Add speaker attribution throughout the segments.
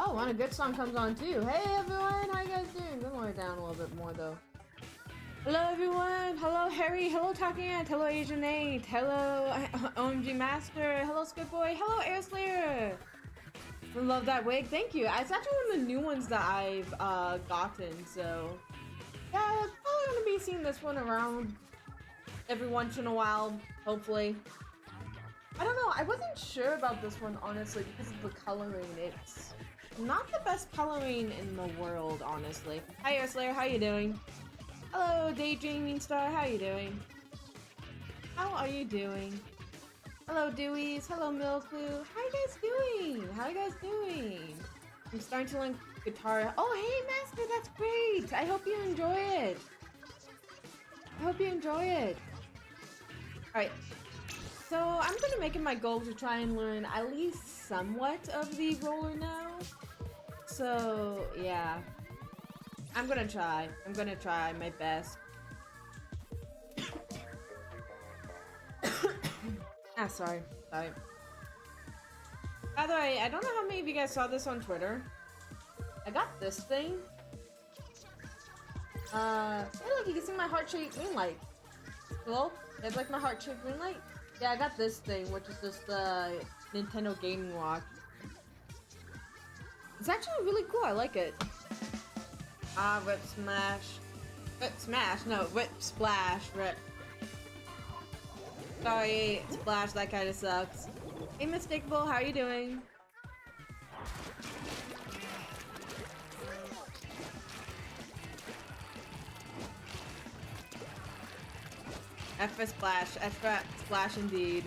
Speaker 1: Oh, when a good song comes on too. Hey everyone, how you guys doing? Let me lower it down a little bit more though. Hello everyone. Hello Harry. Hello Talking Ant. Hello Asian Nate. Hello OMG Master. Hello Squid Boy. Hello Air Slayer. Love that wig. Thank you. It's actually one of the new ones that I've gotten. So yeah, I'm probably gonna be seeing this one around every once in a while. Hopefully. I don't know. I wasn't sure about this one honestly because of the coloring. It's not the best coloring in the world, honestly. Hi Air Slayer. How you doing? Hello, Daydreaming Star. How you doing? How are you doing? Hello, Deweys. Hello, Milklu. How you guys doing? How you guys doing? I'm starting to learn guitar. Oh, hey, Master. That's great. I hope you enjoy it. I hope you enjoy it. All right. So I'm gonna make it my goal to try and learn at least somewhat of the roller now. So yeah. I'm gonna try my best. Sorry. By the way, I don't know how many of you guys saw this on Twitter. I got this thing. Hey look, you can see my heart-shaped ring light. Hello? You guys like my heart-shaped ring light? Yeah, I got this thing, which is just the Nintendo gaming watch. It's actually really cool, I like it. Rip smash. Rip smash? No, rip splash. Rip. Sorry, splash, that kinda sucks. Hey, Mistakable, how are you doing? F for splash. F for splash indeed.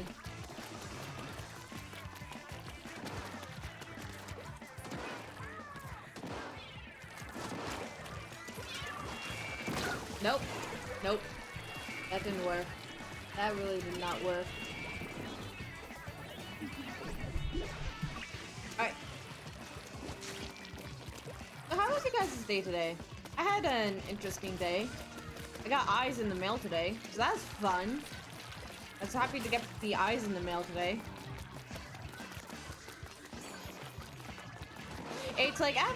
Speaker 1: Nope. Nope. That didn't work. That really did not work. Alright. So how was your guys' day today? I had an interesting day. I got eyes in the mail today, so that's fun. I was happy to get the eyes in the mail today. It's like, I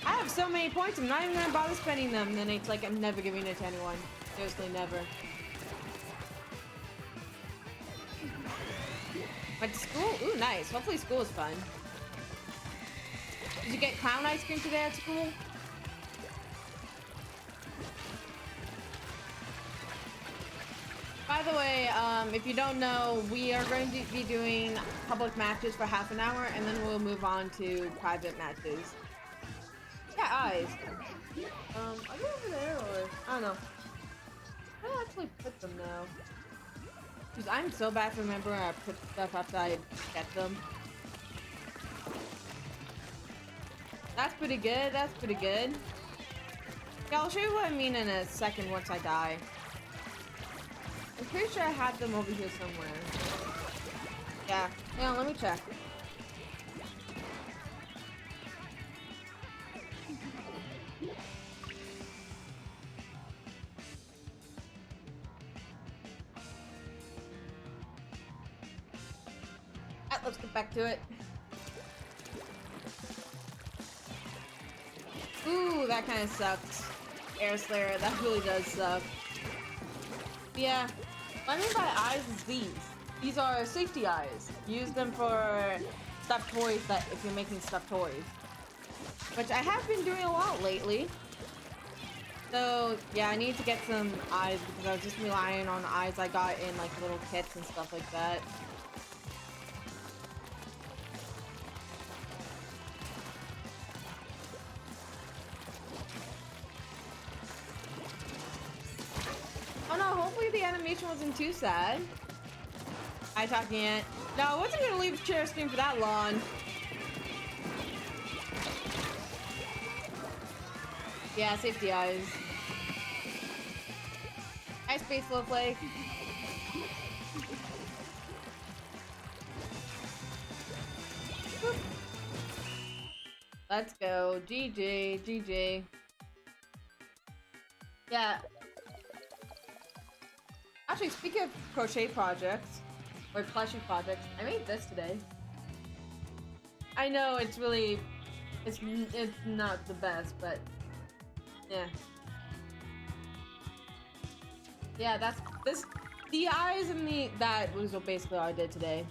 Speaker 1: have so many points, I'm not even gonna bother spending them. And then it's like, I'm never giving it to anyone. Seriously, never. Went to school? Ooh, nice. Hopefully school is fun. Did you get clown ice cream today at school? By the way, if you don't know, we are going to be doing public matches for half an hour, and then we'll move on to private matches. Yeah, eyes. Are they over there, or... I don't know. I don't actually put them now. Because I'm so bad for remembering I put stuff after I get them. That's pretty good, that's pretty good. Yeah, I'll show you what I mean in a second once I die. I'm pretty sure I had them over here somewhere. Yeah, hang on, let me check. Let's get back to it. Ooh, that kind of sucks. Air Slayer, that really does suck. Yeah, what I mean by eyes is these. These are safety eyes. Use them for stuffed toys that if you're making stuffed toys. Which I have been doing a lot lately. So, yeah, I need to get some eyes because I was just relying on eyes I got in like little kits and stuff like that. Oh no, hopefully the animation wasn't too sad. Hi, Talking Ant. No, I wasn't gonna leave the chair screen for that long. Yeah, safety eyes. Hi, Space Flowflake. Let's go. GG, GG. Yeah. Actually, speaking of crochet projects, or plushie projects, I made this today. I know, it's really It's not the best, but yeah. Yeah, that's the eyes and that was basically all I did today.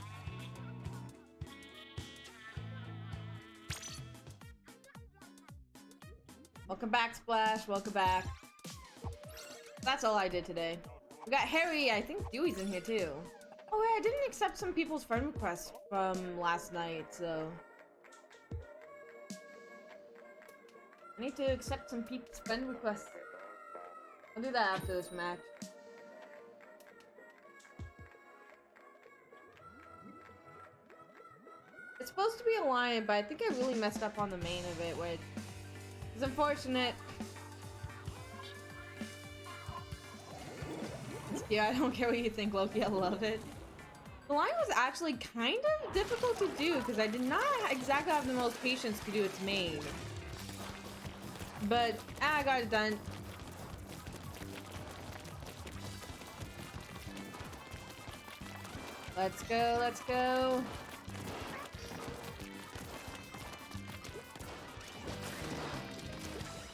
Speaker 1: Welcome back, Splash. Welcome back. That's all I did today. We got Harry. I think Dewey's in here too. Oh wait, I didn't accept some people's friend requests from last night, so I need to accept some people's friend requests. I'll do that after this match. It's supposed to be a lion, but I think I really messed up on the main of it, which is unfortunate. Yeah, I don't care what you think, Loki. I love it. The lion was actually kind of difficult to do because I did not exactly have the most patience to do its main. But I got it done. Let's go, let's go.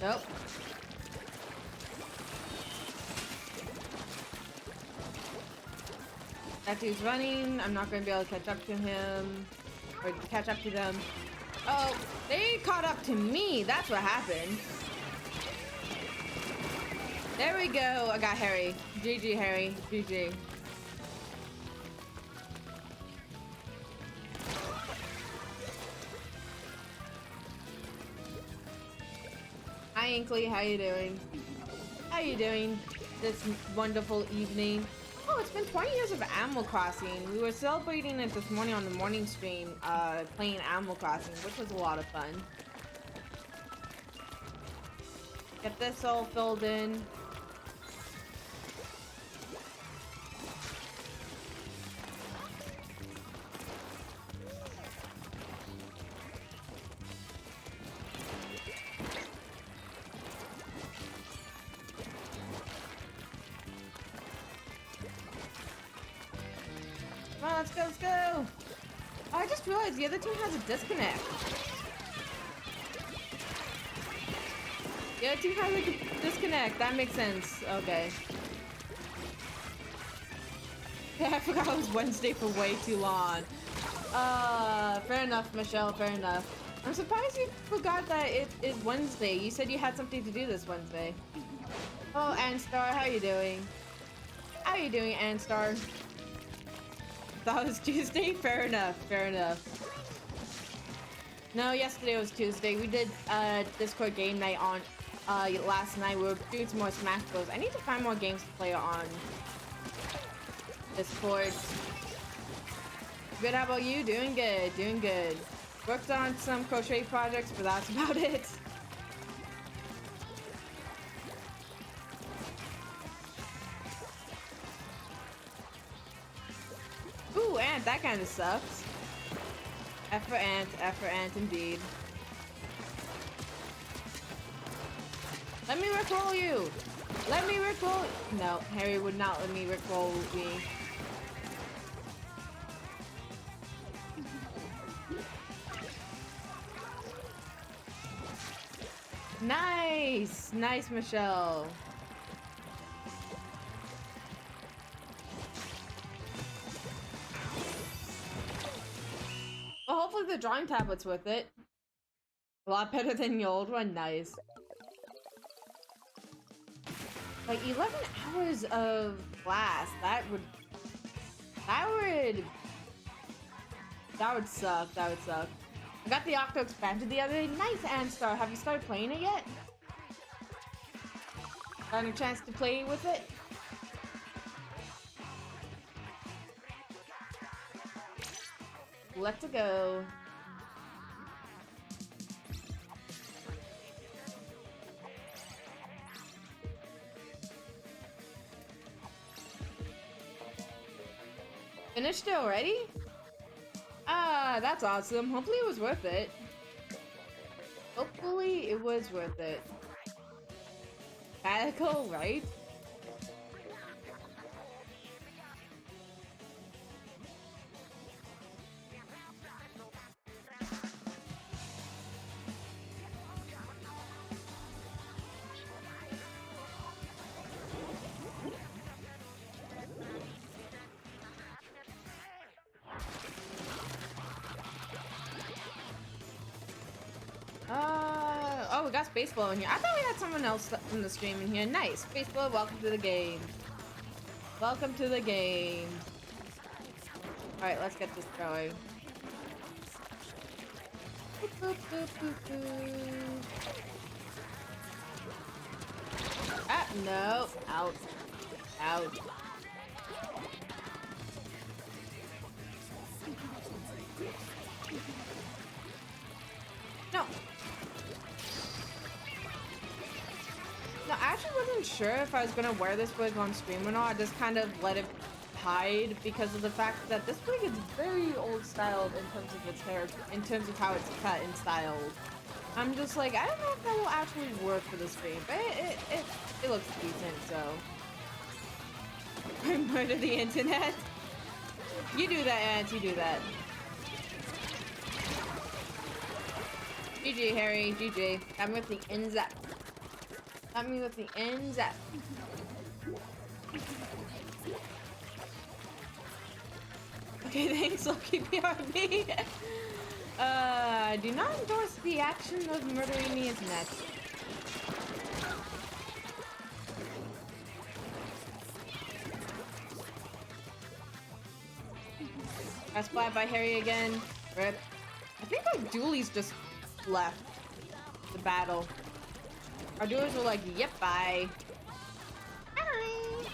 Speaker 1: Nope. That dude's running. I'm not going to be able to catch up to him. Or catch up to them. Oh, they caught up to me. That's what happened. There we go. I got Harry. GG, Harry. GG. Hi, Inkley. How you doing? How you doing this wonderful evening? Oh, it's been 20 years of Animal Crossing. We were celebrating it this morning on the morning stream, playing Animal Crossing, which was a lot of fun. Get this all filled in. Come on, let's go, let's go! Oh, I just realized the other team has a disconnect. The other team has like a disconnect. That makes sense. Okay. Yeah, I forgot it was Wednesday for way too long. Fair enough, Michelle, fair enough. I'm surprised you forgot that it is Wednesday. You said you had something to do this Wednesday. Oh, Anstar, how you doing? How you doing, Anstar? Thought it was Tuesday? Fair enough, fair enough. No, yesterday was Tuesday. We did Discord game night on last night. We were doing some more Smash Bros. I need to find more games to play on Discord. Good, how about you? Doing good, doing good. Worked on some crochet projects, but that's about it. Ooh, Ant, that kind of sucks. F for Ant, indeed. Let me rickroll you! Let me rickroll. No, Harry would not let me rickroll me. Nice! Nice, Michelle. Well, hopefully the drawing tablet's with it. A lot better than the old one. Nice. Like 11 hours of class. That would suck. That would suck. I got the Octo expanded the other day. Nice, Anstar. Have you started playing it yet? Got a chance to play with it? Let's go. Finished it already? Ah, that's awesome. Hopefully it was worth it. Hopefully it was worth it. Radical, right? we got Spaceball in here. I thought we had someone else from the stream in here. Nice. Spaceball, welcome to the game. Welcome to the game. Alright, let's get this going. Boop, boop, boop, boop. Ah, no. Out. Out. No. No, I actually wasn't sure if I was gonna wear this wig on stream or not. I just kind of let it hide because of the fact that this wig is very old styled in terms of its hair, in terms of how it's cut and styled. I'm just like, I don't know if that will actually work for the stream, but it looks decent, so. Murder the internet. You do that, Ant, you do that. GG, Harry, GG. I'm with the ends up. Got me with the ends up. Okay, thanks, Lucky PRB. Do not endorse the action of murdering the internet. Got splat by Harry again. Rip. I think our dualies just left the battle. Our dualies were like, yep, bye. Bye.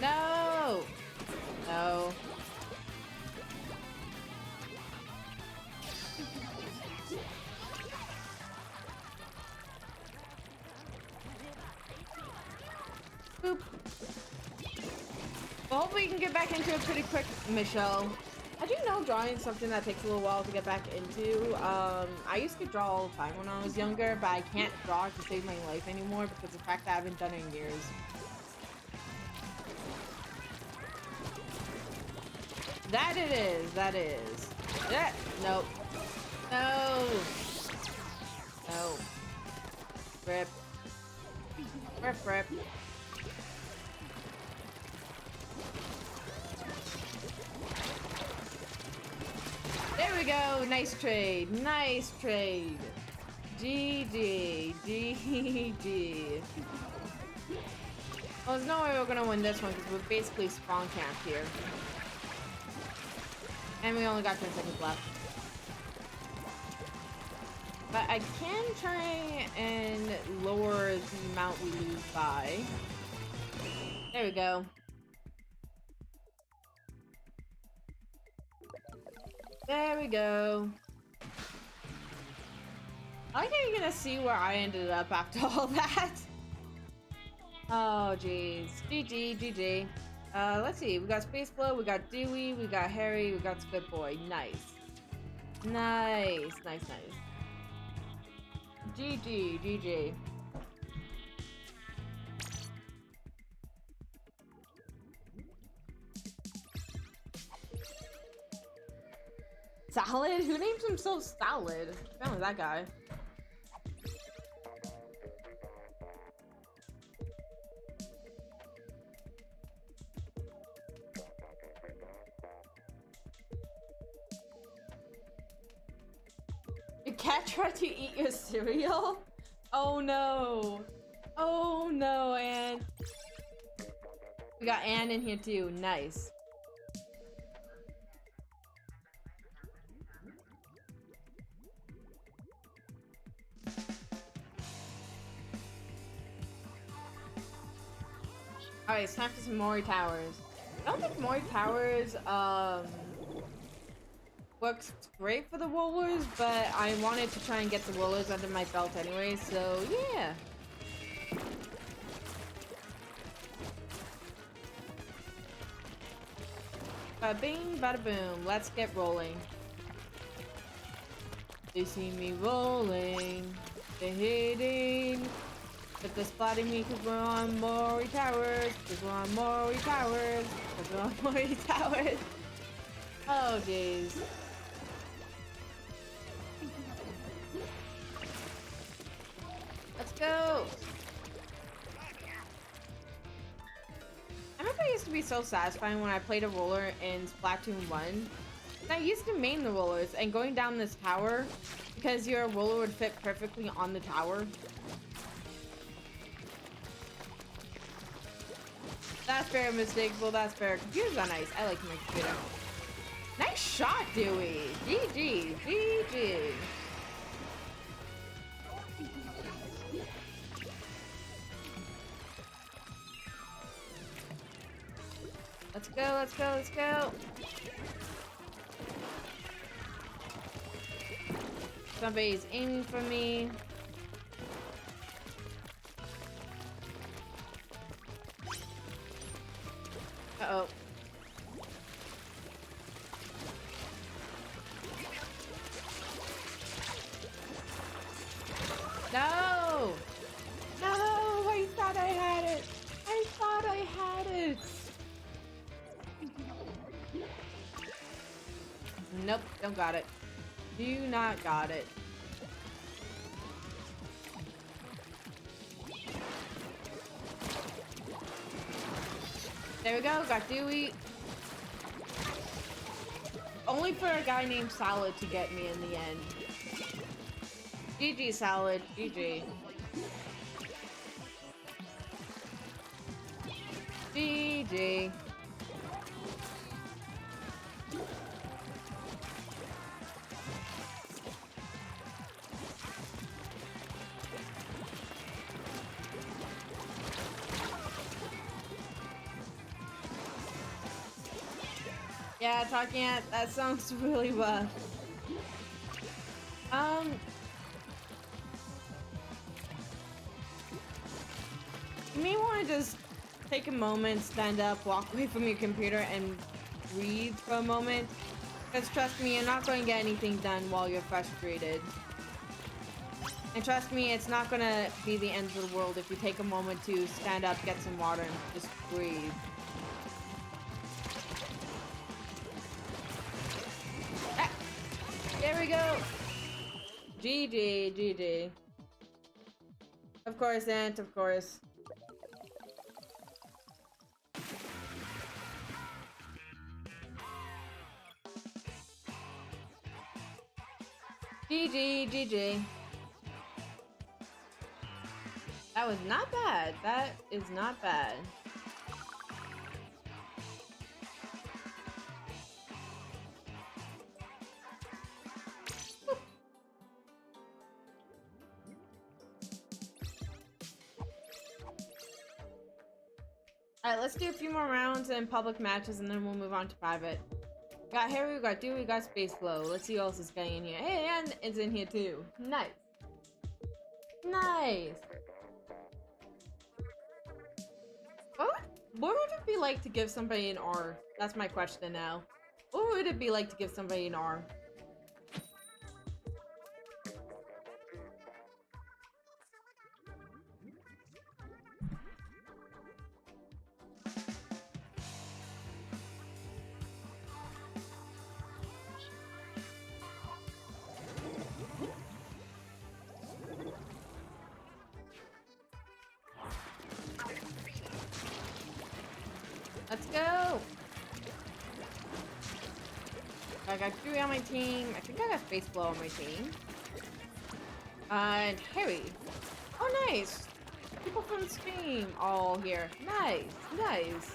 Speaker 1: No! No. Boop. Well, hopefully you can get back into it pretty quick, Michelle. I do know drawing is something that takes a little while to get back into. I used to draw all the time when I was younger, but I can't draw to save my life anymore because of the fact that I haven't done it in years. That it is, that is. Yeah, nope. No. No. Rip. Rip, rip. There we go. Nice trade. Nice trade. GG. GG. Well, there's no way we're gonna win this one because we're basically spawn camped here. And we only got 10 seconds left. But I can try and lower the amount we lose by. There we go. There we go. I think you're gonna see where I ended up after all that. Oh, jeez. GG, GG. Let's see. We got Space Blow, we got Dewey, we got Harry, we got Spit Boy. Nice. Nice, nice, nice. GG, GG. Salad? Who names himself Salad? Apparently that guy. Your cat tried to eat your cereal? Oh no. Oh no, Anne. We got Anne in here too. Nice. Alright, it's time for some Mori Towers. I don't think Mori Towers, works great for the rollers, but I wanted to try and get the rollers under my belt anyway, so yeah. Bada bing, bada boom. Let's get rolling. They see me rolling. They're hitting. But they're spotting me because we're on Mori Towers. Because we're on Mori Towers. Because we're on Mori Towers. Oh, jeez. Let's go. I remember it used to be so satisfying when I played a roller in Splatoon 1. I used to main the rollers, and going down this tower, because your roller would fit perfectly on the tower. That's fair, mistakable, that's fair. Computers are nice. I like my computer. Nice shot, Dewey. GG. GG. Let's go, let's go, let's go. Somebody's aiming for me. Uh-oh. No! No! I thought I had it! I thought I had it! Nope, don't got it. Do not got it. There we go, got Dewey. Only for a guy named Salad to get me in the end. GG, Salad. GG. GG. Yeah, talking at that sounds really rough. You may want to just take a moment, stand up, walk away from your computer, and breathe for a moment. Because trust me, you're not going to get anything done while you're frustrated. And trust me, it's not going to be the end of the world if you take a moment to stand up, get some water, and just breathe. Ah, there we go! GG, GG. Of course, Ant, of course. GG, GG. That was not bad. That is not bad. Alright, let's do a few more rounds and public matches and then we'll move on to private. We got Harry, we got Dewey, we got Space Flow. Let's see who else is getting in here. Hey, and it's in here too. Nice. Nice. What would it be like to give somebody an R? That's my question now. What would it be like to give somebody an R? Let's go! I got Dewey on my team. I think I got Space Flow on my team. And Harry. Oh, nice! People from Steam all here. Nice, nice.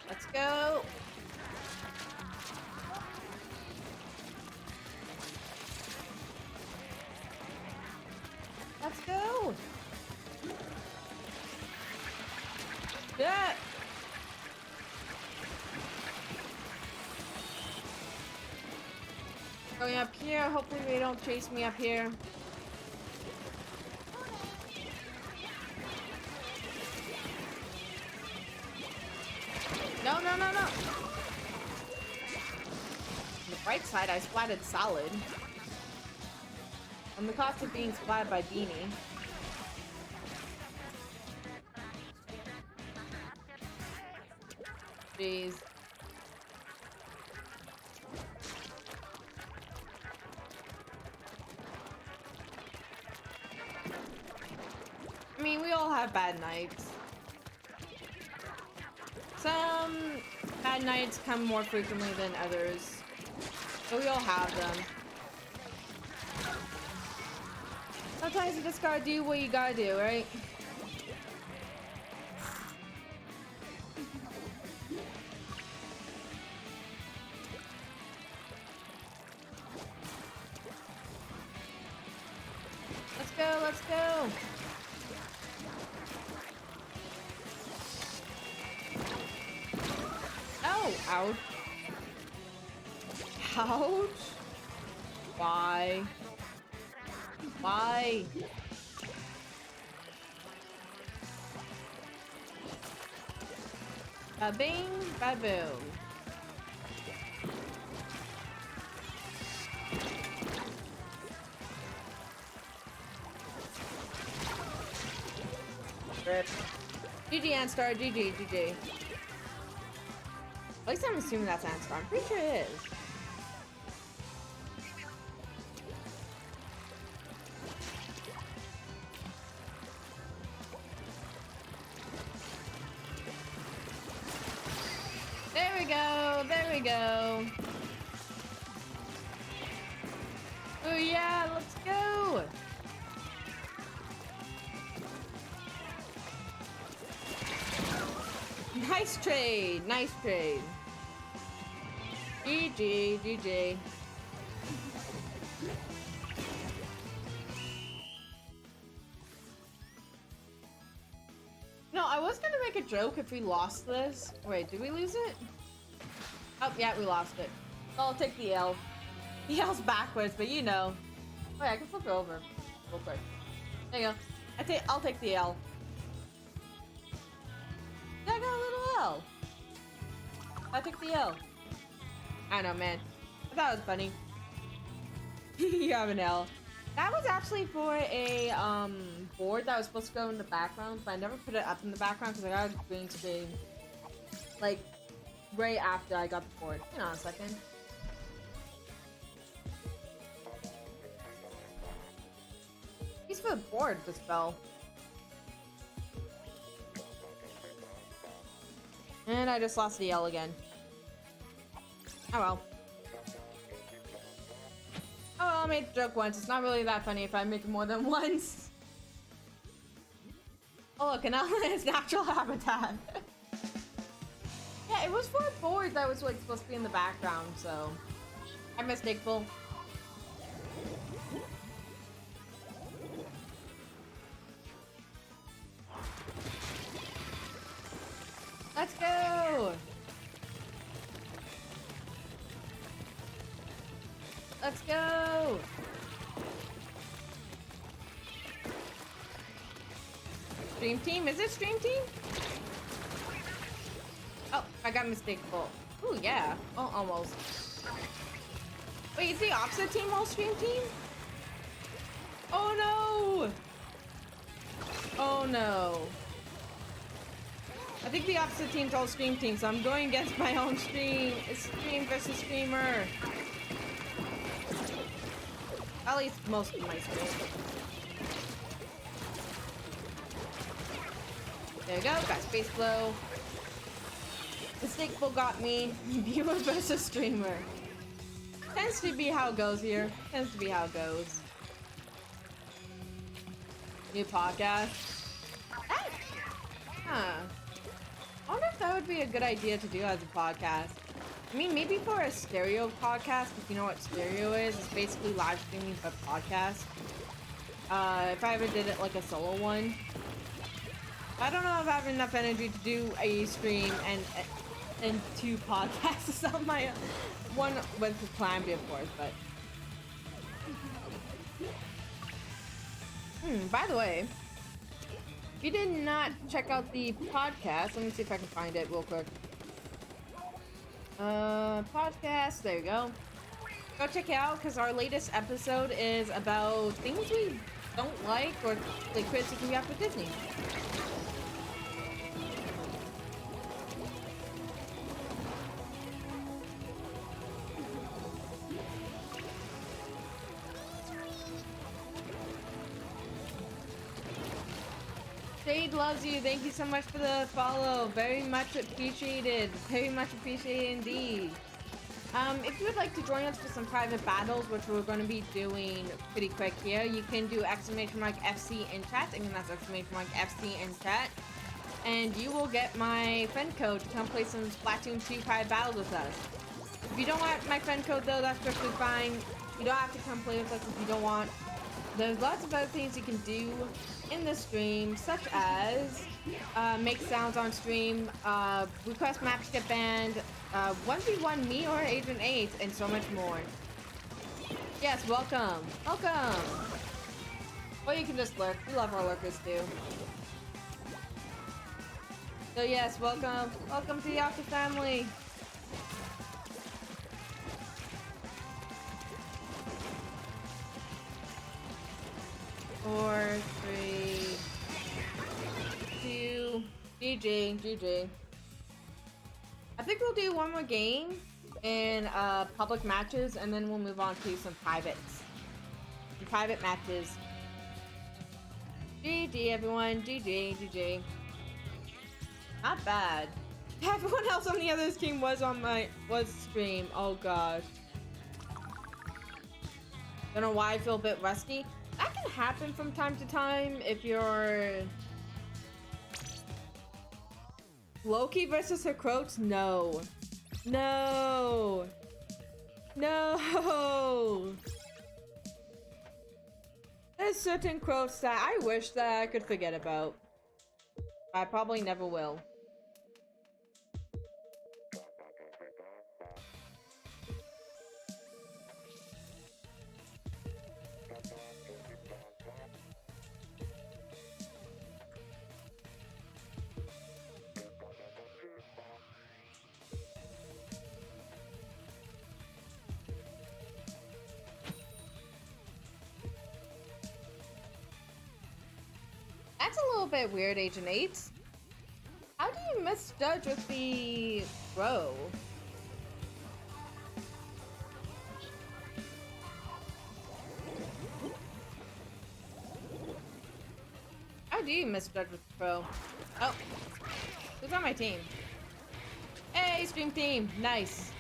Speaker 1: Let's go! Let's go! Yeah! Going up here, hopefully they don't chase me up here. No, no, no, no! On the bright side, I splatted Solid. On the cost of being splatted by Beanie. Jeez. I mean, we all have bad nights. Some bad nights come more frequently than others, but we all have them. Sometimes you just gotta do what you gotta do, right? Let's go, let's go! Oh, ouch. Ouch. Why? Why? Ba-bing, ba-boom. Rip. GG, Anstar. GG, GG. At least I'm assuming that's Anstar. I'm pretty sure it is. There we go. There we go. Oh yeah, let's go. Nice trade. Nice trade. GG, GG. No, I was gonna make a joke if we lost this. Wait, did we lose it? Oh, yeah, we lost it. I'll take the L. The L's backwards, but you know. Wait, I can flip it over real quick. There you go. I'll take the L. Yeah, I got a little L. I took the L. I know, man. I thought it was funny. You have an L. That was actually for a board that was supposed to go in the background, but I never put it up in the background because I got a green screen. Like, right after I got the board. Hang on a second. He's for the board, this bell. And I just lost the L again. Oh well. Oh well, I made the joke once. It's not really that funny if I make it more than once. Oh look, an elephant is natural habitat. Yeah, it was for a board that was like supposed to be in the background, so I'm mistakeful. Let's go! Let's go! Stream team? Is it stream team? Oh, I got mistakeful. Ooh, yeah. Oh, almost. Wait, is the opposite team all stream team? Oh no! Oh no. I think the opposite team's all stream team, so I'm going against my own stream. It's stream versus streamer. At least most of my stream. There we go, got space flow. Mistakeful got me. Viewer versus streamer. Tends to be how it goes here. Tends to be how it goes. New podcast. Huh. I wonder if that would be a good idea to do as a podcast. I mean, maybe for a stereo podcast, if you know what stereo is, it's basically live streaming but podcast. If I ever did it like a solo one. I don't know if I have enough energy to do a stream and 2 podcasts on my one with the Plan B, of course, but by the way, if you did not check out the podcast, let me see if I can find it real quick. Podcast, there you go. Go check it out because our latest episode is about things we don't like or the criticism we have for Disney. Shade loves you. Thank you so much for the follow. Very much appreciated. Very much appreciated indeed. If you would like to join us for some private battles, which we're going to be doing pretty quick here, you can do !FC in chat. Again, that's !FC in chat. And you will get my friend code to come play some Splatoon 2 private battles with us. If you don't want my friend code though, that's perfectly fine. You don't have to come play with us if you don't want. There's lots of other things you can do in the stream, such as make sounds on stream, request maps to get banned, 1v1 me or Agent 8, and so much more. Yes, welcome. Welcome. Or you can just lurk. We love our lurkers too. So yes, welcome. Welcome to the Octa family. Four, three, two, GG. I think we'll do one more game in public matches, and then we'll move on to some privates. Some private matches. GG everyone, GG. Not bad. Everyone else on the other team was stream. Oh gosh. Don't know why I feel a bit rusty. That can happen from time to time if you're Loki versus her Croats? No. There's certain Croats that I wish that I could forget about. I probably never will. That's a little bit weird, Agent 8. How do you misjudge with the throw? How do you misjudge with the throw? Oh, who's on my team? Hey, stream team, nice.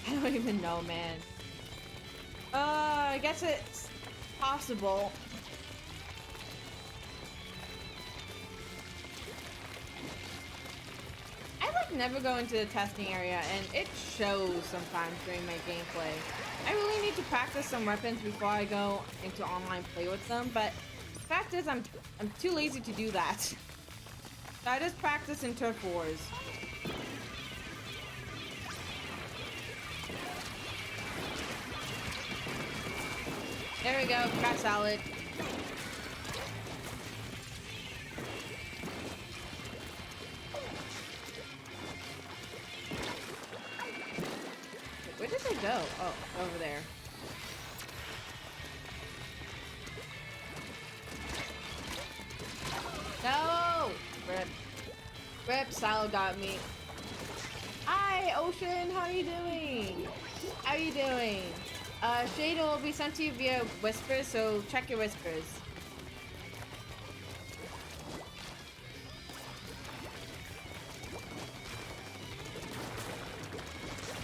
Speaker 1: I don't even know, man. I guess it's possible. I like never go into the testing area, and it shows sometimes during my gameplay. I really need to practice some weapons before I go into online play with them, but the fact is I'm too lazy to do that. So I just practice in Turf Wars. There we go, got salad. Where did they go? Oh, over there. No! Rip. Rip, salad got me. Hi, Ocean, how are you doing? How are you doing? Shade will be sent to you via whispers, so check your whispers.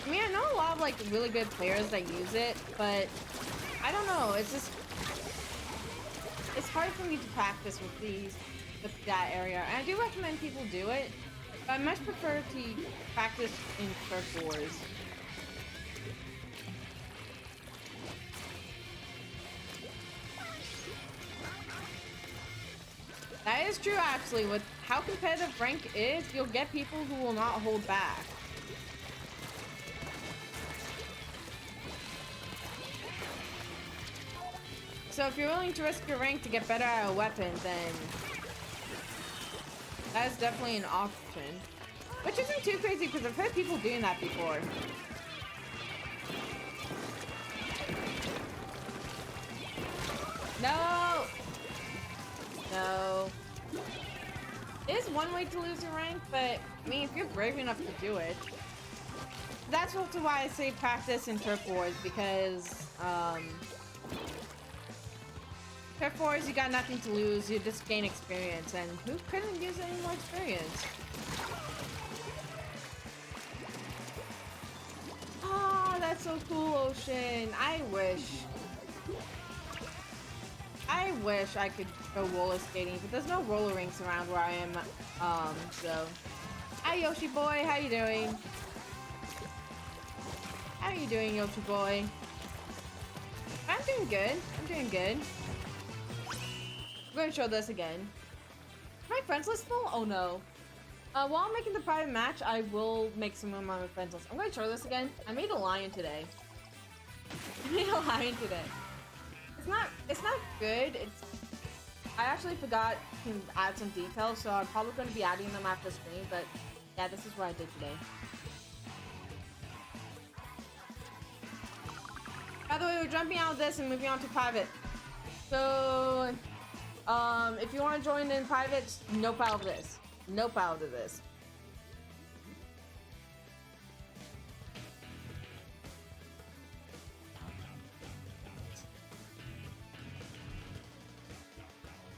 Speaker 1: I mean, I know a lot of like really good players that use it, but I don't know, it's just it's hard for me to practice with that area. And I do recommend people do it, but I much prefer to practice in Turf Wars. That is true, actually. With how competitive rank is, you'll get people who will not hold back. So if you're willing to risk your rank to get better at a weapon, then that is definitely an option. Which isn't too crazy, because I've heard people doing that before. No! No. It is one way to lose your rank, but I mean, if you're brave enough to do it. That's also why I say practice in Turf Wars, because Therefore, you got nothing to lose. You just gain experience, and who couldn't use any more experience? Ah, that's so cool, Ocean. I wish I could go roller skating, but there's no roller rinks around where I am. So. Hi, Yoshi boy. How you doing? How you doing, Yoshi boy? I'm doing good. I'm doing good. I'm going to show this again. Is my friends list full? Oh no. While I'm making the private match, I will make some room on my friends list. I'm going to show this again. I made a lion today. It's not good. I actually forgot to add some details, so I'm probably going to be adding them after stream, but yeah, this is what I did today. By the way, we're jumping out of this and moving on to private. So, if you want to join in private, nope out of this. Nope out of this.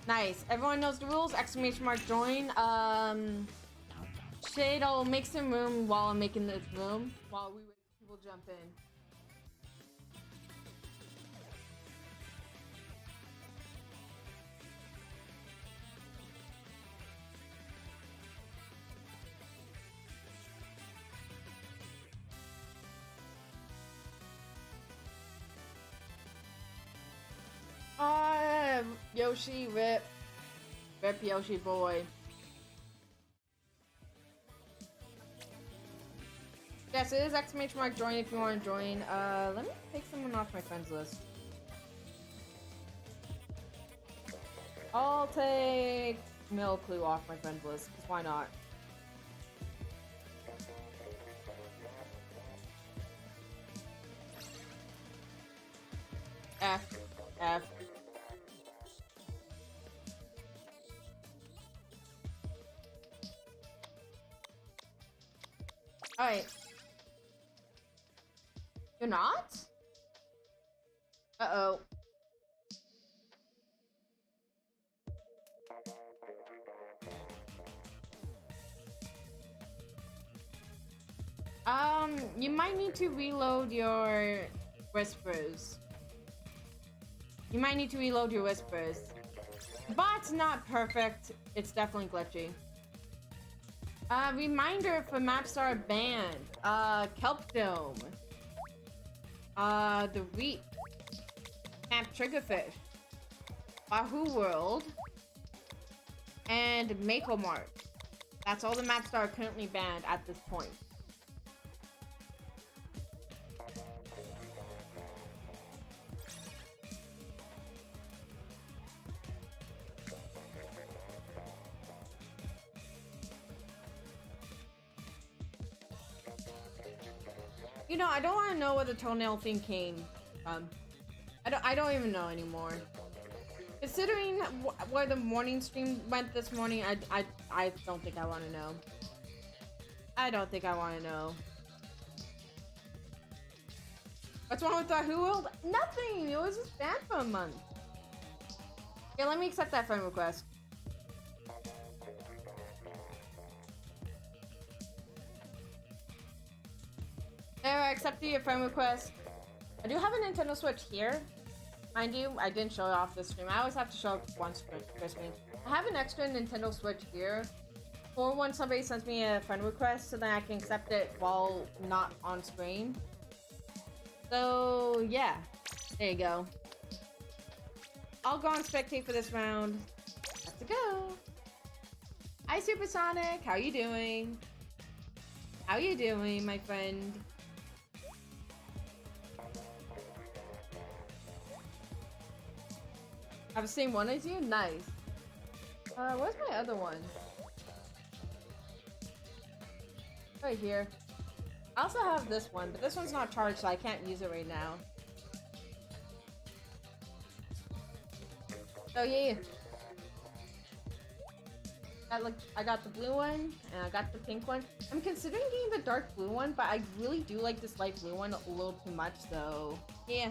Speaker 1: Nice. Everyone knows the rules. Exclamation mark join. Shade, I'll make some room while I'm making this room. While we wait for people to jump in. Yoshi, rip. Rip Yoshi boy. Yes, it is exclamation mark join if you want to join. Let me take someone off my friends list. I'll take Milclue off my friends list, because why not? F. Alright. You're not? Uh-oh. You might need to reload your whispers. You might need to reload your whispers. The bot's not perfect. It's definitely glitchy. Reminder if a maps are banned. Kelp Dome. The Reap. Camp Triggerfish. Wahoo World. And Mako Mart. That's all the maps that are currently banned at this point. You know, I don't want to know where the toenail thing came from. I don't even know anymore. Considering where the morning stream went this morning, I don't think I want to know. I don't think I want to know. What's wrong with Wahoo World? Nothing! It was just banned for a month. Okay, let me accept that friend request. There, I accepted your friend request. I do have a Nintendo Switch here. Mind you, I didn't show it off this stream. I always have to show it once per stream. I have an extra Nintendo Switch here for when somebody sends me a friend request so that I can accept it while not on screen. So, yeah. There you go. I'll go on spectate for this round. Let's go. Hi, Supersonic. How you doing? How you doing, my friend? I've seen one as you? Nice. Where's my other one? Right here. I also have this one, but this one's not charged, so I can't use it right now. Oh yeah. I got the blue one, and I got the pink one. I'm considering getting the dark blue one, but I really do like this light blue one a little too much, though. Yeah.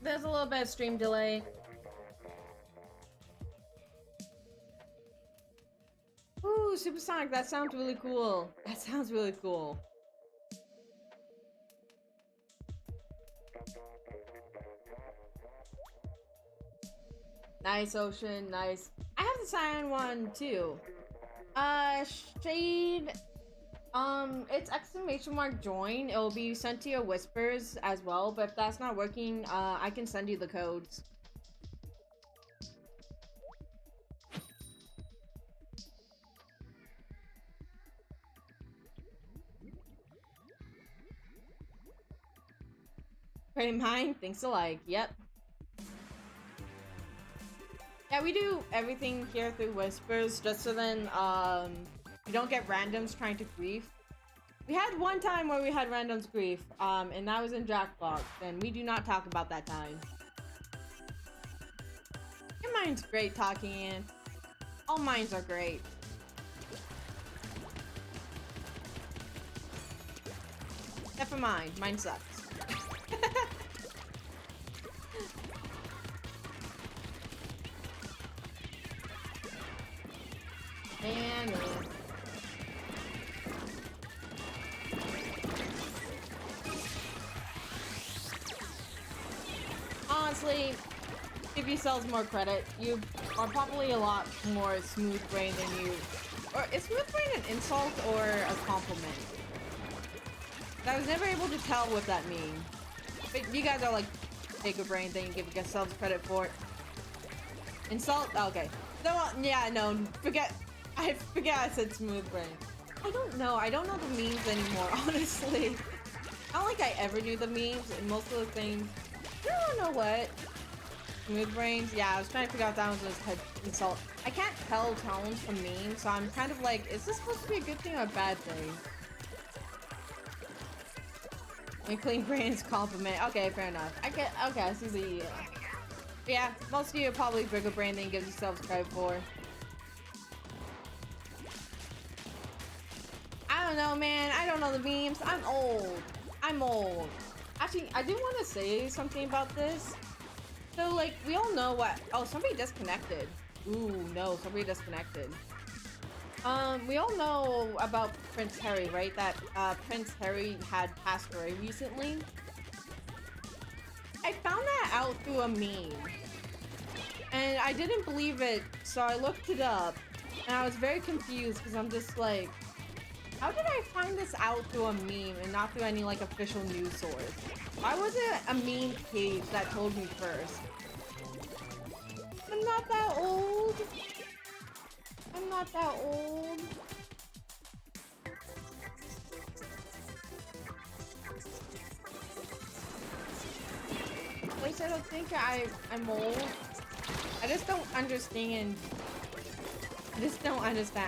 Speaker 1: There's a little bit of stream delay. Ooh, Supersonic, that sounds really cool. That sounds really cool. Nice, Ocean, nice. I have the Cyan one too. Shade, it's !join. It'll be sent to your whispers as well, but if that's not working, I can send you the codes. Pretty mine, thinks alike, yep. Yeah, we do everything here through whispers, just so then, you don't get randoms trying to grief. We had one time where we had randoms grief, and that was in Jackbox, and we do not talk about that time. Your mine's great talking in. All mines are great. Except for mine. Mine sucks. Man. Honestly, give yourselves more credit. You are probably a lot more smooth brain than you. Or is smooth brain an insult or a compliment? I was never able to tell what that means. But you guys are like bigger brain than you give yourselves credit for. Insult? Okay. No, yeah, no. I forget I said smooth brain. I don't know. I don't know the memes anymore, honestly. I don't think I ever knew the memes, and most of the things. I don't know what. Smooth brains? Yeah, I was trying to figure out if that was an insult. I can't tell tones from memes, so I'm kind of like, is this supposed to be a good thing or a bad thing? And clean brains compliment. Okay, fair enough. Okay, I see the. Yeah, most of you are probably bigger brain than you give yourselves credit for. I don't know, man. I don't know the memes. I'm old. Actually, I do want to say something about this. So, like, we all know what. Oh, somebody disconnected. Ooh, no, somebody disconnected. We all know about Prince Harry, right? That Prince Harry had passed away recently. I found that out through a meme. And I didn't believe it, so I looked it up. And I was very confused because I'm just like, how did I find this out through a meme and not through any like official news source? Why was it a meme page that told me first? I'm not that old. I'm not that old. At least I don't think I'm old. I just don't understand.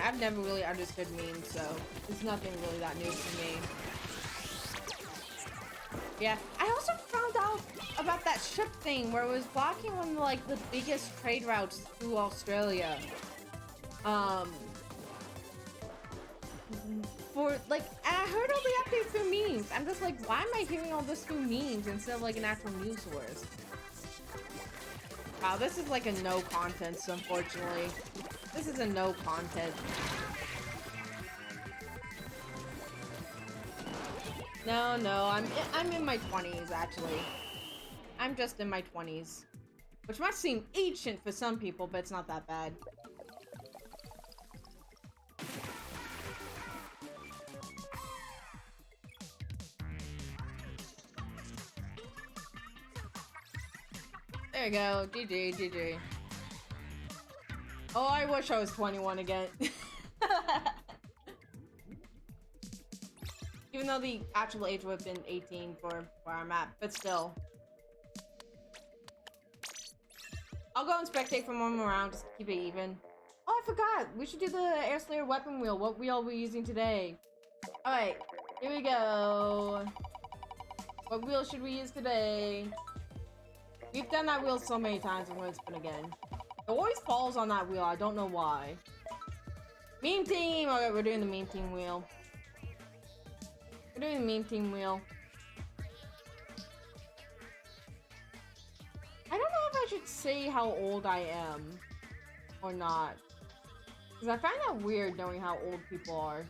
Speaker 1: I've never really understood memes, so it's nothing really that new for me. Yeah, I also found out about that ship thing where it was blocking one of like the biggest trade routes through Australia. For like, I heard all the updates through memes. I'm just like, why am I hearing all this through memes instead of like an actual news source? Wow, this is like a no contest, unfortunately. This is a no contest. No, I'm in my 20s actually. I'm just in my 20s, which might seem ancient for some people, but it's not that bad. There you go. GG. Oh, I wish I was 21 again. Even though the actual age would have been 18 for where I'm at, but still. I'll go and spectate from one more round, just to keep it even. Oh, I forgot! We should do the Air Slayer weapon wheel, what wheel we're using today. Alright, here we go. What wheel should we use today? We've done that wheel so many times, I'm gonna spin again. It always falls on that wheel, I don't know why. Meme team! Okay, we're doing the meme team wheel. We're doing the meme team wheel. say how old I am or not. Because I find that weird knowing how old people are.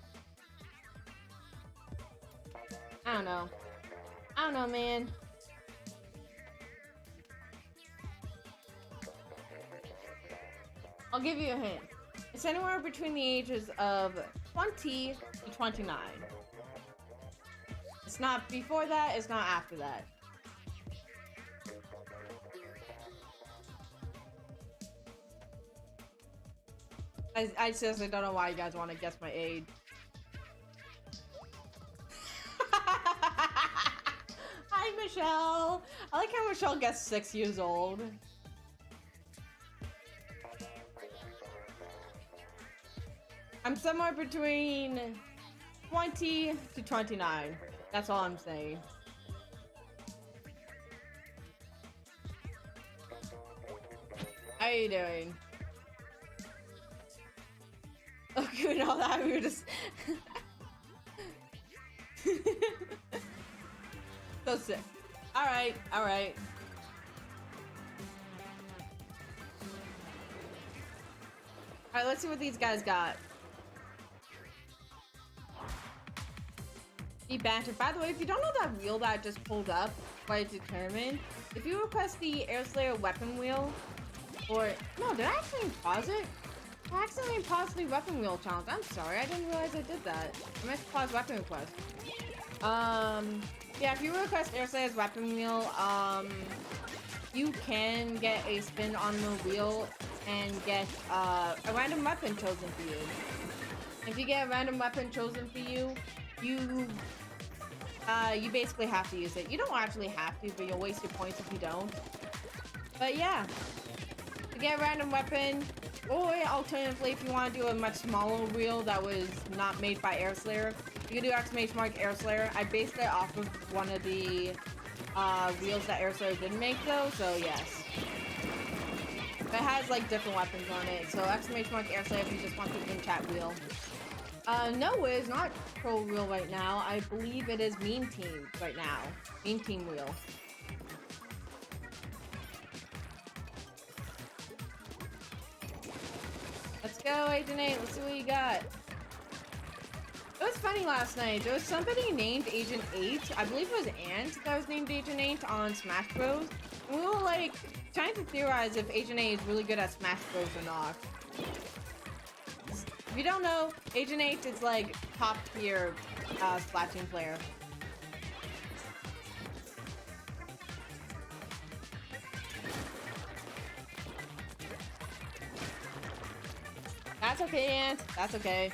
Speaker 1: I don't know. I don't know, man. I'll give you a hint. It's anywhere between the ages of 20 to 29. It's not before that, it's not after that. I seriously don't know why you guys want to guess my age. Hi, Michelle! I like how Michelle guessed 6 years old. I'm somewhere between 20 to 29. That's all I'm saying. How are you doing? Okay, and all that, we were just... So sick. Alright, alright. Alright, let's see what these guys got. The banter. By the way, if you don't know that wheel that I just pulled up, quite determined, if you request the Airslayer weapon wheel, or... No, did I actually pause it? I accidentally paused the weapon wheel challenge. I'm sorry, I didn't realize I did that. I meant to pause weapon request. Yeah, if you request Airslayer's weapon wheel, you can get a spin on the wheel and get a random weapon chosen for you. If you get a random weapon chosen for you, you basically have to use it. You don't actually have to, but you'll waste your points if you don't. But yeah, to get a random weapon, or alternatively, if you want to do a much smaller wheel that was not made by Airslayer, you can do !Airslayer. I based it off of one of the wheels that Airslayer didn't make though, so yes. It has like different weapons on it, so !Airslayer if you just want the in-chat wheel. No, it is not Pro Wheel right now. I believe it is Meme Team right now. Meme Team wheel. Let's go, Agent 8. Let's see what you got. It was funny last night. There was somebody named Agent 8. I believe it was Ant that was named Agent 8 on Smash Bros. And we were like trying to theorize if Agent 8 is really good at Smash Bros or not. If you don't know, Agent 8 is like top tier Splatoon player. That's okay, Ant. That's okay.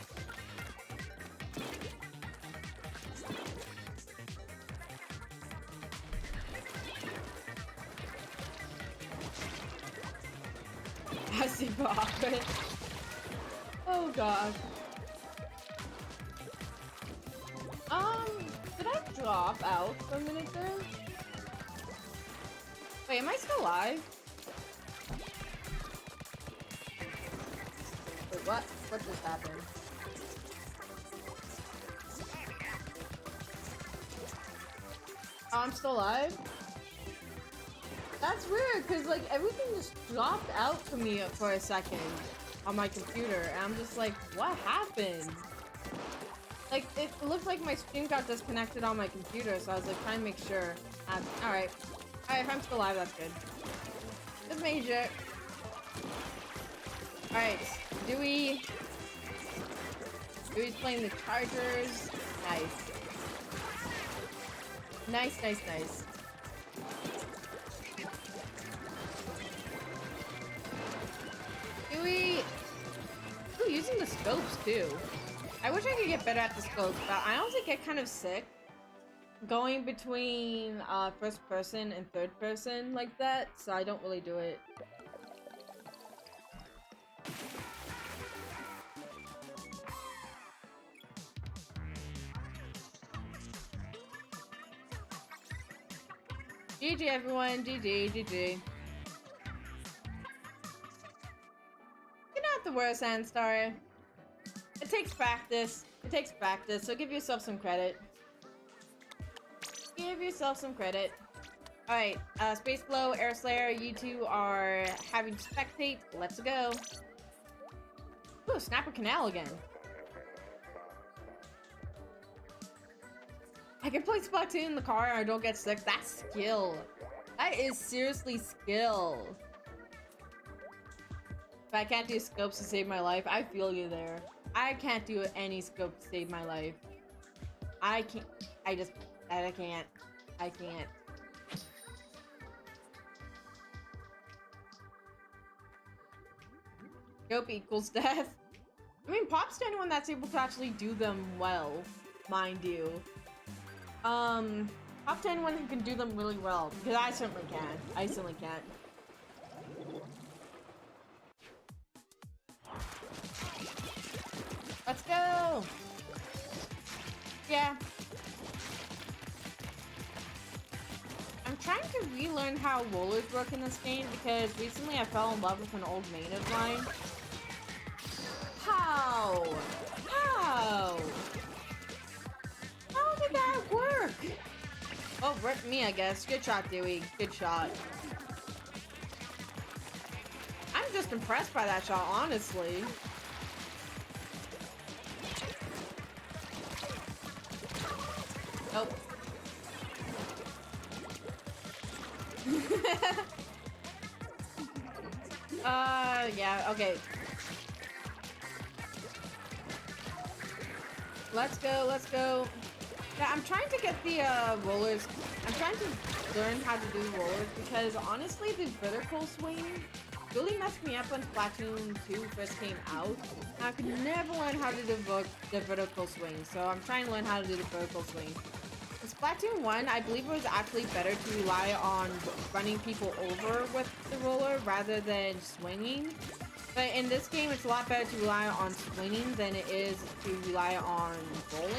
Speaker 1: I see Profit. Oh god. Did I drop out for a minute there? Wait, am I still live? Wait, what? What just happened? Oh, I'm still live? That's weird, because like everything just dropped out for me for a second on my computer, and I'm just like, what happened? Like, it looked like my stream got disconnected on my computer, so I was like trying to make sure. Alright. Alright, if I'm still live, that's good. Just made sure. Alright, Dewey's playing the Chargers. Nice. Nice, nice, nice. Dewey! Ooh, using the scopes too. I wish I could get better at the scopes, but I honestly get kind of sick going between first person and third person like that, so I don't really do it. GG everyone, GG, GG. You're not the worst, Anstar. It takes practice. It takes practice, so give yourself some credit. Give yourself some credit. Alright, Space Glow, Air Slayer, you two are having to spectate. Let's go. Ooh, Snapper Canal again. I can play Splatoon in the car and I don't get sick. That's skill. That is seriously skill. If I can't do scopes to save my life, I feel you there. I can't do any scope to save my life. I can't. I can't. I can't. Scope equals death. I mean, props to anyone that's able to actually do them well, mind you. Props to anyone who can do them really well, because I certainly can. I certainly can't. Let's go! Yeah. I'm trying to relearn how rollers work in this game because recently I fell in love with an old main of mine. How? How? How did that work? Oh, rip me, I guess. Good shot, Dewey. Good shot. I'm just impressed by that shot, honestly. Nope. Yeah, okay. Let's go, let's go. Yeah, I'm trying to get the, rollers. I'm trying to learn how to do rollers because, honestly, the vertical swing really messed me up when Splatoon 2 first came out. I could never learn how to do the vertical swing, so I'm trying to learn how to do the vertical swing. In Splatoon 1, I believe it was actually better to rely on running people over with the roller rather than swinging. But in this game, it's a lot better to rely on swinging than it is to rely on rolling.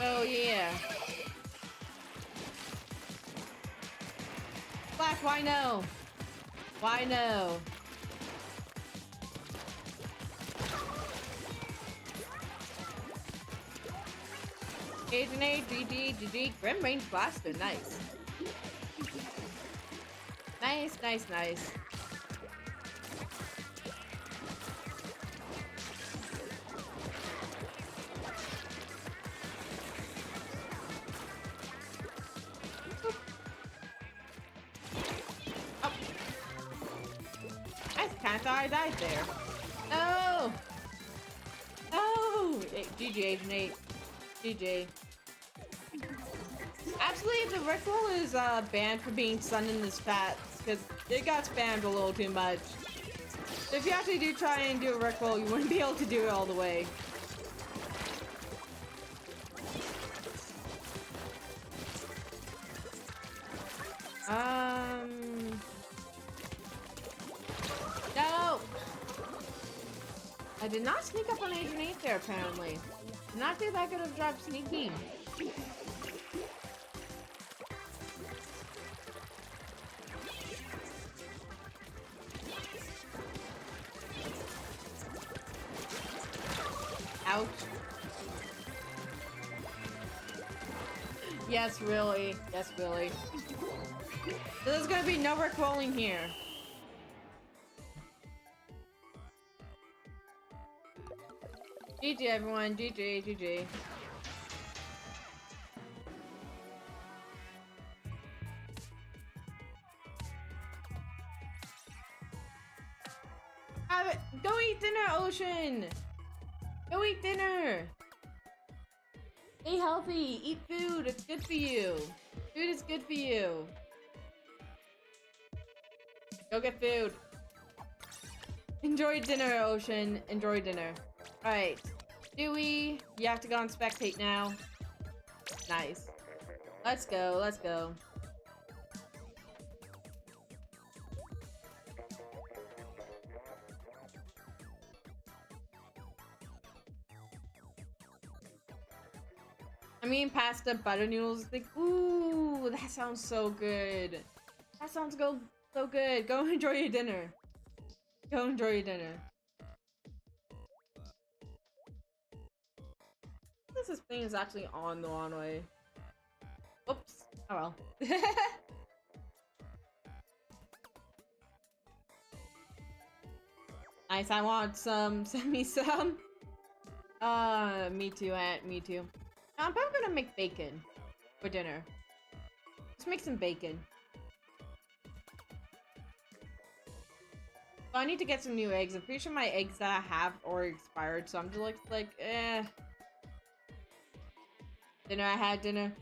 Speaker 1: Oh yeah. Flash, why no? Why no? Agent A, GG, Grim Range Blaster, nice. Nice, nice, nice. Oh. I kind of thought I died there. No! No! GG, Agent 8. GG. Absolutely, the Rickroll is banned for being sunned in the spats because it got spammed a little too much. So if you actually do try and do a Rickroll, you wouldn't be able to do it all the way. No! I did not sneak up on Agent 8 there, apparently. Did not think I could have dropped sneaking. Ouch. Yes, really. Yes, really. So there's gonna be no Rickrolling here. GG, everyone. GG, GG. Have it. Go eat dinner, Ocean! Go eat dinner! Stay healthy. Eat food. It's good for you. Food is good for you. Go get food. Enjoy dinner, Ocean. Enjoy dinner. Alright. Dewey, you have to go on spectate now. Nice. Let's go. Let's go. I mean, pasta, butter noodles, like, ooh, that sounds so good. That sounds so good. Go enjoy your dinner. Go enjoy your dinner. this thing is actually on the wrong way. Oops. Oh well. Nice, I want some. Send me some. Me too, Aunt. Me too. I'm probably gonna make bacon for dinner. Let's make some bacon. So I need to get some new eggs. I'm pretty sure my eggs that I have are expired, so I'm just like, eh. Dinner, I had dinner.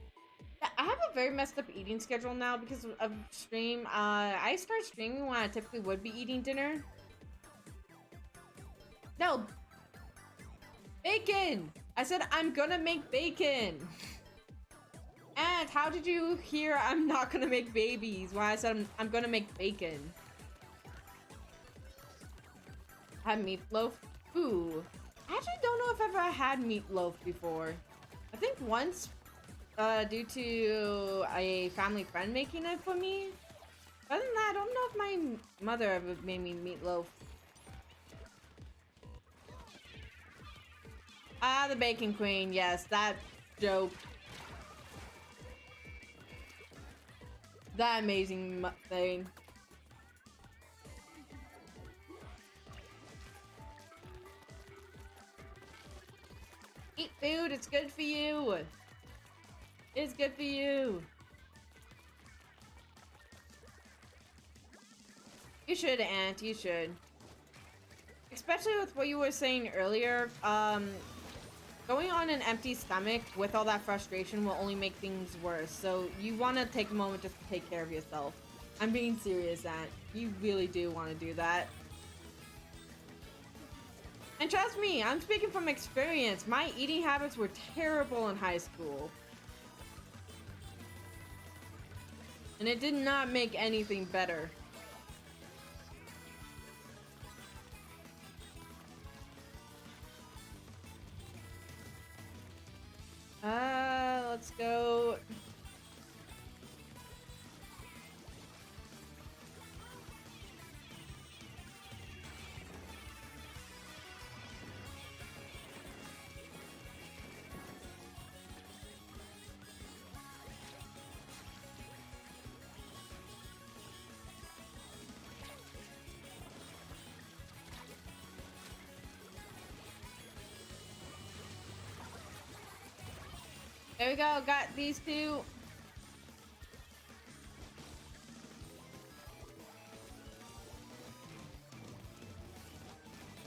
Speaker 1: I have a very messed up eating schedule now because of stream. I start streaming when I typically would be eating dinner. No. Bacon! I said I'm gonna make bacon! And how did you hear I'm not gonna make babies when I said I'm gonna make bacon? I had meatloaf. Ooh. I actually don't know if I've ever had meatloaf before. I think once, due to a family friend making it for me. Other than that, I don't know if my mother ever made me meatloaf. Ah, the Bacon Queen. Yes, that joke. That amazing thing. Eat food, it's good for you. It's good for you. You should, Aunt, you should. Especially with what you were saying earlier, going on an empty stomach with all that frustration will only make things worse. So you want to take a moment just to take care of yourself. I'm being serious, Aunt. You really do want to do that. And trust me, I'm speaking from experience. My eating habits were terrible in high school. And it did not make anything better. Let's go. There we go, got these two.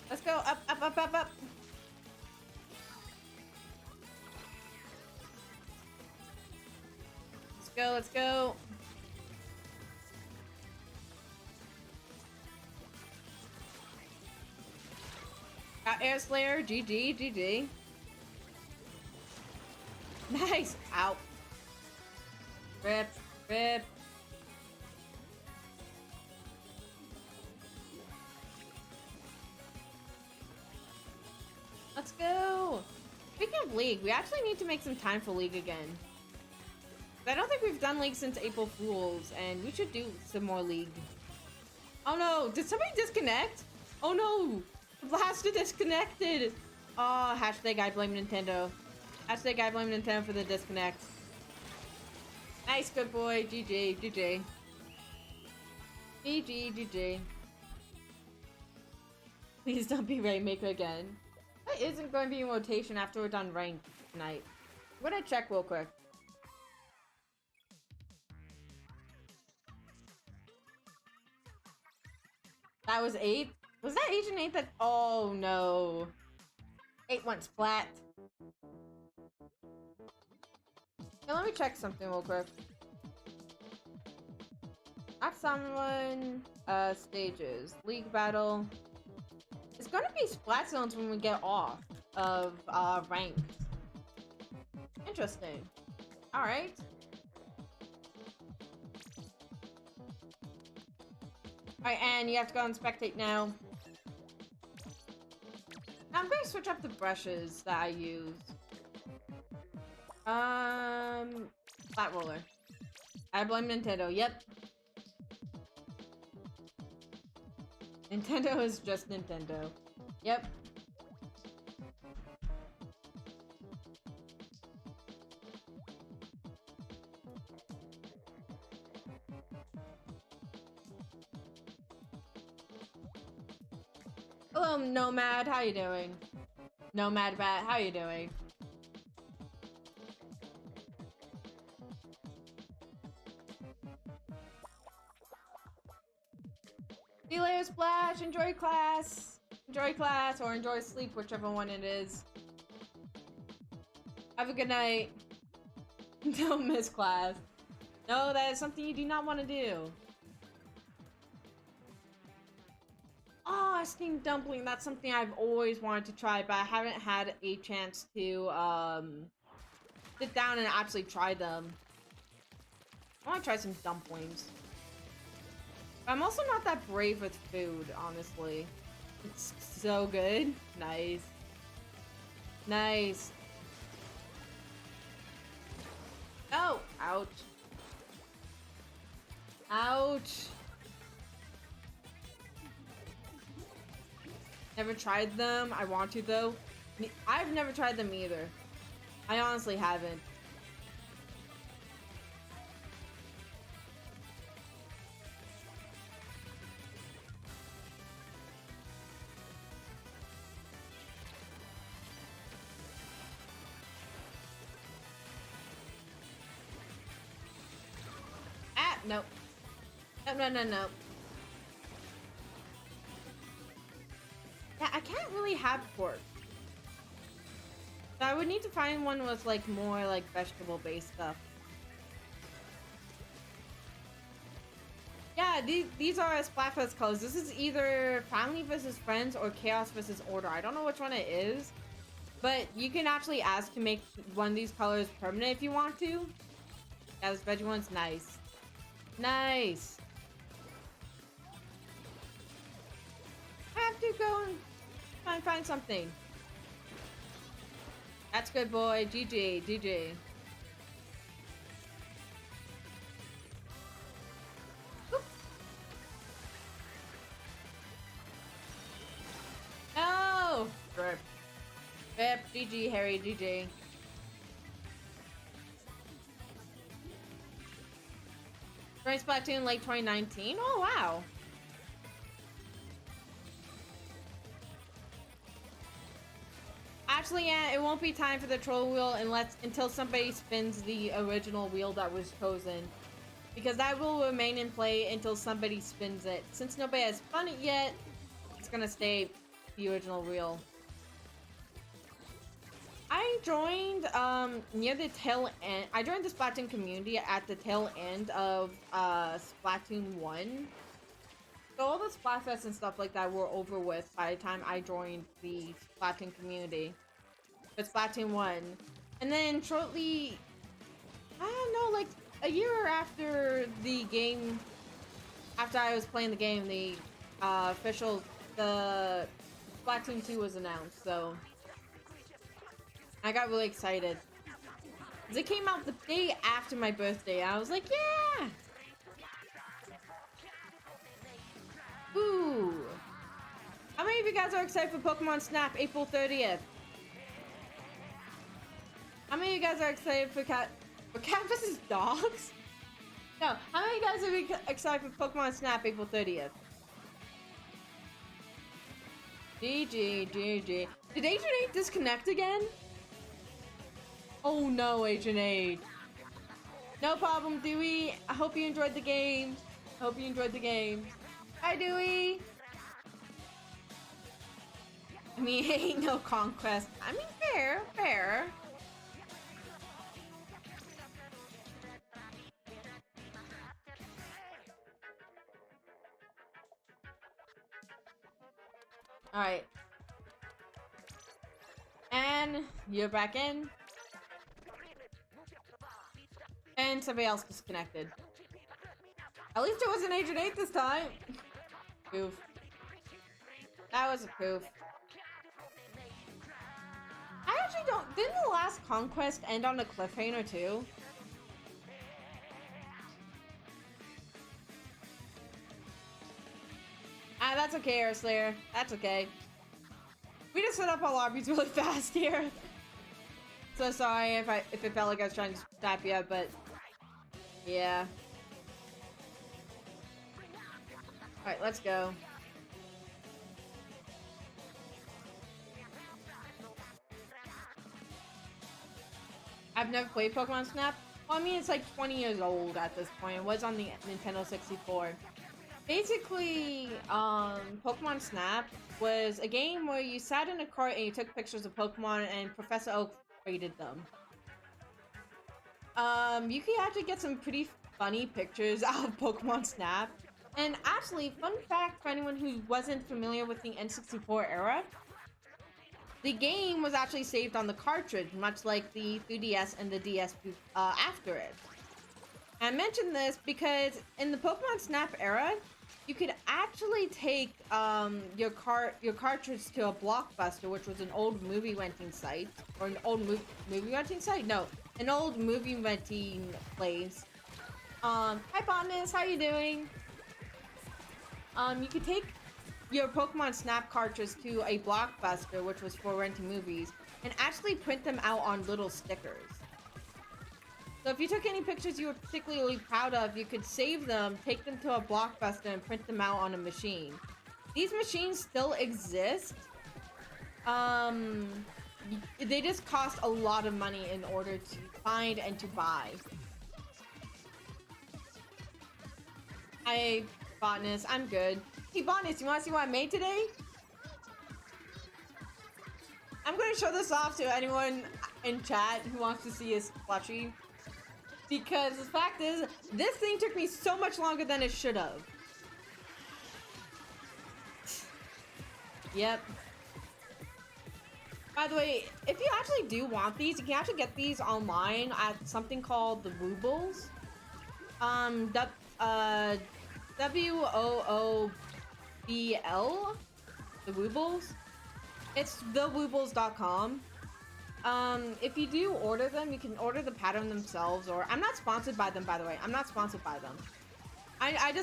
Speaker 1: Let's go, up, up, up, up, up. Let's go, let's go. Got Air Slayer, GG, GG. Nice! Ow. Rip, rip. Let's go! Speaking of League, we actually need to make some time for League again. I don't think we've done League since April Fools, and we should do some more League. Oh no! Did somebody disconnect? Oh no! Blaster disconnected! Oh, hashtag I blame Nintendo. Hashtag I blame Nintendo for the disconnect. Nice, good boy. GG, GG. GG, GG. Please don't be Rainmaker again. What isn't going to be in rotation after we're done ranked tonight? I'm gonna check real quick. That was 8? Was that Agent 8 that- Oh no. 8 went splat. Hey, let me check something real quick. Ask someone, stages. League battle. It's gonna be splat zones when we get off of, ranked. Interesting. Alright. Alright, and you have to go and spectate now. Now I'm gonna switch up the brushes that I use. Flat roller. I blame Nintendo, yep. Nintendo is just Nintendo. Yep. Hello, Nomad. How you doing? Nomad Bat, how you doing? See you later, Splash. Enjoy class. Enjoy class or enjoy sleep, whichever one it is. Have a good night. Don't miss class. No, that is something you do not want to do. Oh, steamed dumpling. That's something I've always wanted to try, but I haven't had a chance to sit down and actually try them. I want to try some dumplings. But I'm also not that brave with food, honestly. It's so good. Nice. Nice. Oh! Ouch. Ouch. Never tried them. I want to, though. I've never tried them either. I honestly haven't. Ah, nope. No. Yeah, I can't really have pork. So I would need to find one with like more like vegetable-based stuff. Yeah, these are Splatfest colors. This is either Family vs. Friends or Chaos vs. Order. I don't know which one it is, but you can actually ask to make one of these colors permanent if you want to. Yeah, this veggie one's nice. Nice. I have to go and try and find something. That's good, boy. GG. Oop. No! Rip. GG, Harry. GG. Joined Splatoon late 2019? Oh, wow. Actually, yeah, it won't be time for the troll wheel until somebody spins the original wheel that was chosen. Because that will remain in play until somebody spins it. Since nobody has spun it yet, it's gonna stay the original wheel. I joined near the tail end. I joined the Splatoon community at the tail end of Splatoon 1. So all the Splatfests and stuff like that were over with by the time I joined the Splatoon community. But Splatoon 1. And then shortly, I don't know, like a year after the game, after I was playing the game, the Splatoon 2 was announced, so I got really excited. 'Cause it came out the day after my birthday, I was like, yeah! Ooh! How many of you guys are excited for Pokemon Snap April 30th? How many of you guys are excited for cat vs. dogs? No, how many of you guys are excited for Pokemon Snap April 30th? GG. Did Agent 8 disconnect again? Oh no, Agent 8. No problem, Dewey. I hope you enjoyed the game. Hi, Dewey. I mean, it ain't no conquest. I mean, fair. Alright. And you're back in. And somebody else disconnected. At least it wasn't Agent 8 this time. Poof. That was a poof. I actually don't... Didn't the last conquest end on a cliffhanger too? Ah, that's okay, Air Slayer. That's okay. We just set up our lobbies really fast here. So sorry if it felt like I was trying to stop you, but yeah. Alright, let's go. I've never played Pokemon Snap. Well, I mean, it's like 20 years old at this point. It was on the Nintendo 64. Basically, Pokemon Snap was a game where you sat in a cart and you took pictures of Pokemon and Professor Oak graded them. You can actually get some pretty funny pictures out of Pokemon Snap. And actually, fun fact for anyone who wasn't familiar with the N64 era, the game was actually saved on the cartridge, much like the 3DS and the DS after it. And I mention this because in the Pokemon Snap era, you could actually take your cartridge to a Blockbuster, which was an old movie renting site, or an old movie renting site? No, an old movie renting place. Hi Botanist, how you doing? You could take your Pokemon Snap cartridge to a Blockbuster, which was for renting movies, and actually print them out on little stickers. So if you took any pictures you were particularly proud of, you could save them, take them to a Blockbuster, and print them out on a machine. These machines still exist. They just cost a lot of money in order to find and to buy. Hi, Botanist. I'm good. Hey, Botanist, you want to see what I made today? I'm going to show this off to anyone in chat who wants to see his plushie. Because the fact is, this thing took me so much longer than it should have. Yep. By the way, if you actually do want these, you can actually get these online at something called the Woobles. WOOBL, the Woobles. It's thewoobles.com. If you do order them, you can order the pattern themselves, or I'm not sponsored by them, by the way. I'm not sponsored by them. I've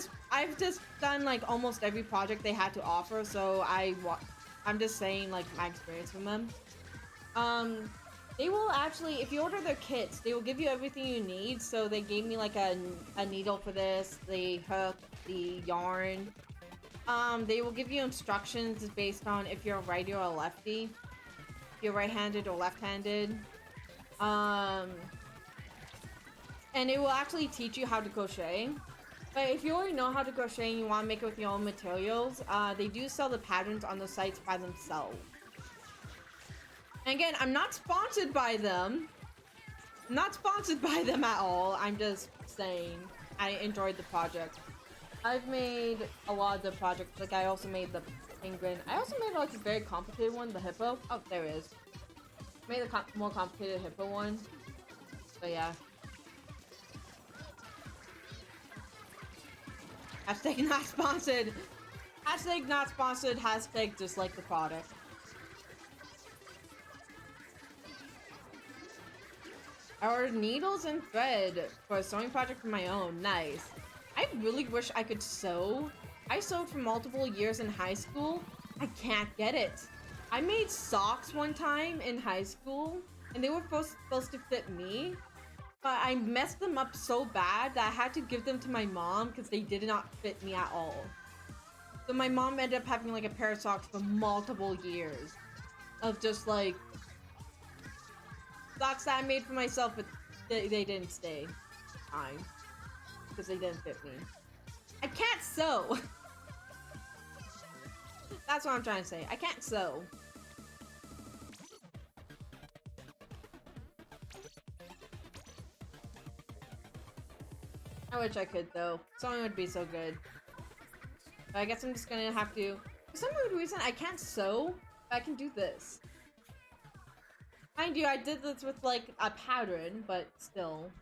Speaker 1: just done like almost every project they had to offer, so I'm just saying like my experience from them. They will actually, if you order their kits, they will give you everything you need. So they gave me like a needle for this, the hook, the yarn. They will give you instructions based on if you're a righty or a lefty, if you're right-handed or left-handed. And it will actually teach you how to crochet. But if you already know how to crochet and you want to make it with your own materials, they do sell the patterns on the sites by themselves. And again, I'm not sponsored by them. I'm not sponsored by them at all. I'm just saying I enjoyed the project. I've made a lot of the projects. Like I also made the penguin. I also made like a very complicated one, the hippo. Oh, there it is. Made a more complicated hippo one. So yeah. Hashtag not sponsored. Hashtag not sponsored. Hashtag just like the product. I ordered needles and thread for a sewing project of my own. Nice. I really wish I could sew. I sewed for multiple years in high school. I can't get it. I made socks one time in high school, and they were supposed to fit me, but I messed them up so bad that I had to give them to my mom because they did not fit me at all. So my mom ended up having like a pair of socks for multiple years of just like socks that I made for myself, but they didn't stay fine because they didn't fit me. I can't sew. That's what I'm trying to say. I can't sew. I wish I could though. Sewing would be so good. But I guess I'm just gonna have to. For some weird reason, I can't sew, but I can do this. Mind you, I did this with like a pattern, but still.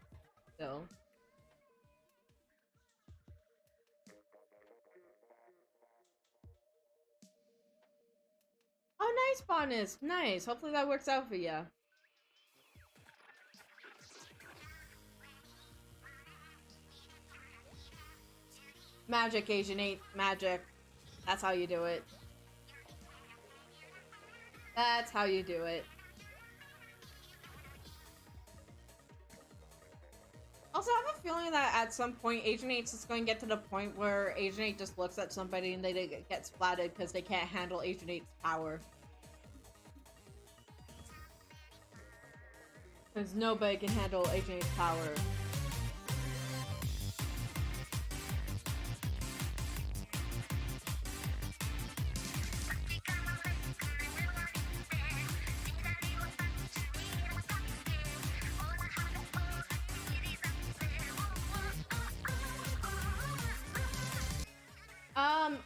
Speaker 1: Oh, nice, Bonus. Nice. Hopefully that works out for you. Magic, Asian 8. Magic. That's how you do it. That's how you do it. Also, I have a feeling that at some point, Agent 8 is going to get to the point where Agent 8 just looks at somebody and they get splatted because they can't handle Agent 8's power. Because nobody can handle Agent's power.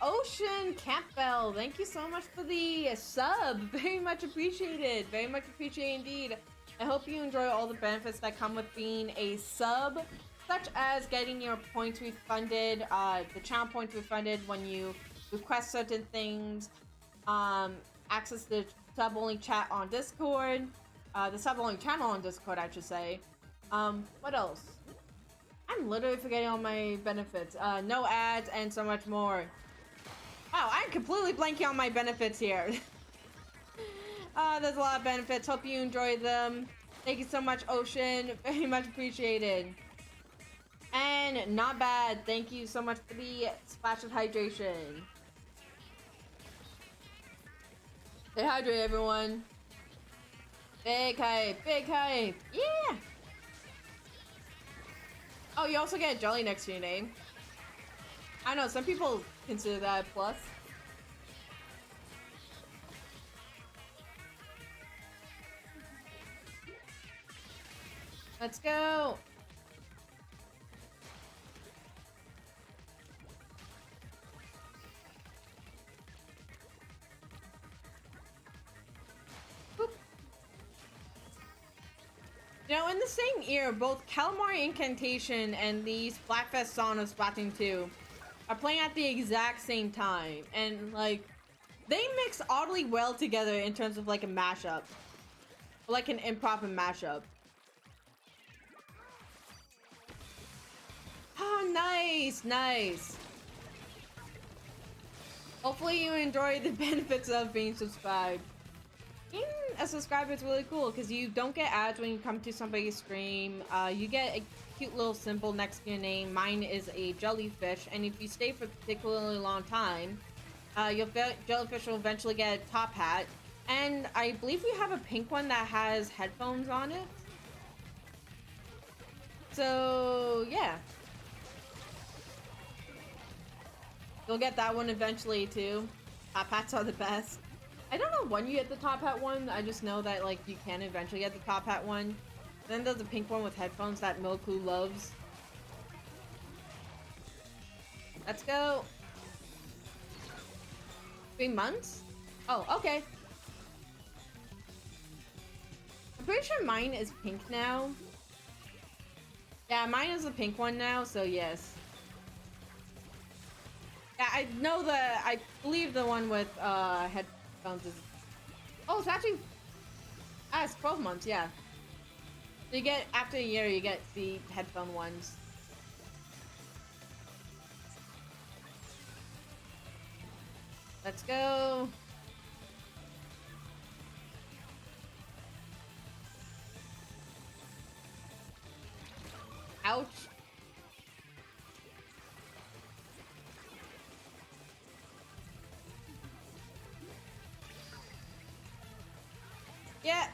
Speaker 1: Ocean Campbell, thank you so much for the sub. Very much appreciated. Very much appreciated indeed. I hope you enjoy all the benefits that come with being a sub, such as getting your points refunded, the channel points refunded when you request certain things, access the sub-only chat on Discord, the sub-only channel on Discord, I should say. What else? I'm literally forgetting all my benefits. No ads and so much more. Wow, I'm completely blanking on my benefits here. There's a lot of benefits. Hope you enjoy them. Thank you so much, Ocean. Very much appreciated. And not bad. Thank you so much for the splash of hydration. Stay hydrated, everyone. Big hype. Big hype. Yeah. Oh, you also get a jelly next to your name. I know, some people consider that a plus. Let's go! Boop. You know, in the same year, both Calamari Incantation and the Splatfest Song of Splatoon 2 are playing at the exact same time, and like they mix oddly well together in terms of like a mashup, like an improper mashup. Oh, nice, nice. Hopefully you enjoy the benefits of being subscribed. Being a subscriber is really cool because you don't get ads when you come to somebody's stream. You get a cute little symbol next to your name. Mine is a jellyfish, and if you stay for a particularly long time, your jellyfish will eventually get a top hat. And I believe we have a pink one that has headphones on it. So yeah, you'll get that one eventually too. Top hats are the best. I don't know when you get the top hat one. I just know that like you can eventually get the top hat one. Then there's a pink one with headphones that Milku loves. Let's go. 3 months? Oh, okay. I'm pretty sure mine is pink now. Yeah, mine is a pink one now, so yes. Yeah, I know that. I believe the one with headphones is. Oh, it's actually. It's 12 months, yeah. So you get, after a year, you get the headphone ones. Let's go. Ouch. Yeah.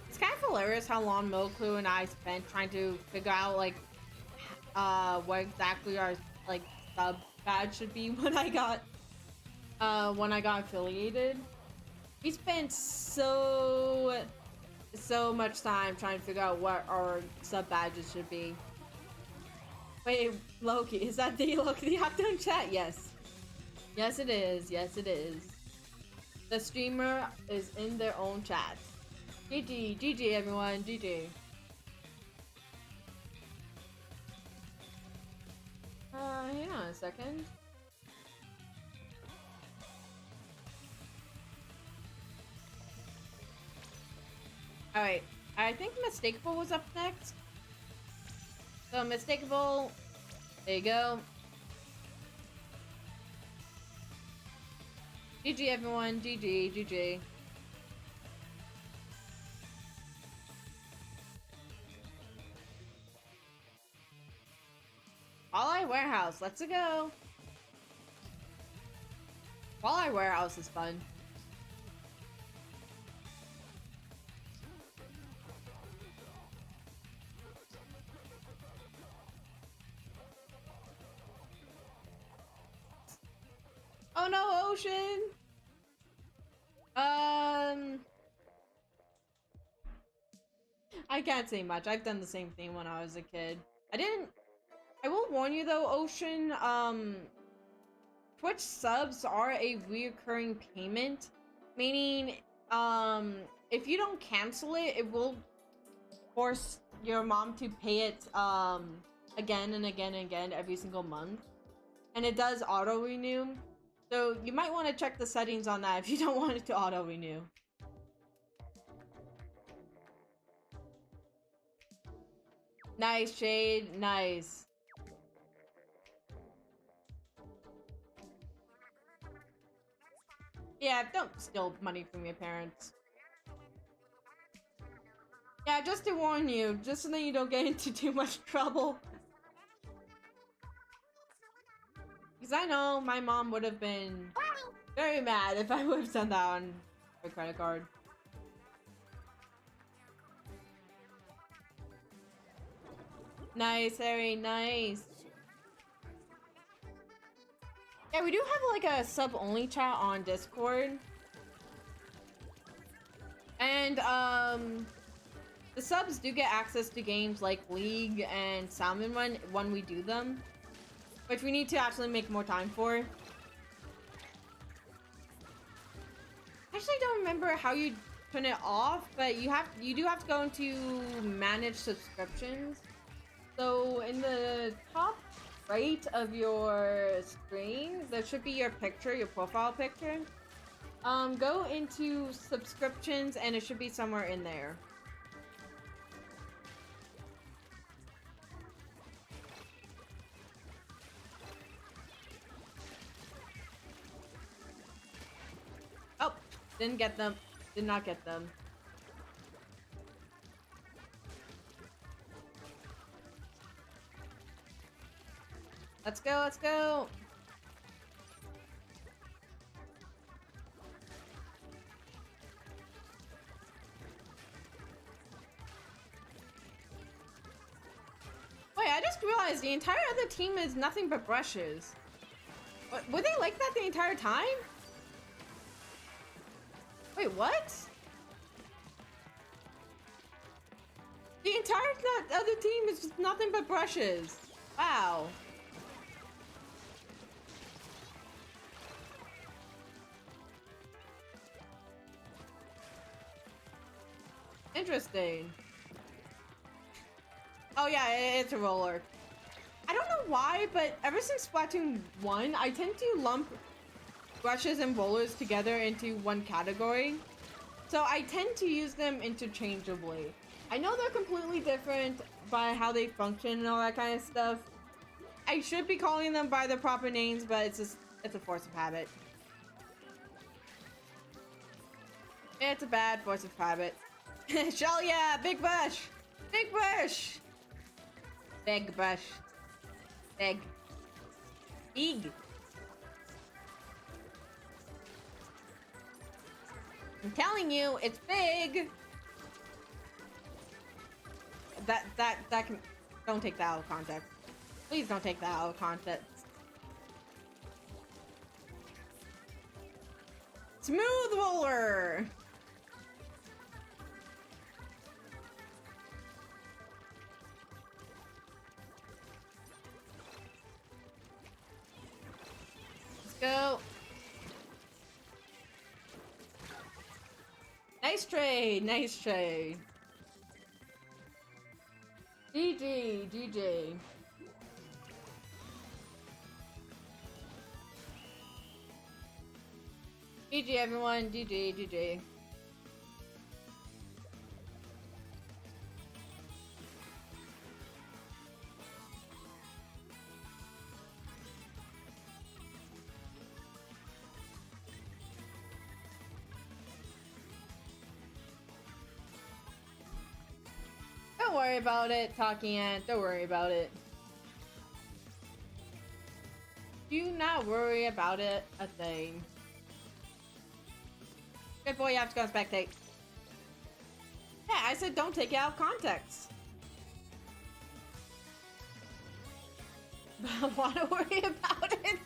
Speaker 1: It's kind of hilarious how long Milku and I spent trying to figure out like what exactly our like sub badge should be when I got affiliated. We spent so much time trying to figure out what our sub badges should be. Wait, Loki, is that the Loki the Octone chat? Yes. Yes it is. Yes it is. The streamer is in their own chat. GG, GG everyone, GG. Hang on a second. Alright, I think Mistakable was up next. So Mistakable, there you go. GG everyone, GG, GG. Walleye Warehouse, let's go. Walleye Warehouse is fun. Oh no, Ocean! I can't say much. I've done the same thing when I was a kid. I will warn you though, Ocean, Twitch subs are a reoccurring payment, meaning, if you don't cancel it, it will force your mom to pay it, again and again and again every single month. And it does auto-renew. So you might want to check the settings on that if you don't want it to auto-renew. Nice, Shade. Nice. Yeah, don't steal money from your parents. Yeah, just to warn you, just so that you don't get into too much trouble. Because I know my mom would have been very mad if I would have done that on her credit card. Nice, Harry, nice. Yeah, we do have like a sub-only chat on Discord. And, the subs do get access to games like League and Salmon Run when we do them. Which we need to actually make more time for. Actually, I don't remember how you turn it off, but you do have to go into manage subscriptions. So in the top right of your screen, there should be your picture, your profile picture. Go into subscriptions and it should be somewhere in there. Oh, didn't get them. Did not get them. Let's go, let's go. Wait, I just realized the entire other team is nothing but brushes. Were they like that the entire time? Wait, what? The entire other team is just nothing but brushes. Wow. Interesting. Oh yeah, it's a roller. I don't know why, but ever since Splatoon 1, I tend to lump brushes and rollers together into one category. So I tend to use them interchangeably. I know they're completely different by how they function and all that kind of stuff. I should be calling them by their proper names, but it's a force of habit. It's a bad force of habit. Shell, yeah, big bush! Big bush! Big bush. Big. Big. I'm telling you, it's big! That can... Don't take that out of context. Please don't take that out of context. Smooth roller! Let's go. Nice trade, nice trade. GG, GG. GG everyone, GG, GG. Don't worry about it, Talking Ant. Don't worry about it. Do not worry about it a thing. Good boy, you have to go and spectate. Yeah, I said don't take it out of context. But I want to worry about it.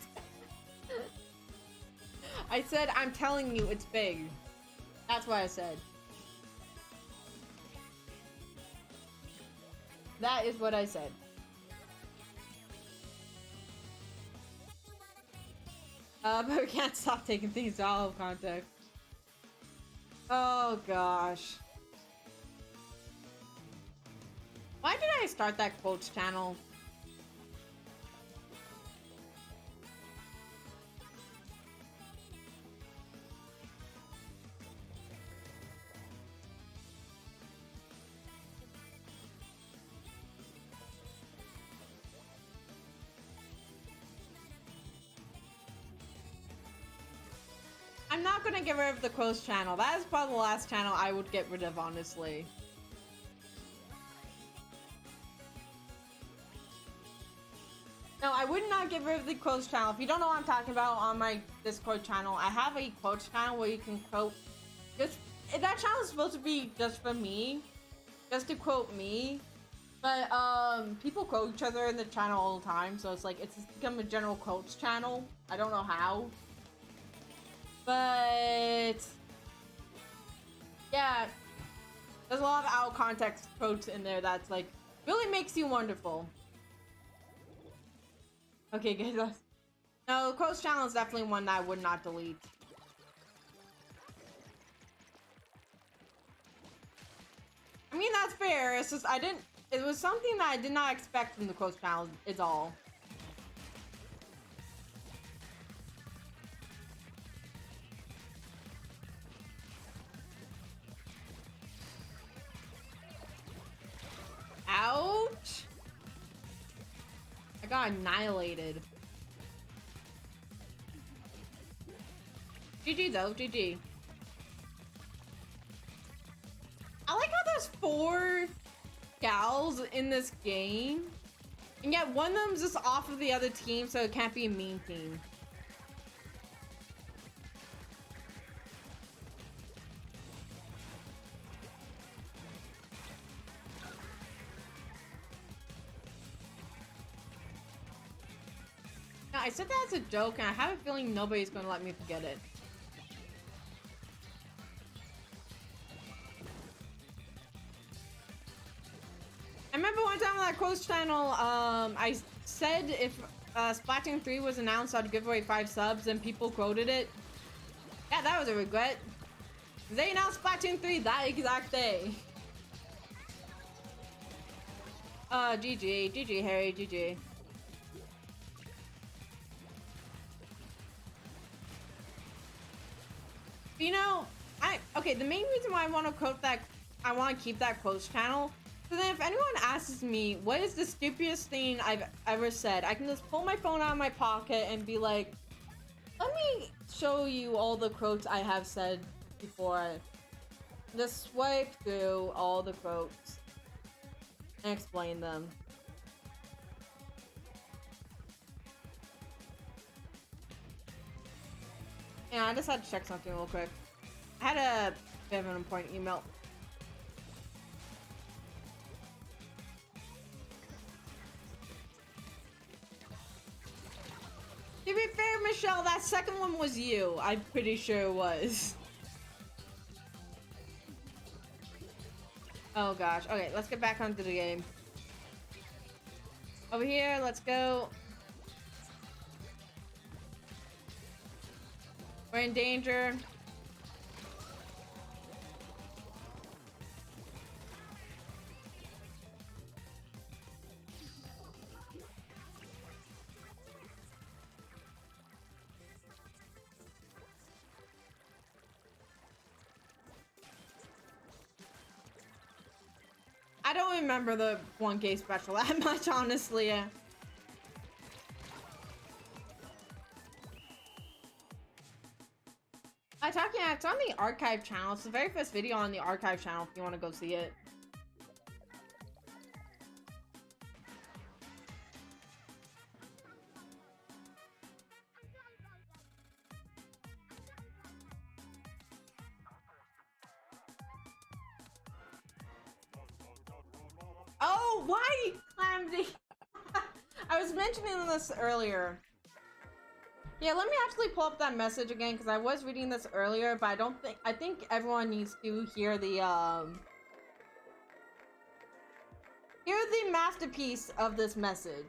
Speaker 1: I said, I'm telling you, it's big. That's what I said. That is what I said. But we can't stop taking things out of context. Oh gosh. Why did I start that quotes channel? I'm not gonna get rid of the quotes channel. That is probably the last channel I would get rid of, honestly. No, I would not get rid of the quotes channel. If you don't know what I'm talking about, on my Discord channel, I have a quotes channel where you can quote. Just that channel is supposed to be just for me, just to quote me. But people quote each other in the channel all the time, so it's like it's become a general quotes channel. I don't know how, but yeah, there's a lot of out of context quotes in there that's like really makes you wonderful. Okay, guys. No, the quotes channel is definitely one that I would not delete. I mean, that's fair. It's just it was something that I did not expect from the quotes channel, is all. Ouch! I got annihilated. GG though, GG. I like how there's 4 gals in this game, and yet one of them's just off of the other team, so it can't be a mean team. Now, I said that as a joke, and I have a feeling nobody's gonna let me forget it. I remember one time on that quotes channel, I said if Splatoon 3 was announced, I'd give away 5 subs, and people quoted it. Yeah, that was a regret. They announced Splatoon 3 that exact day. GG. GG, Harry. GG. You know, okay, the main reason why I want to keep that quotes channel, so then if anyone asks me what is the stupidest thing I've ever said, I can just pull my phone out of my pocket and be like, let me show you all the quotes I have said before. Just swipe through all the quotes and explain them. Yeah, I just had to check something real quick. I had a bit of an important email. To be fair, Michelle, that second one was you. I'm pretty sure it was. Oh gosh. Okay, let's get back onto the game. Over here, let's go. We're in danger. I don't remember the 1K special that much, honestly. It's on the archive channel. It's the very first video on the archive channel if you want to go see it. Oh, why, Clamsy? I was mentioning this earlier. Yeah, let me actually pull up that message again because I was reading this earlier, but I think everyone needs to hear the masterpiece of this message.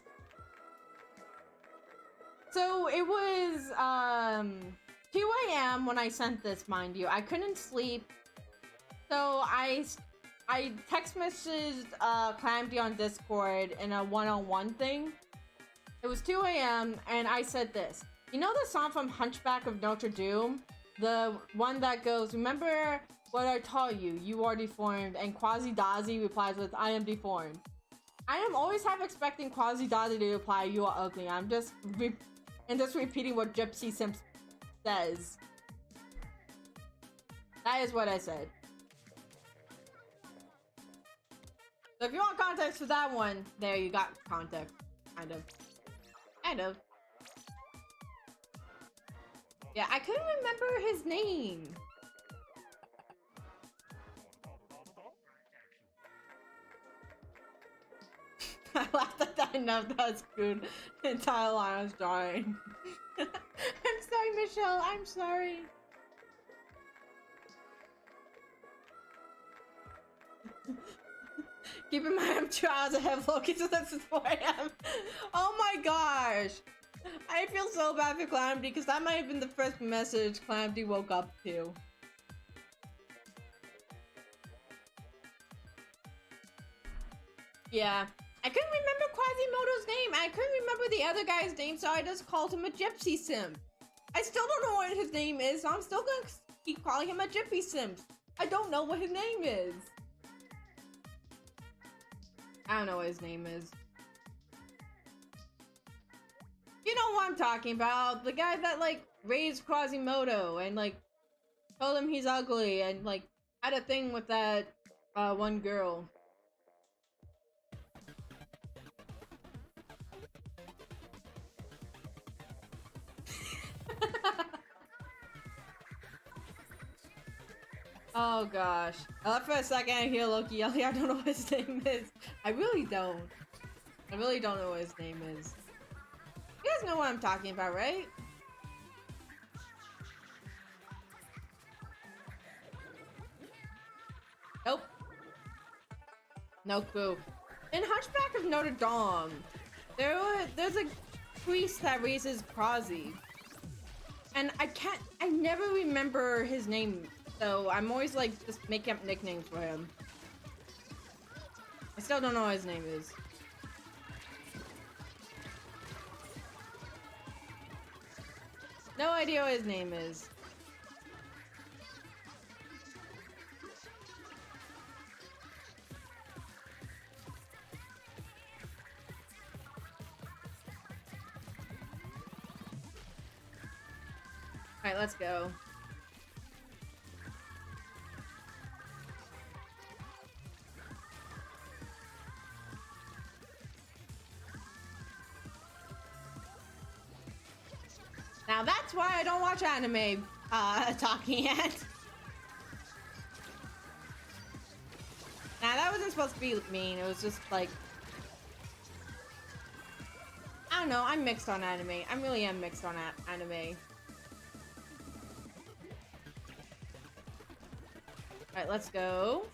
Speaker 1: So it was 2 a.m. when I sent this, mind you. I couldn't sleep, so I text messaged Calamity on Discord in a one-on-one thing. It was 2 a.m. and I said this. You know the song from Hunchback of Notre Dame? The one that goes, remember what I taught you, you are deformed, and Quasi-Dazi replies with, I am deformed. I am always half expecting Quasi-Dazi to reply, you are ugly. I'm just repeating what Gypsy Simp says. That is what I said. So if you want context for that one, there you got context. Kind of. Kind of. Yeah, I couldn't remember his name. I laughed at that enough. That was good. The entire line was drawing. I'm sorry, Michelle. I'm sorry. Keep in mind, I'm 2 hours ahead of Loki, so this is 4 a.m. Oh my gosh. I feel so bad for Calamity because that might have been the first message Calamity woke up to. Yeah. I couldn't remember Quasimodo's name. I couldn't remember the other guy's name, so I just called him a Gypsy Simp. I still don't know what his name is, so I'm still gonna keep calling him a Gypsy Simp. I don't know what his name is. I don't know what his name is. You know what I'm talking about. The guy that, like, raised Quasimodo and, like, told him he's ugly and, like, had a thing with that, one girl. Oh gosh. I left for a second I hear Loki yelling, I don't know what his name is. I really don't. I really don't know what his name is. You guys know what I'm talking about, right? Nope. No clue. In Hunchback of Notre Dame, there's a priest that raises Quasi. And I never remember his name, so I'm always like just making up nicknames for him. I still don't know what his name is. No idea what his name is. Alright, let's go. Now that's why I don't watch anime, talking yet. Now that wasn't supposed to be mean, it was just like... I don't know, I'm mixed on anime. I really am mixed on anime. Alright, let's go.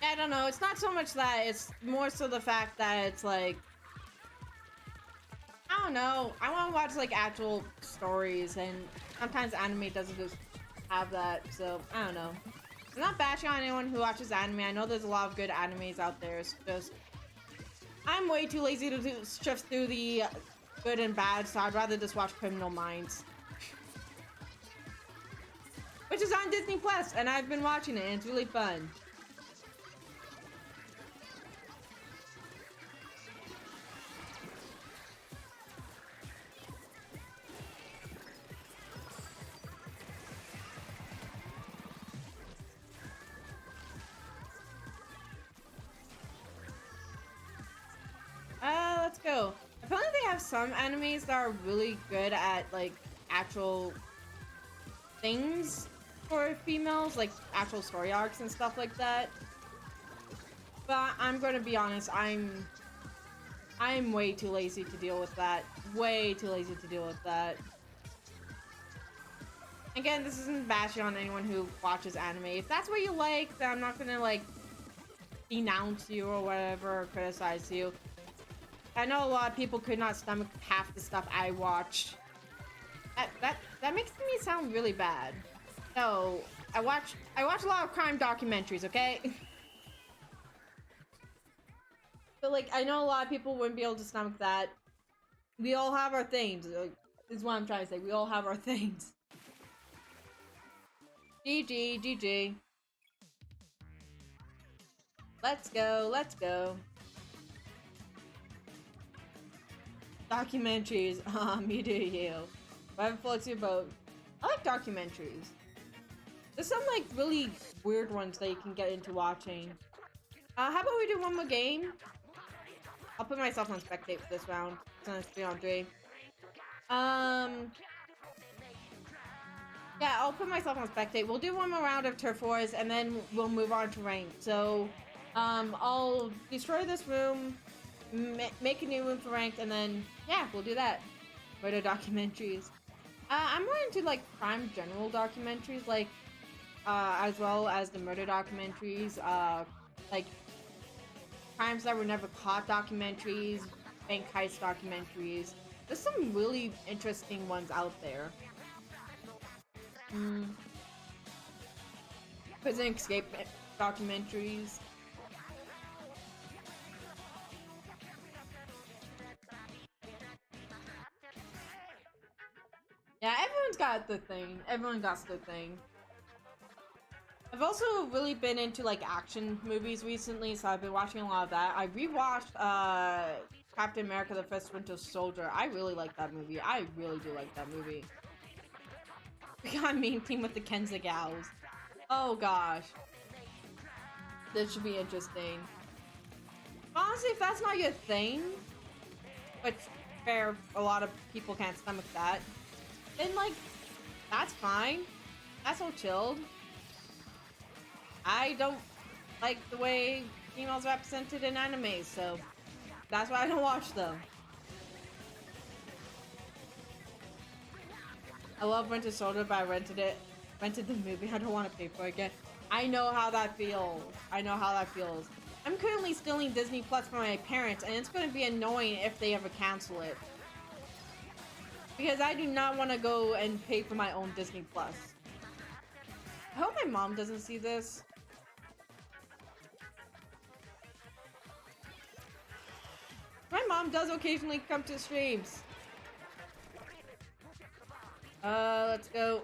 Speaker 1: I don't know, it's not so much that, it's more so the fact that it's like... I don't know, I want to watch like actual stories, and sometimes anime doesn't just have that, so I don't know. I'm not bashing on anyone who watches anime. I know there's a lot of good animes out there. It's just I'm way too lazy to shift through the good and bad, so I'd rather just watch Criminal Minds, which is on Disney Plus, and I've been watching it, and it's really fun. Let's go. have some animes that are really good at like actual things for females, like actual story arcs and stuff like that. But I'm gonna be honest, I'm way too lazy to deal with that. Way too lazy to deal with that. Again, this isn't bashing on anyone who watches anime. If that's what you like, then I'm not gonna like denounce you or whatever, or criticize you. I know a lot of people could not stomach half the stuff I watched. That makes me sound really bad. No, I watch a lot of crime documentaries, okay? But like, I know a lot of people wouldn't be able to stomach that. We all have our things, is what I'm trying to say. We all have our things. GG, GG. Let's go, let's go. Documentaries, me do you. Whatever floats your boat. I like documentaries. There's some like really weird ones that you can get into watching. How about we do one more game? I'll put myself on spectate for this round. It's 3-on-3. Yeah, I'll put myself on spectate. We'll do one more round of Turf Wars, and then we'll move on to ranked. So, I'll destroy this room, make a new room for ranked, and then, yeah, we'll do that. Murder documentaries. I'm more into, like, crime general documentaries, like, as well as the murder documentaries, like, crimes that were never caught documentaries, bank heist documentaries. There's some really interesting ones out there. Prison escape documentaries. Yeah, everyone's got the thing. Everyone got the thing. I've also really been into like action movies recently, so I've been watching a lot of that. I rewatched Captain America: The First Winter Soldier. I really like that movie. I really do like that movie. We got a meme team with the Kenzagals. Oh gosh. This should be interesting. Honestly, if that's not your thing, which fair, a lot of people can't stomach that, then like, that's fine. That's all chilled. I don't like the way females are represented in anime, so that's why I don't watch them. I love Winter Soldier, but I rented the movie. I don't want to pay for it again. I know how that feels. I know how that feels. I'm currently stealing Disney Plus from my parents, and it's going to be annoying if they ever cancel it. Because I do not want to go and pay for my own Disney Plus. I hope my mom doesn't see this. My mom does occasionally come to streams. Let's go.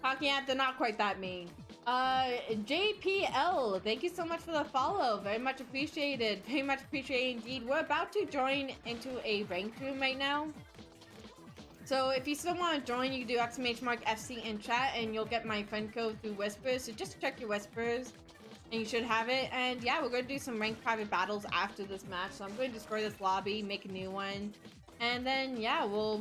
Speaker 1: Hockey app, they're not quite that mean. JPL, thank you so much for the follow. Very much appreciated. Very much appreciated indeed. We're about to join into a ranked room right now. So if you still want to join, you can do !FC in chat and you'll get my friend code through Whispers. So just check your Whispers and you should have it. And yeah, we're going to do some ranked private battles after this match. So I'm going to destroy this lobby, make a new one. And then yeah, we'll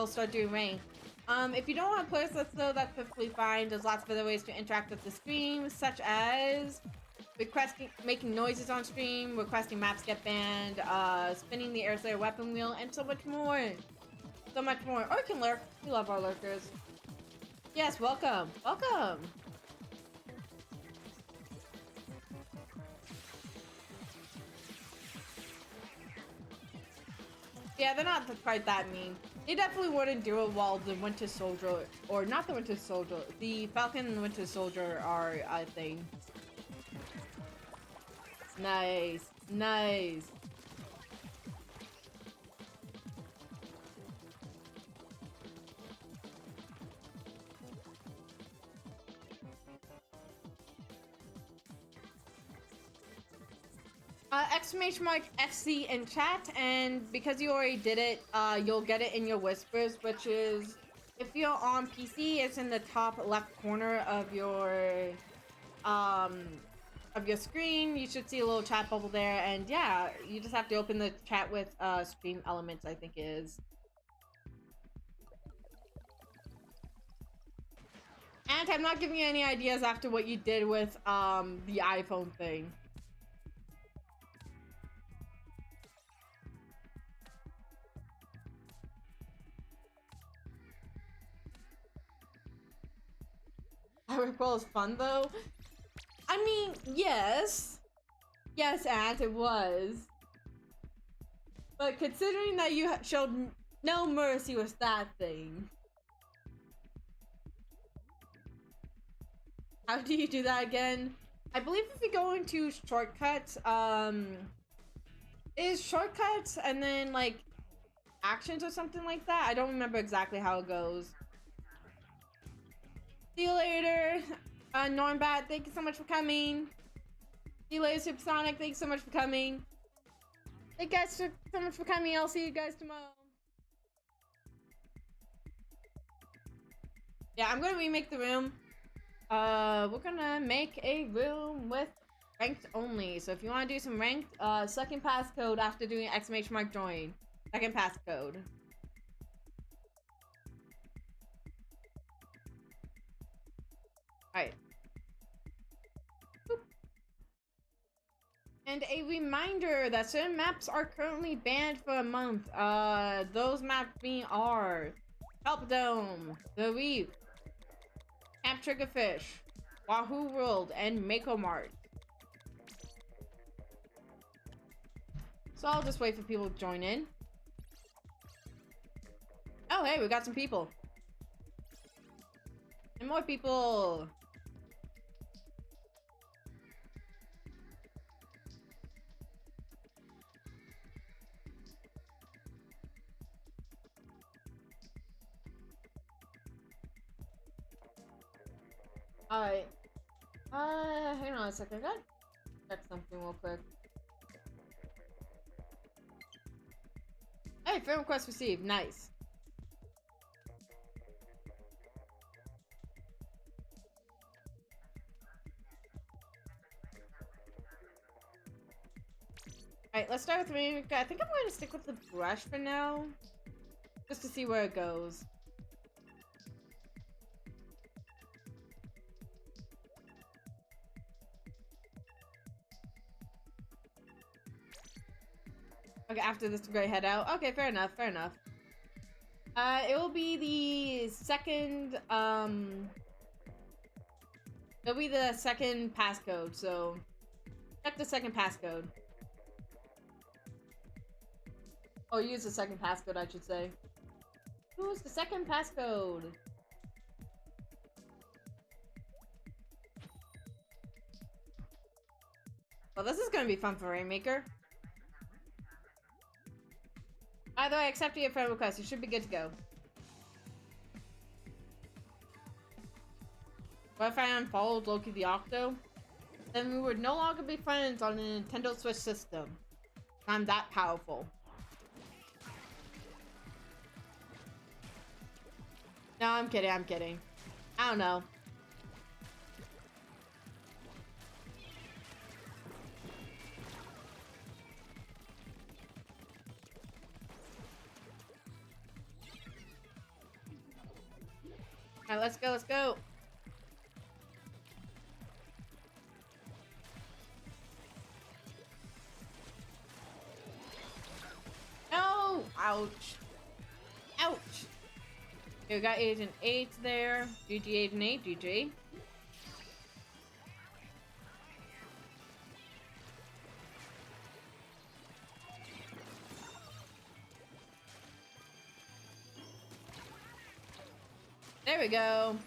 Speaker 1: start doing ranked. If you don't want to play with us though, that's perfectly fine. There's lots of other ways to interact with the stream, such as making noises on stream, requesting maps get banned, spinning the Air Slayer weapon wheel, and so much more. So much more. Or you can lurk. We love our lurkers. Yes, welcome. Welcome. Yeah, they're not quite that mean. They definitely wouldn't do it while the Winter Soldier, or not the Winter Soldier, the Falcon and the Winter Soldier are a thing. Nice. Nice. Exclamation mark FC in chat, and because you already did it, you'll get it in your whispers, which is, if you're on PC, it's in the top left corner um, of your screen. You should see a little chat bubble there, and yeah, you just have to open the chat with, Stream Elements, I think it is. And I'm not giving you any ideas after what you did with, the iPhone thing. Rickroll is fun though. I mean, yes. Yes, Aunt, it was. But considering that you showed no mercy with that thing. How do you do that again? I believe if you go into shortcuts, is shortcuts and then like actions or something like that? I don't remember exactly how it goes. See you later, Normbat, thank you so much for coming. See you later, Supersonic, thank you so much for coming. Thank you guys so much for coming, I'll see you guys tomorrow. Yeah, I'm gonna remake the room. We're gonna make a room with ranked only. So if you want to do some ranked, second passcode after doing exclamation mark join. Second passcode. Alright. And a reminder that certain maps are currently banned for a month. Those maps being are Help Dome, The Reef, Camp Triggerfish, Wahoo World, and Mako Mart. So I'll just wait for people to join in. Oh, hey, we got some people. And more people. Alright. Hang on a second. I gotta check something real quick. Hey, friend request received. Nice. Alright, let's start with me. I think I'm going to stick with the brush for now. Just to see where it goes. Okay, after this, we're gonna head out. Okay, fair enough, fair enough. It will be the second, it'll be the second passcode, so check the second passcode. Oh, use the second passcode, I should say. Who's the second passcode? Well, this is gonna be fun for Rainmaker. Either way, accept your friend request. You should be good to go. What if I unfollowed Loki the Octo? Then we would no longer be friends on the Nintendo Switch system. I'm that powerful. No, I'm kidding, I'm kidding. I don't know. Alright, let's go, let's go. No! Ouch. Ouch! Okay, we got Agent 8 there. GG Agent 8, GG. There we go.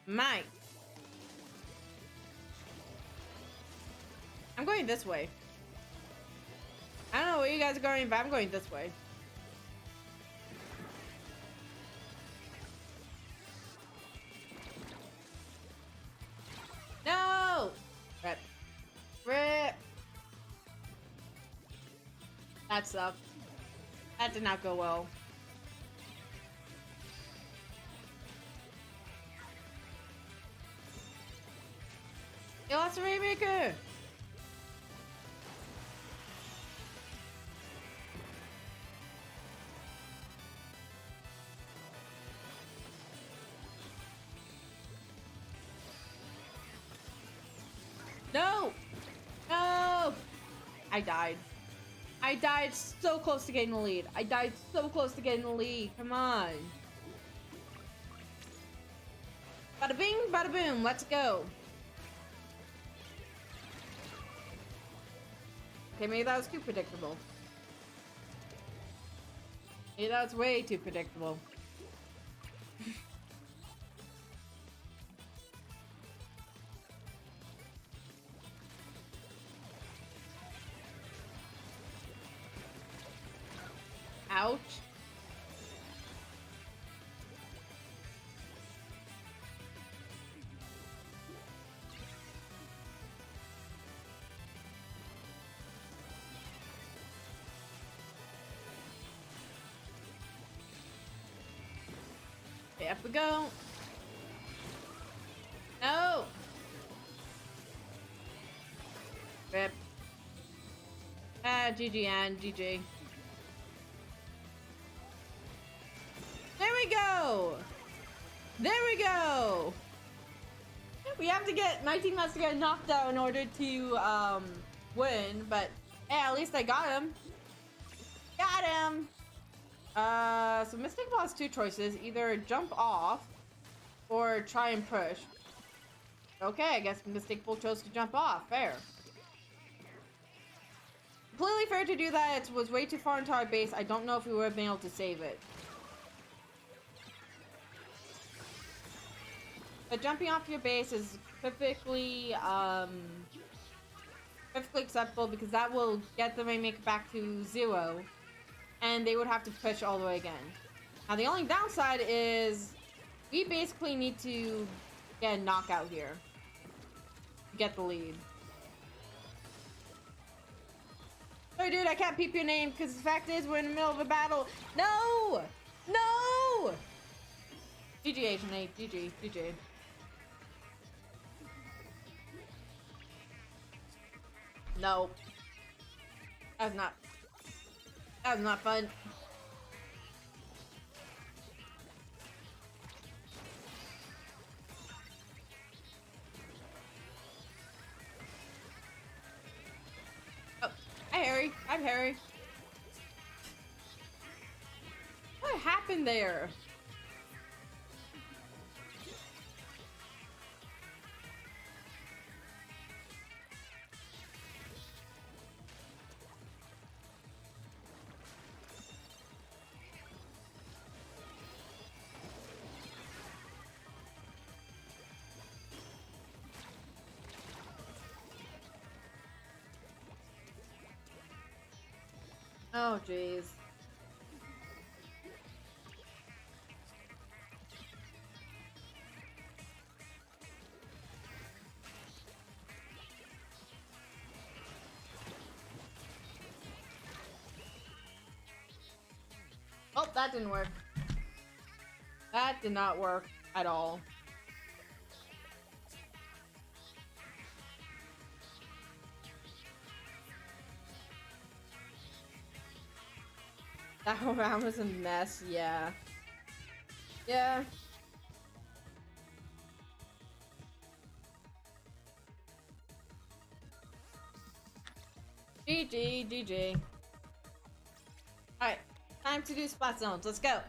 Speaker 1: Mike. I'm going this way. I don't know where you guys are going, but I'm going this way. No! Rip. Rip. That sucked. That did not go well. Yo, that's a Rainmaker! No! No! I died. I died so close to getting the lead. I died so close to getting the lead. Come on. Bada bing, bada boom. Let's go. Okay, maybe that was too predictable. Maybe that was way too predictable. Ouch. Okay, up we go. No! Rip. Ah, GG and GG. There we go! There we go! We have to get, my team has to get knocked out in order to, win, but, hey, at least I got him. Got him! So Mystic Ball has two choices, either jump off, or try and push. Okay, I guess Mystic Ball chose to jump off, fair. Completely fair to do that, it was way too far into our base, I don't know if we would have been able to save it. But jumping off your base is perfectly, perfectly acceptable because that will get the Rainmaker back to 0. And they would have to push all the way again. Now the only downside is we basically need to get a knockout here. Get the lead. Sorry dude, I can't peep your name because the fact is we're in the middle of a battle. No! No! GG Agent 8, GG, GG. No. That was not fun. Oh, hi Harry. I'm Harry. What happened there? Oh, jeez. Oh, that didn't work. That did not work at all. That whole round was a mess, yeah. Yeah. GG, GG. Alright, time to do spot zones. Let's go.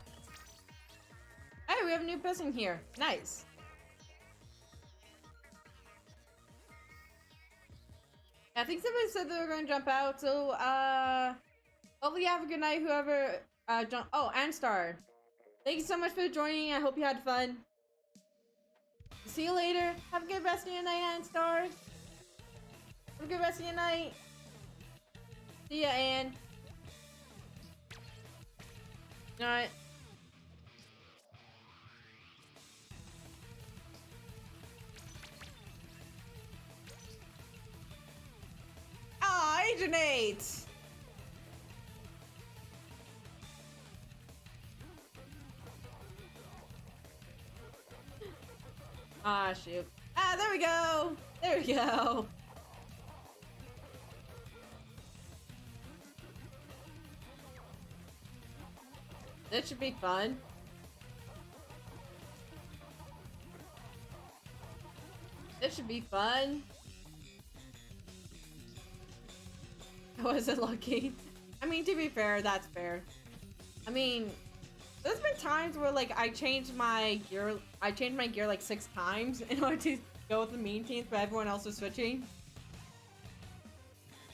Speaker 1: Hey, we have a new person here. Nice. I think somebody said they were going to jump out, so, hopefully you have a good night, whoever, jump. Oh, Anstar. Thank you so much for joining. I hope you had fun. See you later. Have a good rest of your night, Anstar. Have a good rest of your night. See ya, Ann. Alright. Ah, Agent 8! Ah, shoot. Ah, there we go! There we go! This should be fun. This should be fun. I wasn't lucky. I mean, to be fair, that's fair. I mean, there's been times where like I changed my gear like 6 times in order to go with the mean teams, but everyone else was switching.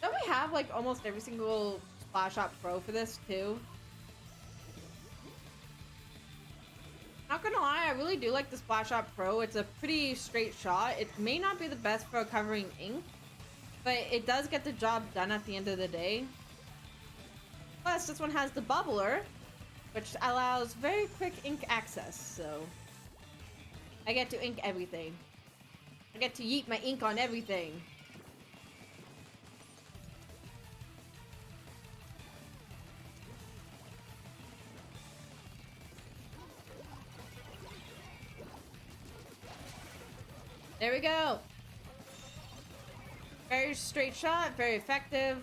Speaker 1: Don't we have like almost every single Splash Shot Pro for this too? Not gonna lie, I really do like the Splash Shot Pro. It's a pretty straight shot. It may not be the best for covering ink, but it does get the job done at the end of the day. Plus, this one has the bubbler, which allows very quick ink access, so I get to ink everything. I get to yeet my ink on everything. There we go. Very straight shot, very effective.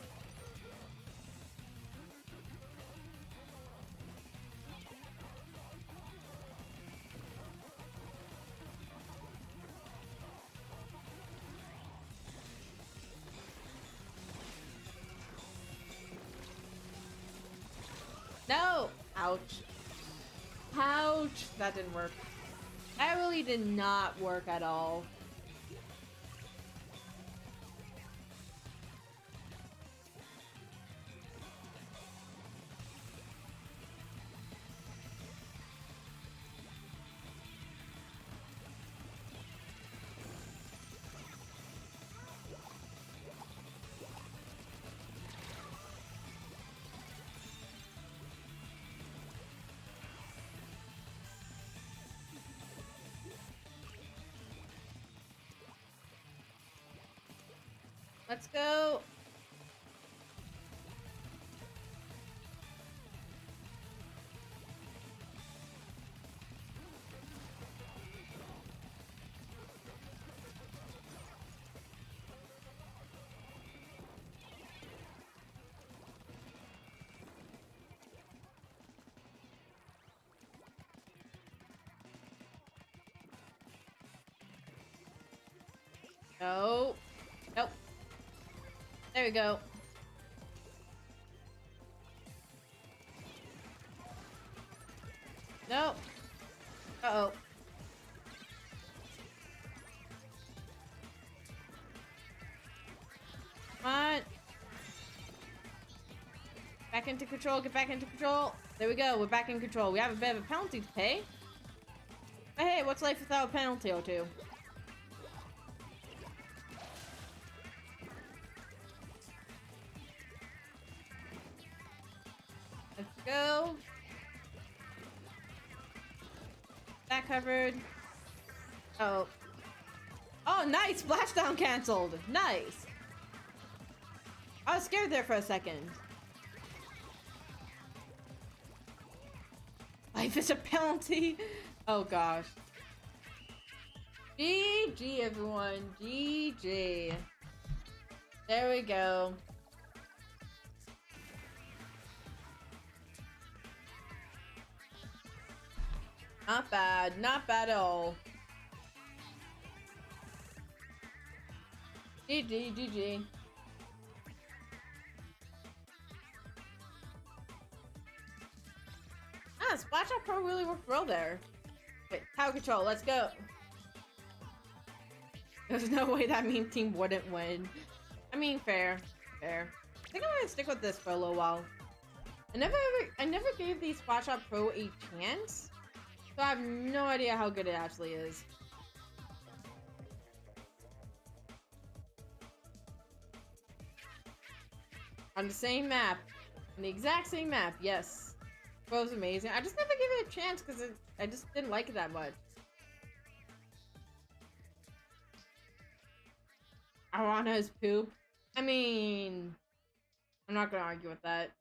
Speaker 1: No! Ouch. Ouch! That didn't work. That really did not work at all. Let's go. No. Nope. There we go. Nope. Uh-oh. Come on. Back into control. Get back into control. There we go. We're back in control. We have a bit of a penalty to pay. But hey, what's life without a penalty or two? Let's go. That covered. Oh. Oh, nice! Splashdown canceled! Nice! I was scared there for a second. Life is a penalty! Oh gosh. GG, everyone. GG. There we go. Not bad. Not bad at all. GG, GG. Ah, Splash Out Pro really worked well there. Wait, Tower Control, let's go. There's no way that mean team wouldn't win. I mean, fair. Fair. I think I'm gonna stick with this for a little while. I never gave the Splash Out Pro a chance, so I have no idea how good it actually is. On the same map. On the exact same map, yes. It was amazing. I just never gave it a chance because I just didn't like it that much. Arana's poop. I mean, I'm not gonna argue with that.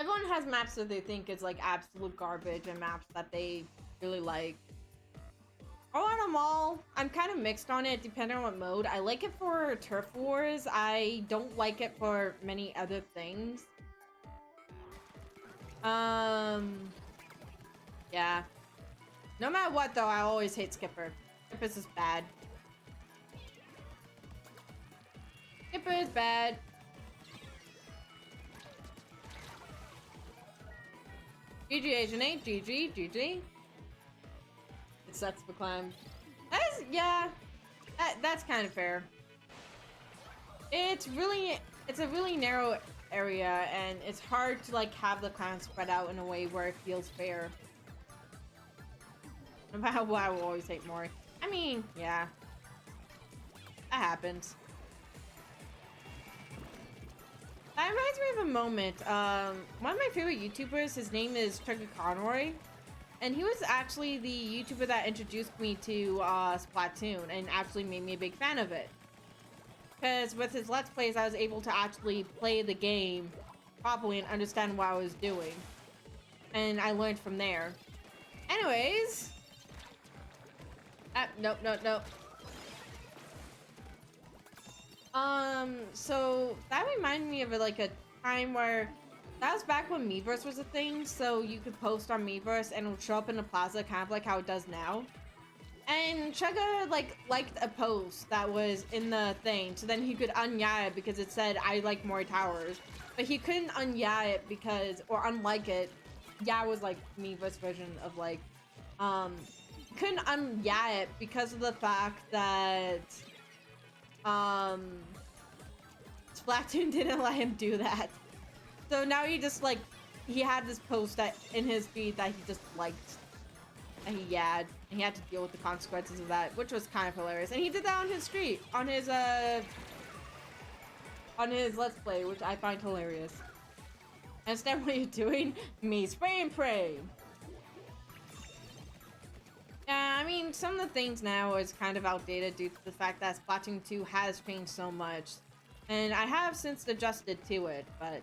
Speaker 1: Everyone has maps that they think is like absolute garbage and maps that they really like. I want them all. I'm kind of mixed on it depending on what mode. I like it for Turf Wars. I don't like it for many other things. Yeah. No matter what though, I always hate Skipper. Skipper is bad. Skipper is bad. GG Asian 8, GG, GG. It sucks for climb. Yeah, that's kind of fair. It's a really narrow area, and it's hard to like have the climb spread out in a way where it feels fair. No matter what, I will always hate Mori. I mean, yeah, that happens. That reminds me of a moment. One of my favorite YouTubers, his name is Trigger Conroy. And he was actually the YouTuber that introduced me to Splatoon and actually made me a big fan of it. Because with his Let's Plays, I was able to actually play the game properly and understand what I was doing. And I learned from there. Anyways. Nope. So that reminded me of like a time where that was back when Miiverse was a thing, so you could post on Miiverse and it would show up in the plaza, kind of like how it does now. And Chugga liked a post that was in the thing, so then he could un-yeah it because it said I like Mori Towers, but he couldn't un-yeah it because, or unlike it. Yeah was like Miiverse version of like, couldn't un-yeah it because of the fact that Splatoon didn't let him do that. So now he just like, he had this post that in his feed that he just liked, and he yahed, and he had to deal with the consequences of that, which was kind of hilarious. And he did that on his stream, on his Let's Play, which I find hilarious. Understand what you're doing? Me spray and pray. Yeah, I mean, some of the things now is kind of outdated due to the fact that Splatoon 2 has changed so much, and I have since adjusted to it, but.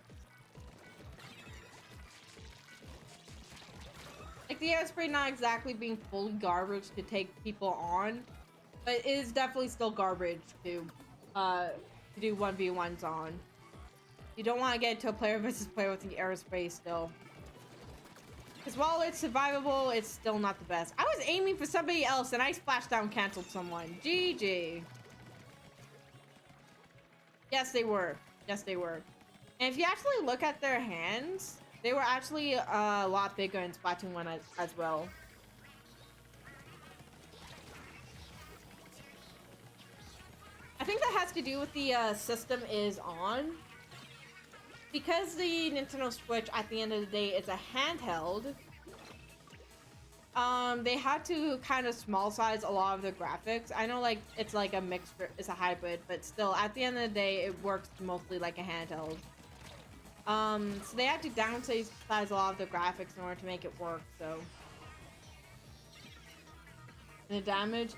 Speaker 1: Like, the airspray not exactly being fully garbage to take people on, but it is definitely still garbage to do 1v1s on. You don't want to get into a player versus player with the airspray still. Because while it's survivable, it's still not the best. I was aiming for somebody else and I splashdown canceled someone. GG. Yes, they were. Yes, they were. And if you actually look at their hands, they were actually a lot bigger in Splatoon 1 as well. I think that has to do with the system is on. Because the Nintendo Switch, at the end of the day, is a handheld, they had to kind of small size a lot of the graphics. I know, like, it's like a mixture, it's a hybrid, but still, at the end of the day, it works mostly like a handheld. So they had to downsize a lot of the graphics in order to make it work, so. And the damage.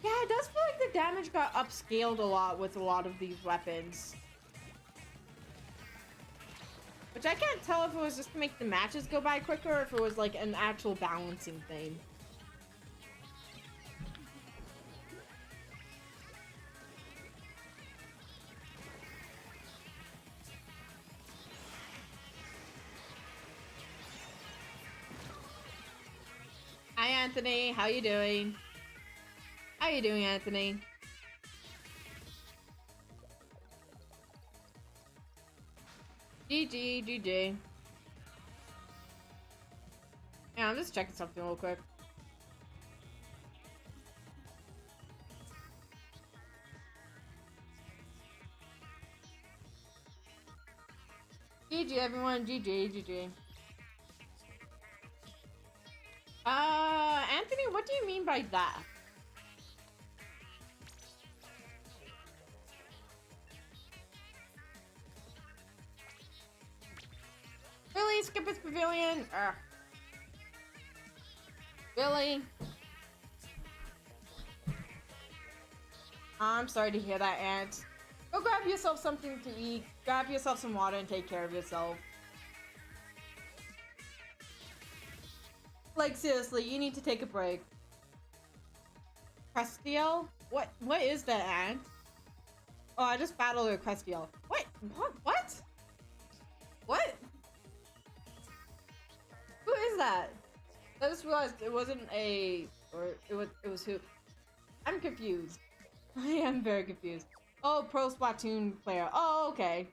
Speaker 1: Yeah, it does feel like the damage got upscaled a lot with a lot of these weapons. Which I can't tell if it was just to make the matches go by quicker or if it was like an actual balancing thing. Hi Anthony, how you doing? How you doing, Anthony? GG, GG. Yeah, I'm just checking something real quick. GG, everyone. GG, GG. Anthony, what do you mean by that? Really? Skipper's Pavilion? Ugh. Really? I'm sorry to hear that, Ant. Go grab yourself something to eat, grab yourself some water, and take care of yourself. Like, seriously, you need to take a break. Crestiel? What is that, Ant? Oh, I just battled a Crestiel. What? What? What? Who is that? I just realized it wasn't a... Or it was who? I'm confused. I am very confused. Oh, pro Splatoon player. Oh, okay.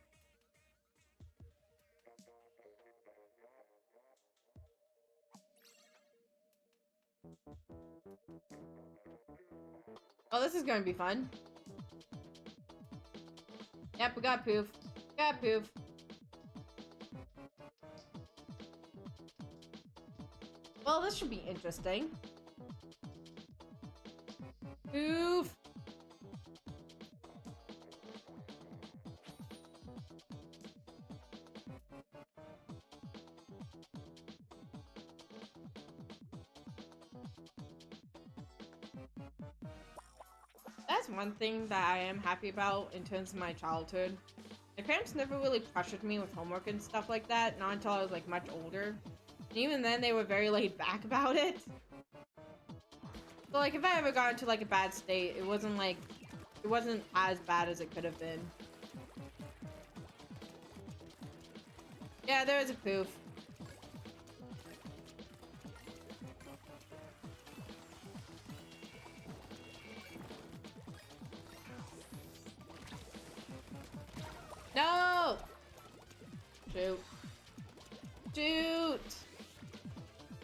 Speaker 1: Oh, this is gonna be fun. Yep, we got Poof. Got Poof. Well, this should be interesting. Poof. That's one thing that I am happy about in terms of my childhood. My parents never really pressured me with homework and stuff like that, not until I was like much older. And even then, they were very laid back about it. So like, if I ever got into like a bad state, it wasn't as bad as it could have been. Yeah, there is a Poof. No! Shoot. Shoot!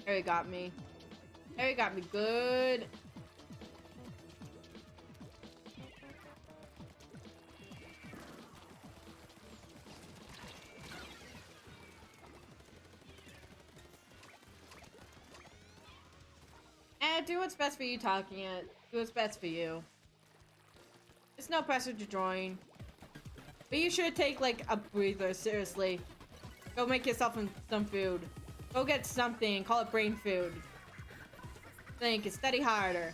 Speaker 1: Harry got me. Harry got me good. Do what's best for you, talking it. Do what's best for you. It's no pressure to join. But you should take, like, a breather, seriously. Go make yourself some food. Go get something, call it brain food. Think, study harder.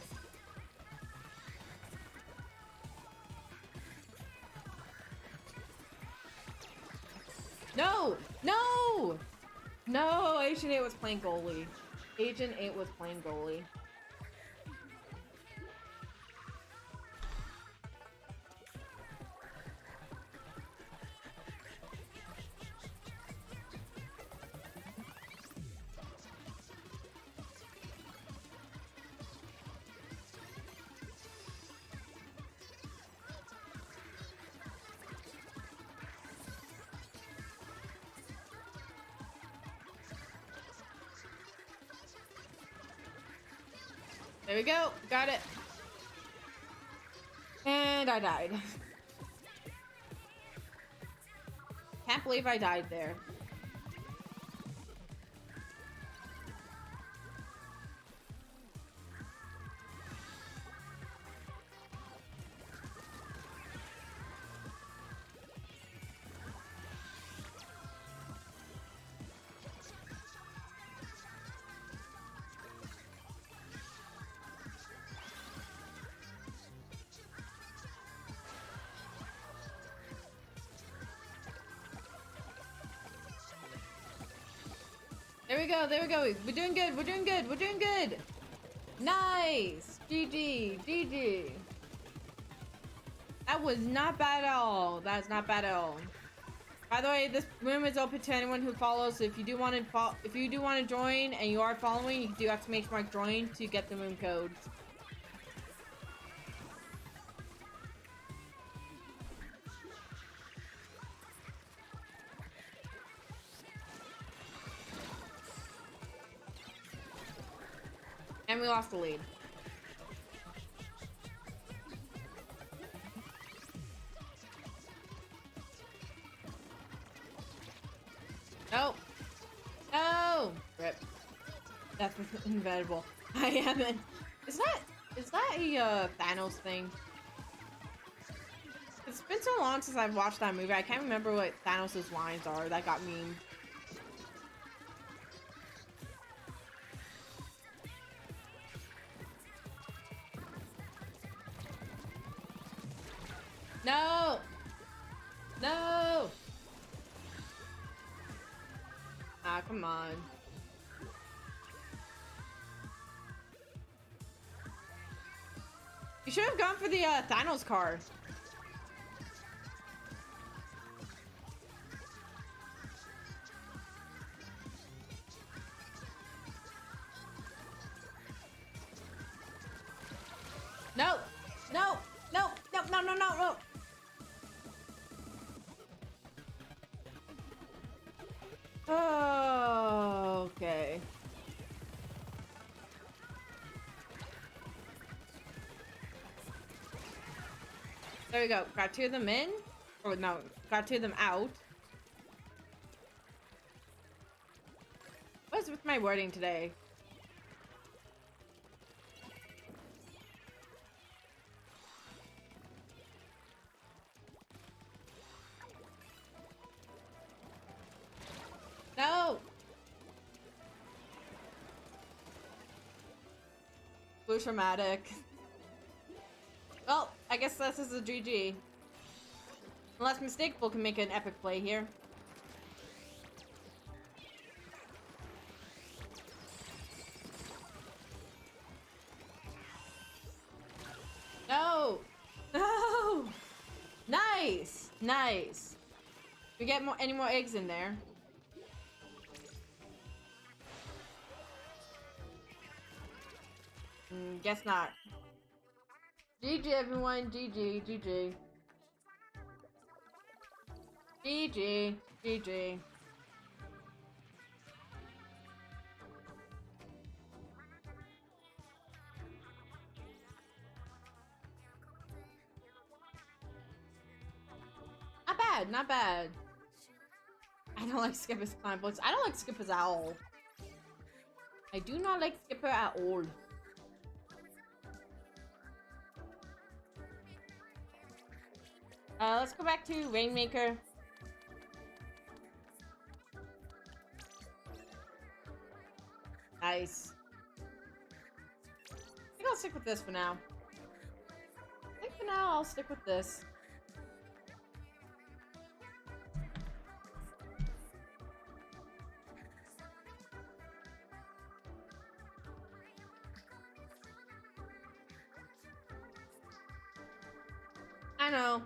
Speaker 1: No! No! No! Agent 8 was playing goalie. Agent 8 was playing goalie. There we go. Got it. And I died. Can't believe I died there. There we go, there we go. We're doing good, we're doing good, we're doing good. Nice. GG, GG. That was not bad at all. That's not bad at all. By the way, this room is open to anyone who follows. So if you do want to join and you are following, you can do !join to get the room codes. And we lost the lead. No! No! Rip. That's inevitable. I haven't. Is that a Thanos thing? It's been so long since I've watched that movie. I can't remember what Thanos' lines are that got memed. No! No! Ah, come on. You should have gone for the Thanos card. No! No! No! No! No! No! No! No! Oh, okay. There we go. Got two of them in. Or no, got two of them out. What's with my wording today? No! Blue traumatic. Well, I guess this is a GG. Unless Mistakable can make an epic play here. No! No! Nice! Nice. We get any more eggs in there. Guess not. GG everyone, GG, GG. GG, GG. Not bad, not bad. I don't like Skipper's climb books. I don't like Skipper's owl. I do not like Skipper at all. Let's go back to Rainmaker. Nice. I think I'll stick with this for now. I think for now I'll stick with this. I know.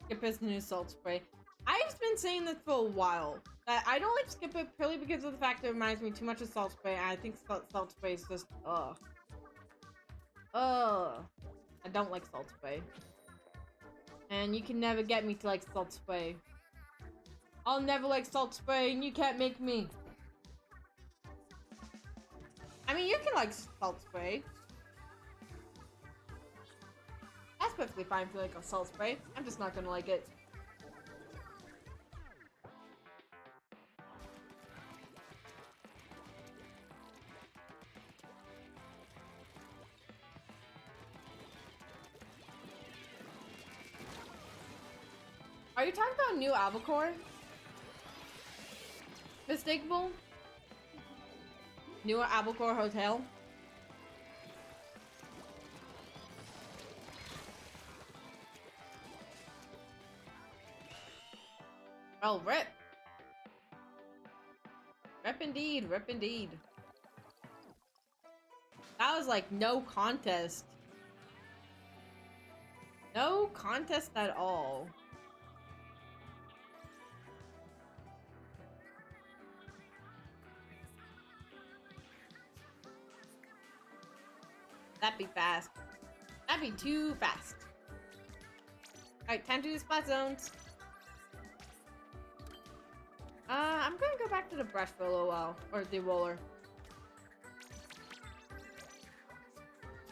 Speaker 1: Skipper's new salt spray. I've been saying this for a while. That I don't like Skipper purely because of the fact that it reminds me too much of salt spray. And I think salt spray is just ugh. Ugh. I don't like salt spray. And you can never get me to like salt spray. I'll never like salt spray and you can't make me. I mean, you can like salt spray. That's perfectly fine if you like a salt spray. I'm just not gonna like it. Are you talking about new Albacore? Mistakable? Newer Albacore Hotel? Oh, rip! Rip indeed, rip indeed. That was like no contest. No contest at all. That'd be fast. That'd be too fast. Alright, time to do spot zones. I'm gonna go back to the brush for a little while. Or the roller.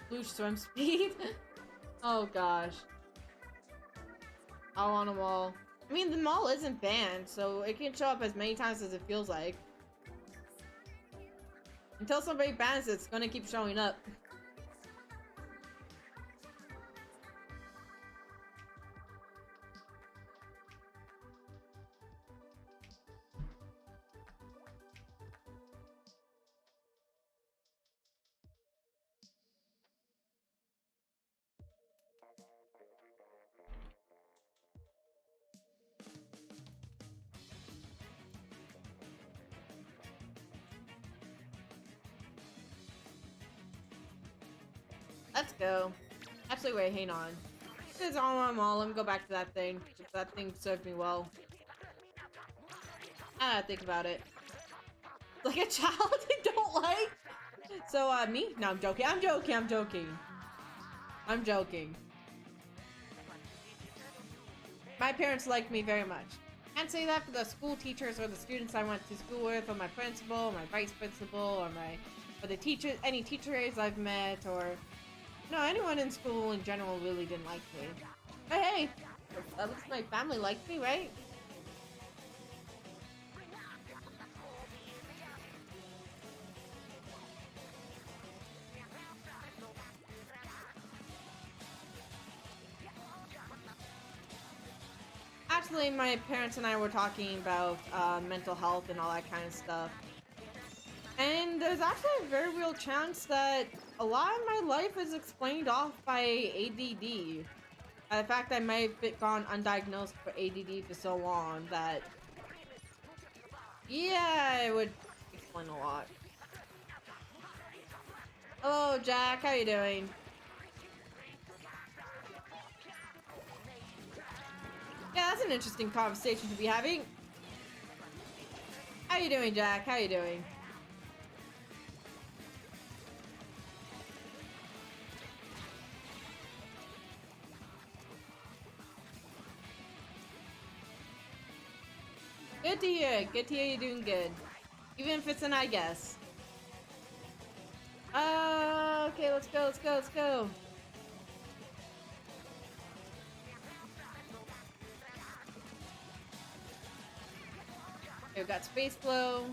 Speaker 1: Blue swim speed? Oh gosh. All on a wall. I mean, the mall isn't banned, so it can show up as many times as it feels like. Until somebody bans it, it's gonna keep showing up. Let's go. Actually, wait, hang on. This is all I'm all. Let me go back to that thing. That thing served me well. I gotta think about it. Like a child I don't like. So, me? No, I'm joking. I'm joking. I'm joking. I'm joking. My parents liked me very much. Can't say that for the school teachers or the students I went to school with, or my principal, or my vice principal, or the teachers, any teachers I've met, or no, anyone in school in general really didn't like me. But hey, at least my family liked me, right? Actually, my parents and I were talking about mental health and all that kind of stuff. And there's actually a very real chance that a lot of my life is explained off by ADD. The fact I might have gone undiagnosed for ADD for so long that, yeah, it would explain a lot. Hello, Jack. How you doing? Yeah, that's an interesting conversation to be having. How you doing, Jack? How you doing? Good to hear. Good to hear you're doing good. Even if it's an I guess. Okay, let's go, let's go, let's go. Okay, we've got Space Flow.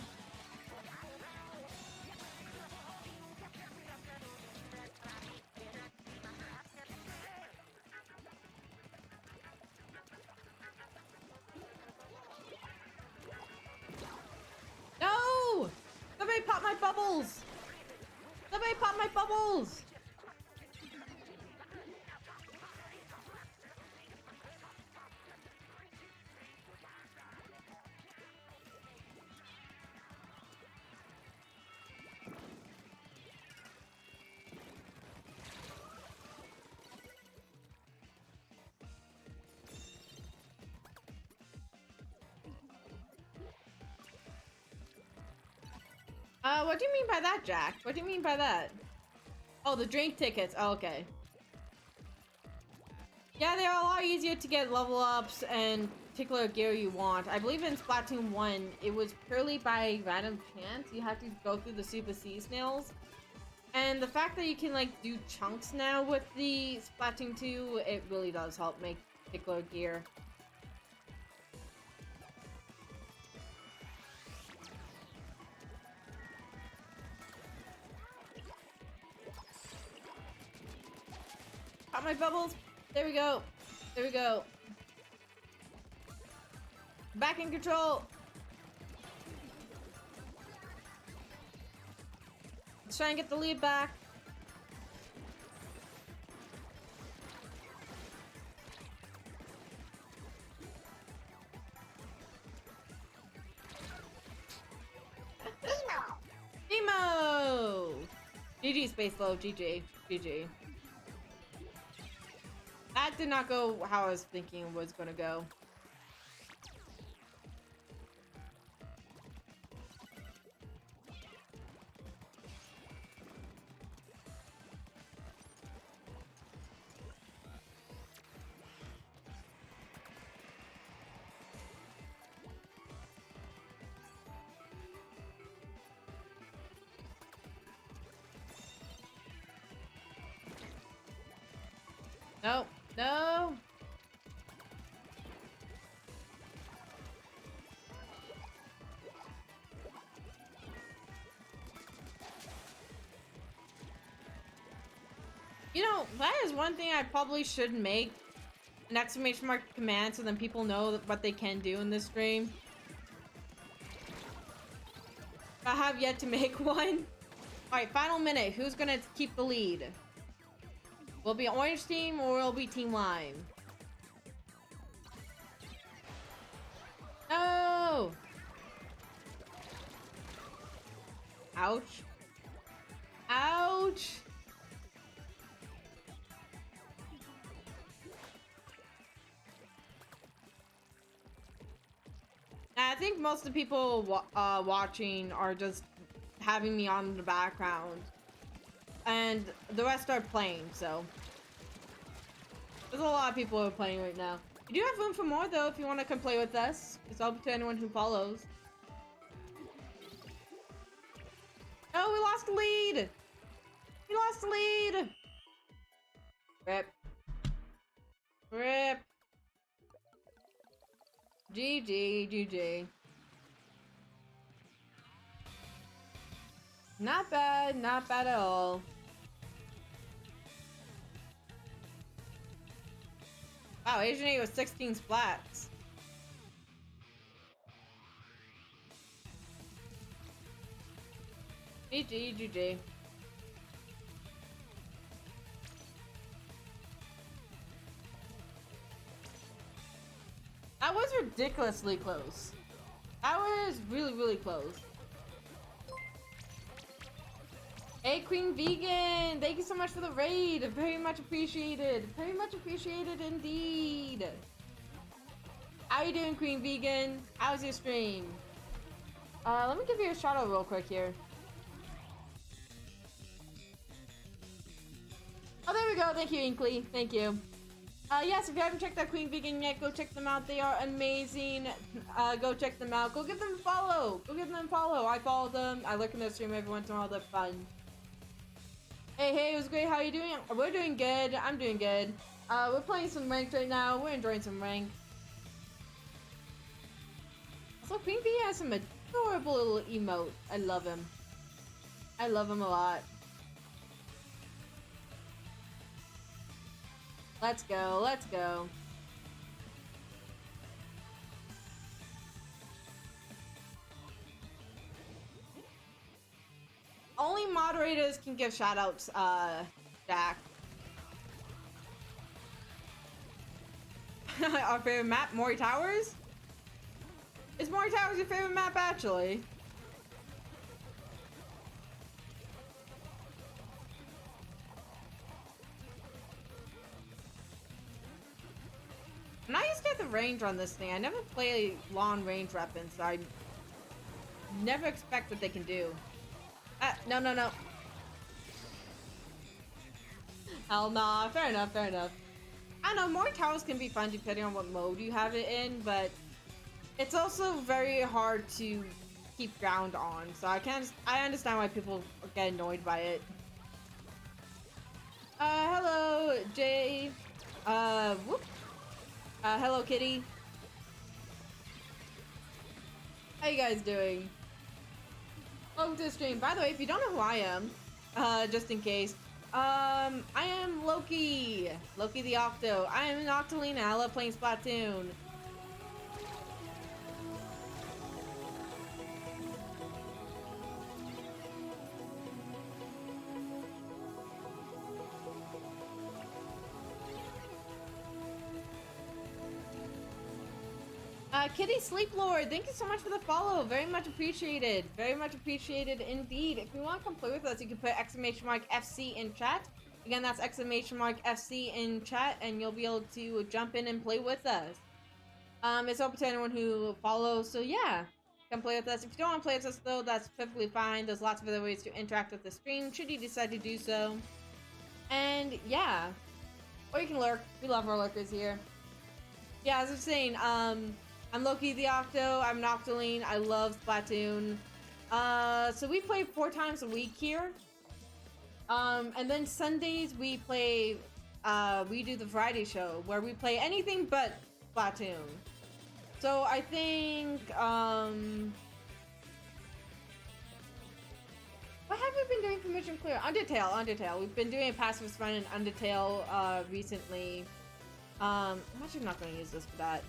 Speaker 1: No! Somebody pop my bubbles! Somebody pop my bubbles! What do you mean by that, Jack? What do you mean by that? Oh, the drink tickets. Oh, okay. Yeah, they're a lot easier to get level ups and particular gear you want. I believe in Splatoon 1, it was purely by random chance. You have to go through the Super Sea Snails. And the fact that you can, like, do chunks now with the Splatoon 2, it really does help make particular gear. Pop my bubbles. There we go. There we go. Back in control. Let's try and get the lead back. Nemo! GG Space Flow, GG. GG. That did not go how I was thinking it was gonna go. No, no. You know, that is one thing I probably should make an exclamation mark command so then people know what they can do in this stream. I have yet to make one. Alright, final minute. Who's gonna keep the lead? Will it be Orange Team or will it be Team Lime? No! Ouch. Ouch! think most of the people watching are just having me on in the background. And the rest are playing, so. There's a lot of people who are playing right now. You do have room for more, though, if you want to come play with us. It's open to anyone who follows. Oh, we lost the lead! We lost the lead! Rip. Rip. GG, GG. Not bad at all. Wow, Asian 8 was 16 splats. GG, GG. That was ridiculously close. That was really, really close. Hey, Queen Vegan! Thank you so much for the raid! Very much appreciated! Very much appreciated indeed! How you doing, Queen Vegan? How's your stream? Let me give you a shout out real quick here. Oh, there we go. Thank you, Inkley. Thank you. Yes, if you haven't checked out Queen Vegan yet, go check them out. They are amazing. Go check them out. Go give them a follow. Go give them a follow. I follow them. I look in their stream every once in a while. They're fun. Hey, it was great. How you doing? We're doing good. I'm doing good. We're playing some ranked right now. We're enjoying some ranked. Also, Queen Bee has some adorable little emote. I love him. I love him a lot. Let's go. Let's go. Only moderators can give shoutouts, Jack. Our favorite map, Mori Towers? Is Mori Towers your favorite map, actually? And I used to get the range on this thing. I never play long range weapons, so I never expect what they can do. No. Hell nah, fair enough, fair enough. I know, Mori Towers can be fun depending on what mode you have it in, but it's also very hard to keep ground on, so I understand why people get annoyed by it. Hello, Jay. Whoop. Hello, Kitty. How you guys doing? Welcome to the stream. By the way, if you don't know who I am, just in case, I am Loki. Loki the Octo. I am an Octoline. I love playing Splatoon. Kitty Sleep Lord, thank you so much for the follow. Very much appreciated. Very much appreciated indeed. If you want to come play with us, you can put !FC in chat. Again, that's !FC in chat, and you'll be able to jump in and play with us. It's open to anyone who follows, so yeah, come play with us. If you don't want to play with us, though, that's perfectly fine. There's lots of other ways to interact with the stream, should you decide to do so. And yeah, or you can lurk. We love our lurkers here. Yeah, as I was saying, I'm Loki the Octo. I'm an Octoline. I love Splatoon. So we play 4 times a week here. And then Sundays we play, we do the Friday show where we play anything but Splatoon. So I think, what have we been doing for Mission Clear? Undertale. We've been doing a pacifist run in Undertale, recently. I'm actually not going to use this for that.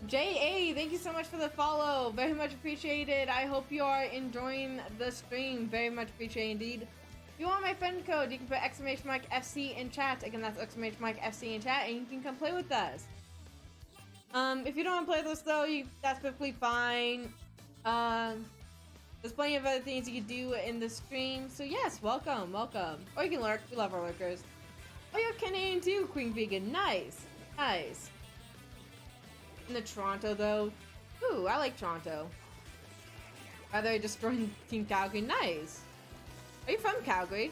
Speaker 1: JA, thank you so much for the follow. Very much appreciated. I hope you are enjoying the stream. Very much appreciated indeed. If you want my friend code, you can put !FC in chat. Again, that's !FC in chat, and you can come play with us. If you don't want to play this though, that's perfectly fine. There's plenty of other things you can do in the stream. So yes, welcome. Or you can lurk. We love our lurkers. Oh, you're Canadian too, Queen Vegan. Nice. In the Toronto though. Ooh, I like Toronto. Rather destroying Team Calgary. Nice. Are you from Calgary?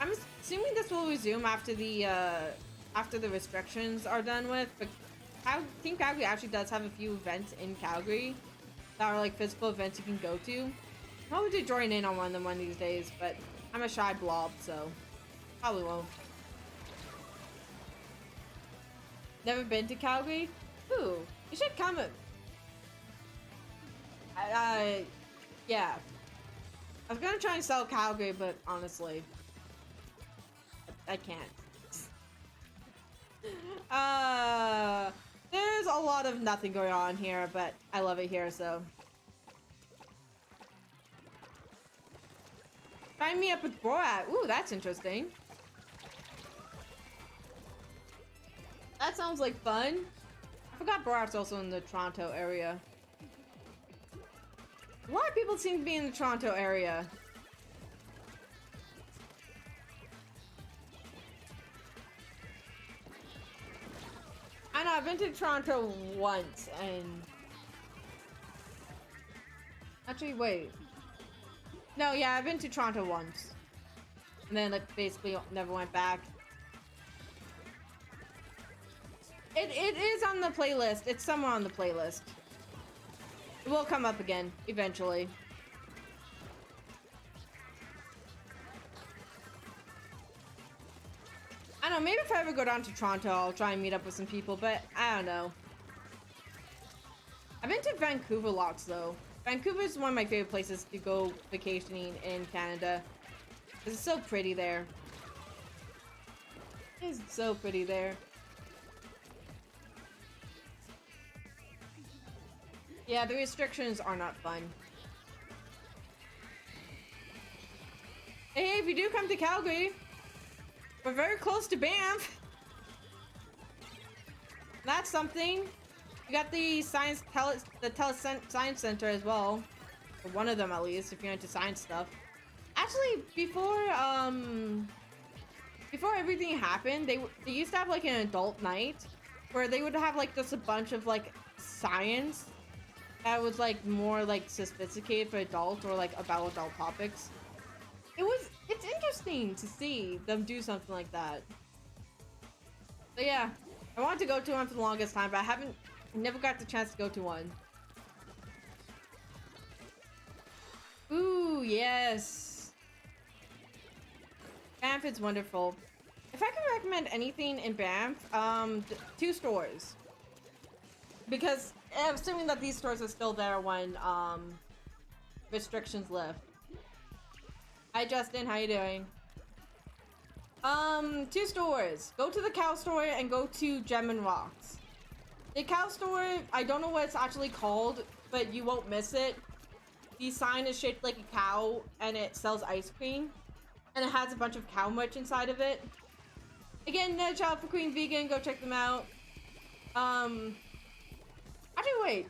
Speaker 1: I'm assuming this will resume after the restrictions are done with, but Team Calgary actually does have a few events in Calgary that are like physical events you can go to. Probably to join in on one of them one of these days, but I'm a shy blob, so probably won't. Never been to Calgary? Ooh, you should come. Yeah. I was gonna try and sell Calgary, but honestly, I can't. There's a lot of nothing going on here, but I love it here, so. Sign me up with Borat. Ooh, that's interesting. That sounds like fun. I forgot Borat's also in the Toronto area. A lot of people seem to be in the Toronto area. I know, I've been to Toronto once, and... Actually, wait. No, yeah, I've been to Toronto once. And then, like, basically never went back. It is on the playlist. It's somewhere on the playlist. It will come up again, eventually. I don't know, maybe if I ever go down to Toronto, I'll try and meet up with some people, but I don't know. I've been to Vancouver lots, though. Vancouver is one of my favorite places to go vacationing in Canada. It's so pretty there. It's so pretty there. Yeah, the restrictions are not fun. Hey, if you do come to Calgary, we're very close to Banff. That's something. You got the Science Center as well. Or one of them at least, if you're into science stuff. Actually, before everything happened, they used to have like an adult night where they would have like just a bunch of like science that was like more like sophisticated for adults or like about adult topics. It's interesting to see them do something like that. But yeah, I wanted to go to one for the longest time, but I never got the chance to go to one. Ooh, yes. Banff is wonderful. If I can recommend anything in Banff, 2 stores. Because I'm assuming that these stores are still there when restrictions lift. Hi Justin, how you doing? 2 stores. Go to the cow store and go to Gem and Rocks. The cow store, I don't know what it's actually called, but you won't miss it. The sign is shaped like a cow and it sells ice cream. And it has a bunch of cow merch inside of it. Again, shout out for Queen Vegan, go check them out. Actually, wait.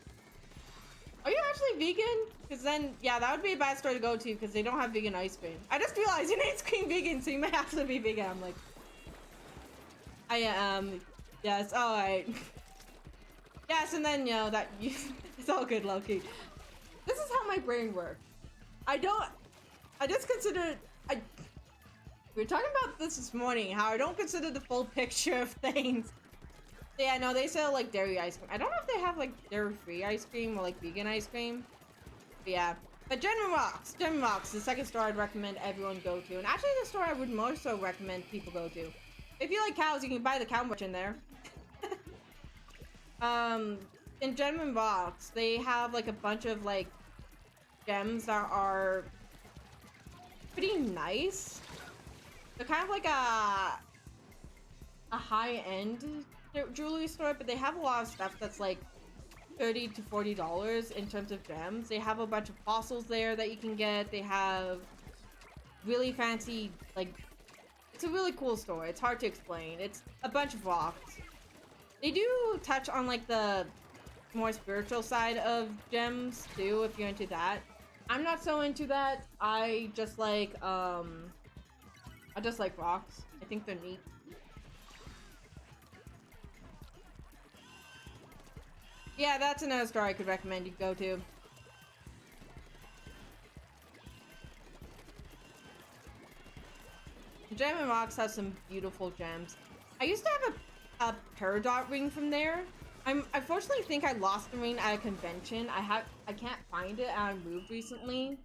Speaker 1: Are you actually vegan? Because then, yeah, that would be a bad store to go to because they don't have vegan ice cream. I just realized your name's Queen Vegan, so you might actually be vegan. I'm like, I am. Yes, alright. Yes, and then, you know, it's all good, Loki. This is how my brain works. We were talking about this morning, how I don't consider the full picture of things. Yeah, no, they sell like dairy ice cream. I don't know if they have like dairy-free ice cream or like vegan ice cream. But yeah. But Gem and Rocks, the second store I'd recommend everyone go to. And actually the store I would more so recommend people go to. If you like cows, you can buy the cow merch in there. In Gem and Rocks, they have like a bunch of like gems that are pretty nice. They're kind of like a high-end jewelry store, but they have a lot of stuff that's like $30 to $40 in terms of gems. They have a bunch of fossils there that you can get. They have really fancy like it's a really cool story. It's hard to explain. It's a bunch of rocks. They do touch on like the more spiritual side of gems too, if you're into that. I'm not so into that. I just like rocks. I think they're neat. Yeah, that's another store I could recommend you go to. Gem and Rocks has some beautiful gems. I used to have a Peridot ring from there. I unfortunately think I lost the ring at a convention. I can't find it, and I moved recently.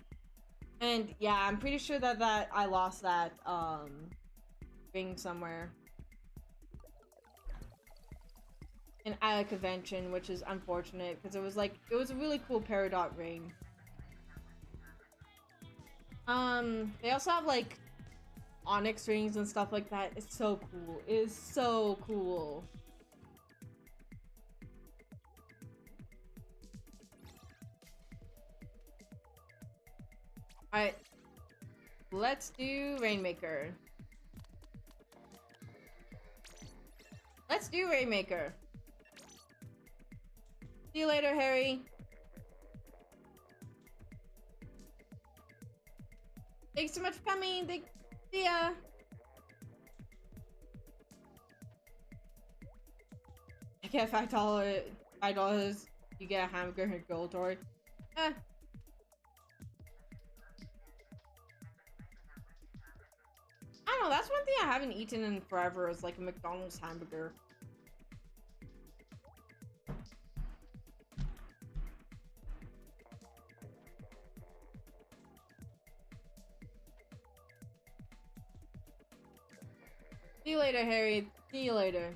Speaker 1: And yeah, I'm pretty sure that I lost that ring somewhere. At a convention, which is unfortunate because it was a really cool Peridot ring. They also have like onyx rings and stuff like that. It's so cool. It is so cool. Alright. Let's do Rainmaker. Let's do Rainmaker. See you later, Harry. Thanks so much for coming. See ya. I get $5. You get a hamburger and a gold toy. I don't know. That's one thing I haven't eaten in forever. Is like a McDonald's hamburger. See you later, Harry. See you later.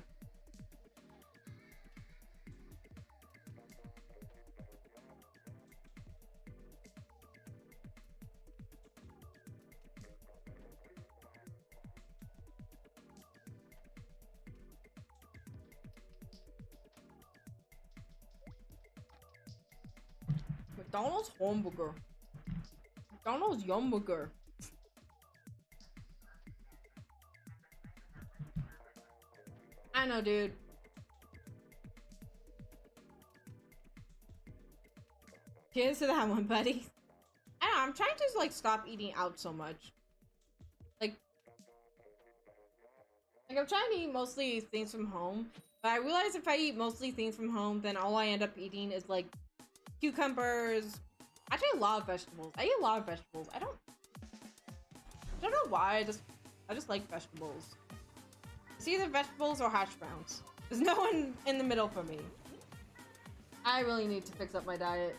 Speaker 1: McDonald's hamburger. McDonald's yumburger. I know, dude. Cheers to that one, buddy. I don't know, I'm trying to like stop eating out so much. Like I'm trying to eat mostly things from home. But I realize if I eat mostly things from home, then all I end up eating is like cucumbers. Actually, a lot of vegetables. I eat a lot of vegetables. I don't know why. I just like vegetables. It's either vegetables or hash browns. There's no one in the middle for me. I really need to fix up my diet.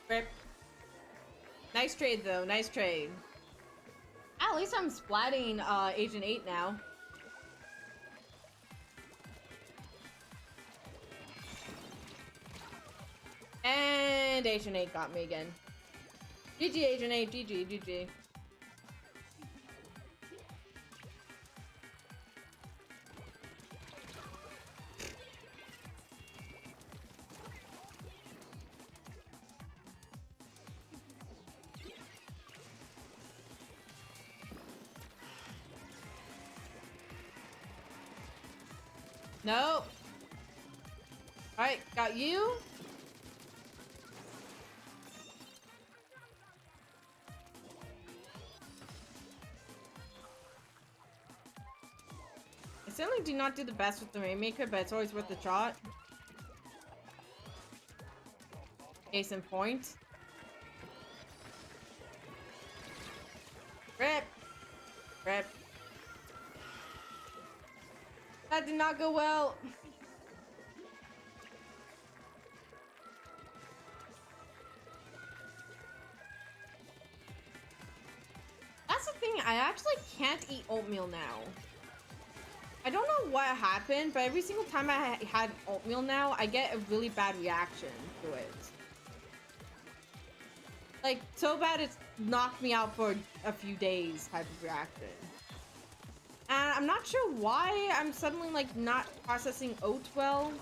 Speaker 1: Rip. Nice trade though, nice trade. Ah, at least I'm splatting Agent 8 now. And Agent 8 got me again. GG Agent 8, GG, GG. No. Alright, got you. I certainly do not do the best with the Rainmaker, but it's always worth the shot. Case in point. Rip. Rip. That did not go well. That's the thing, I actually can't eat oatmeal now. I don't know what happened, but every single time I had oatmeal now, I get a really bad reaction to it. Like, so bad it's knocked me out for a few days type of reaction. And I'm not sure why I'm suddenly, like, not processing oats well.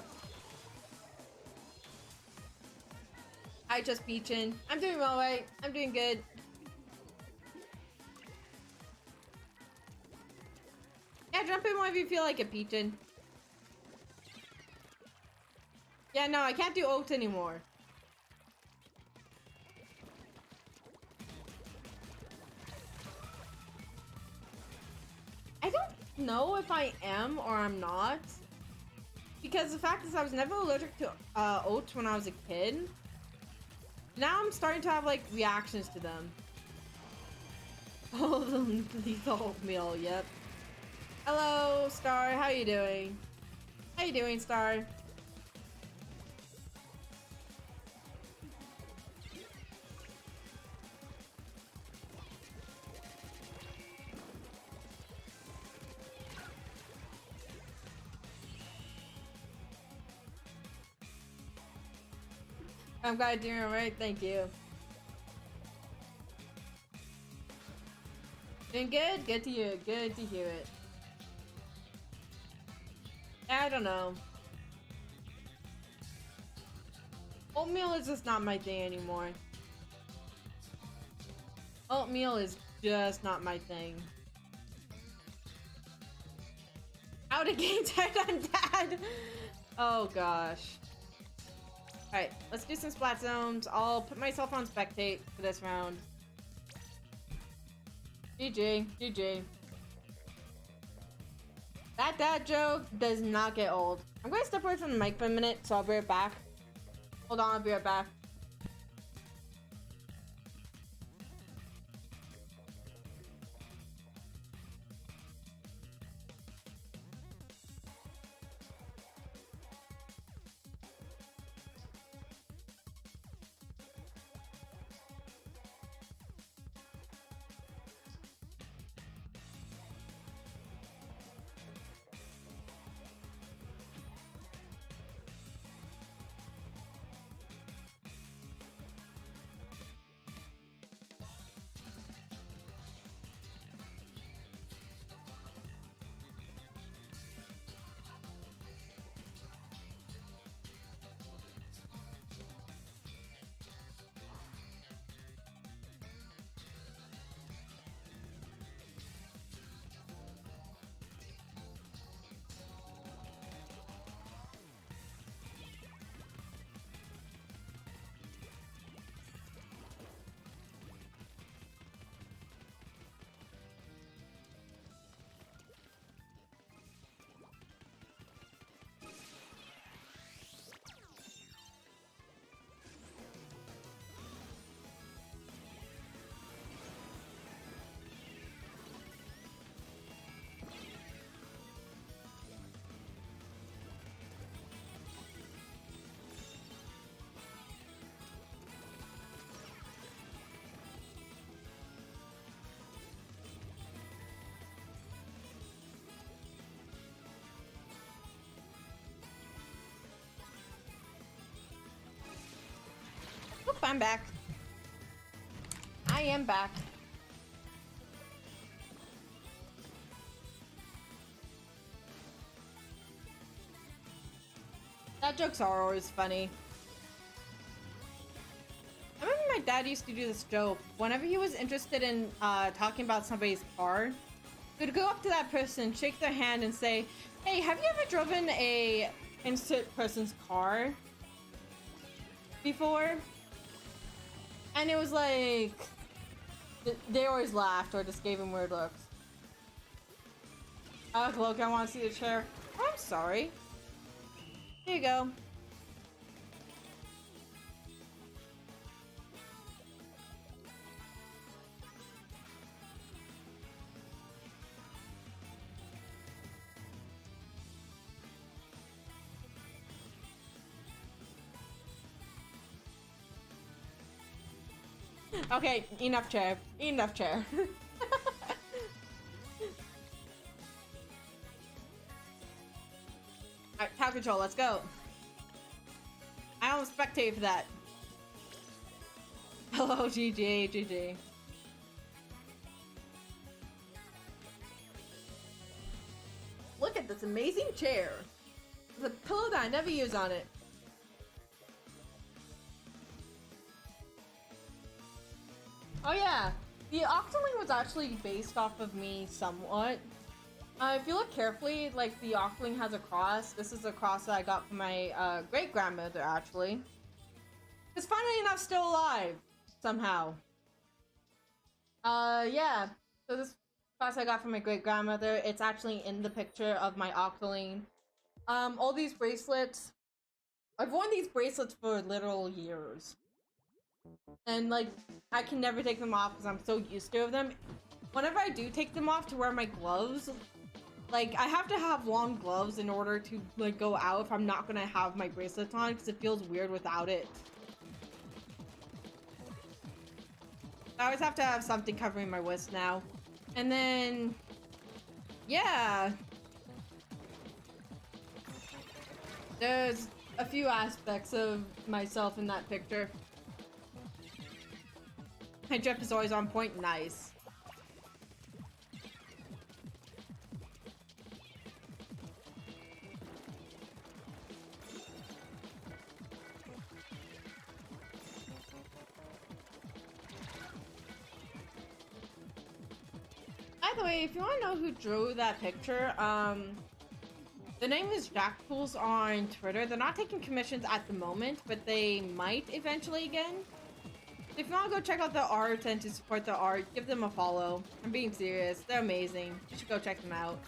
Speaker 1: I just Peachin. I'm doing well, right? I'm doing good. Yeah, jump in whenever you feel like it, Peachin. Yeah, no, I can't do oats anymore. I don't know if I am or I'm not. Because the fact is I was never allergic to oats when I was a kid. Now I'm starting to have, like, reactions to them. Oh, the lethal oatmeal, yep. Hello, Star, how you doing? How you doing, Star? I'm glad you're doing alright, thank you. Doing good? Good to hear it, good to hear it. I don't know. Oatmeal is just not my thing anymore. Oatmeal is just not my thing. How to game tired on dad? Oh gosh. Alright, let's do some splat zones. I'll put myself on spectate for this round. GG, GG. That dad joke does not get old. I'm going to step away from the mic for a minute, so I'll be right back. Hold on, I'll be right back. Oop, I'm back. I am back. That jokes are always funny. I remember my dad used to do this joke. Whenever he was interested in talking about somebody's car, he would go up to that person, shake their hand, and say, "Hey, have you ever driven a insert person's car before?" And it was like, they always laughed or just gave him weird looks. Look, I want to see the chair. Oh, I'm sorry. Here you go. Okay, enough chair. Enough chair. control. Let's go. I don't spectate for that. Hello, GG, GG. Look at this amazing chair. The pillow that I never use on it. Oh yeah, the Octoling was actually based off of me somewhat. If you look carefully, like the Octoling has a cross. This is a cross that I got from my great-grandmother actually. It's finally enough still alive, somehow. Yeah. So this cross I got from my great-grandmother, it's actually in the picture of my Octoling. All these bracelets, I've worn these bracelets for literal years. And like, I can never take them off because I'm so used to them. Whenever I do take them off to wear my gloves, like, I have to have long gloves in order to like go out if I'm not gonna have my bracelets on because it feels weird without it. I always have to have something covering my wrist now. And then, yeah. There's a few aspects of myself in that picture. My drip is always on point. Nice. By the way, if you want to know who drew that picture, the name is Jackpools on Twitter. They're not taking commissions at the moment, but they might eventually again. If you want to go check out the art and to support the art, give them a follow. I'm being serious. They're amazing. You should go check them out.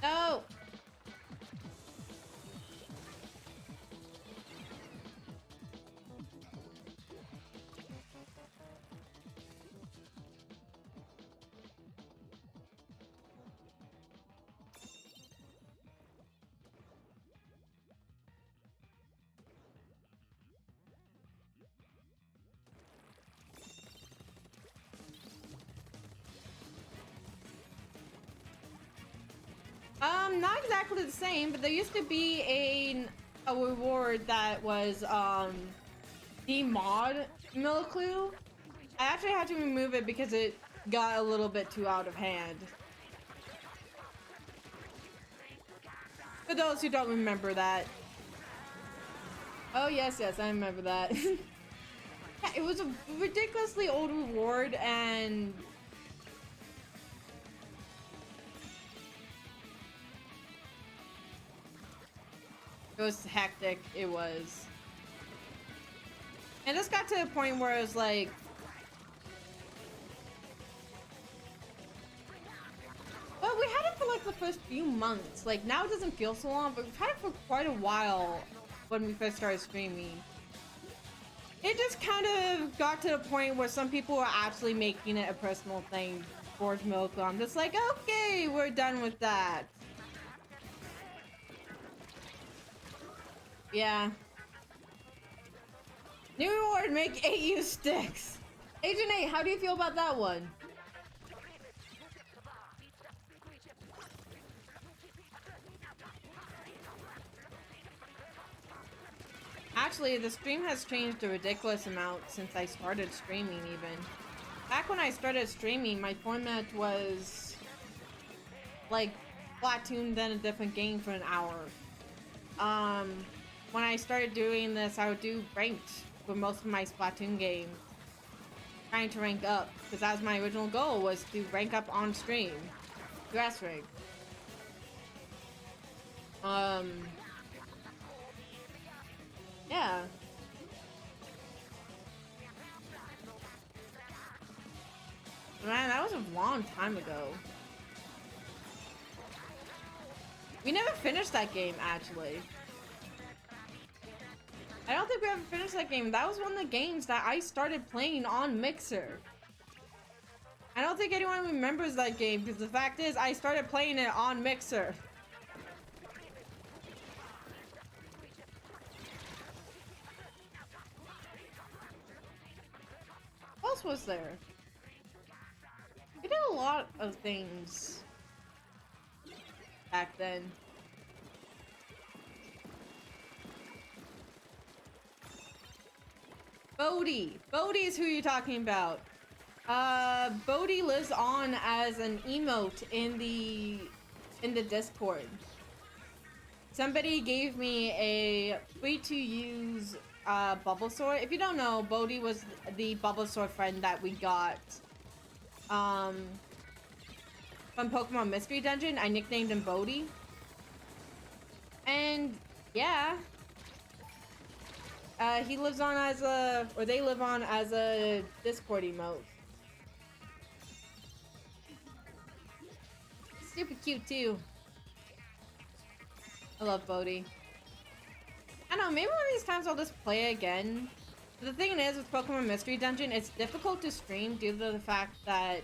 Speaker 1: No! Not exactly the same, but there used to be a reward that was the mod Milclue. I actually had to remove it because it got a little bit too out of hand. For those who don't remember that. Oh yes, yes, I remember that. Yeah, it was a ridiculously old reward and it was hectic, it was. And this got to a point where it was like... Well, we had it for like the first few months. Like, now it doesn't feel so long, but we've had it for quite a while when we first started streaming. It just kind of got to a point where some people were actually making it a personal thing towards Milclue. I'm just like, okay, we're done with that. Yeah. New reward, make 8 use sticks. Agent 8, how do you feel about that one? Actually, the stream has changed a ridiculous amount since I started streaming even. Back when I started streaming, my format was like Splatoon, then a different game for an hour. When I started doing this, I would do ranked for most of my Splatoon games. Trying to rank up, because that was my original goal, was to rank up on stream. Grass rank. Yeah. Man, that was a long time ago. We never finished that game, actually. I don't think we ever finished that game. That was one of the games that I started playing on Mixer. I don't think anyone remembers that game, because the fact is, I started playing it on Mixer. What else was there? We did a lot of things. back then. Bodhi. Bodhi is who you're talking about. Bodhi lives on as an emote in the Discord. Somebody gave me a free to use Bulbasaur. If you don't know, Bodhi was the Bulbasaur friend that we got from Pokemon Mystery Dungeon. I nicknamed him Bodhi. And yeah, he lives on as a, or they live on as a Discord emote. Super cute too. I love Bodhi. I don't know, maybe one of these times I'll just play again. The thing is, with Pokemon Mystery Dungeon, it's difficult to stream due to the fact that,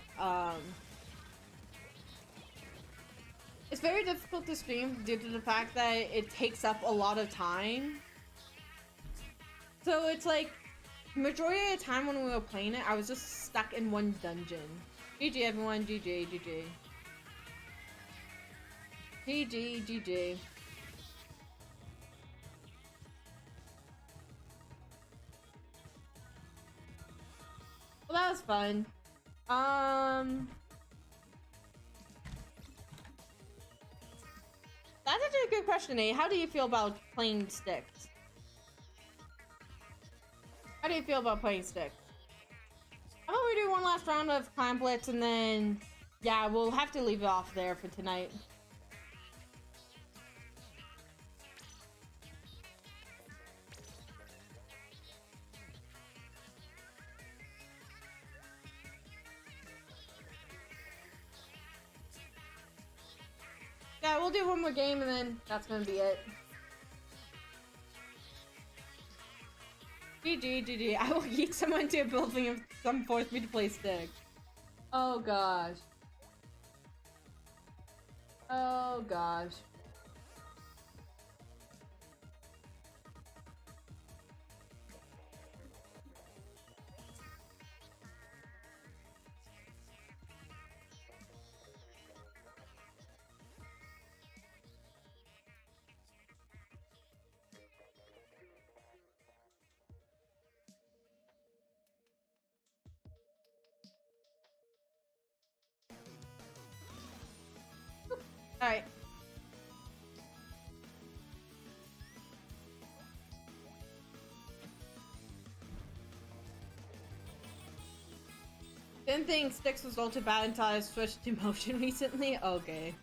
Speaker 1: it's very difficult to stream due to the fact that it takes up a lot of time. So it's like, majority of the time when we were playing it, I was just stuck in one dungeon. GG everyone, GG, GG. GG, GG. Well, that was fun. That's actually a good question, Nate. How do you feel about playing sticks? How do you feel about playing sticks? How about we do one last round of Clan Blitz and then, yeah, we'll have to leave it off there for tonight. Yeah, we'll do one more game and then that's gonna be it. GG, GG. I will yeet someone to a building if some force me to play stick. Oh gosh. Oh gosh. Alright. Didn't think sticks was ultra bad until I switched to motion recently. Okay.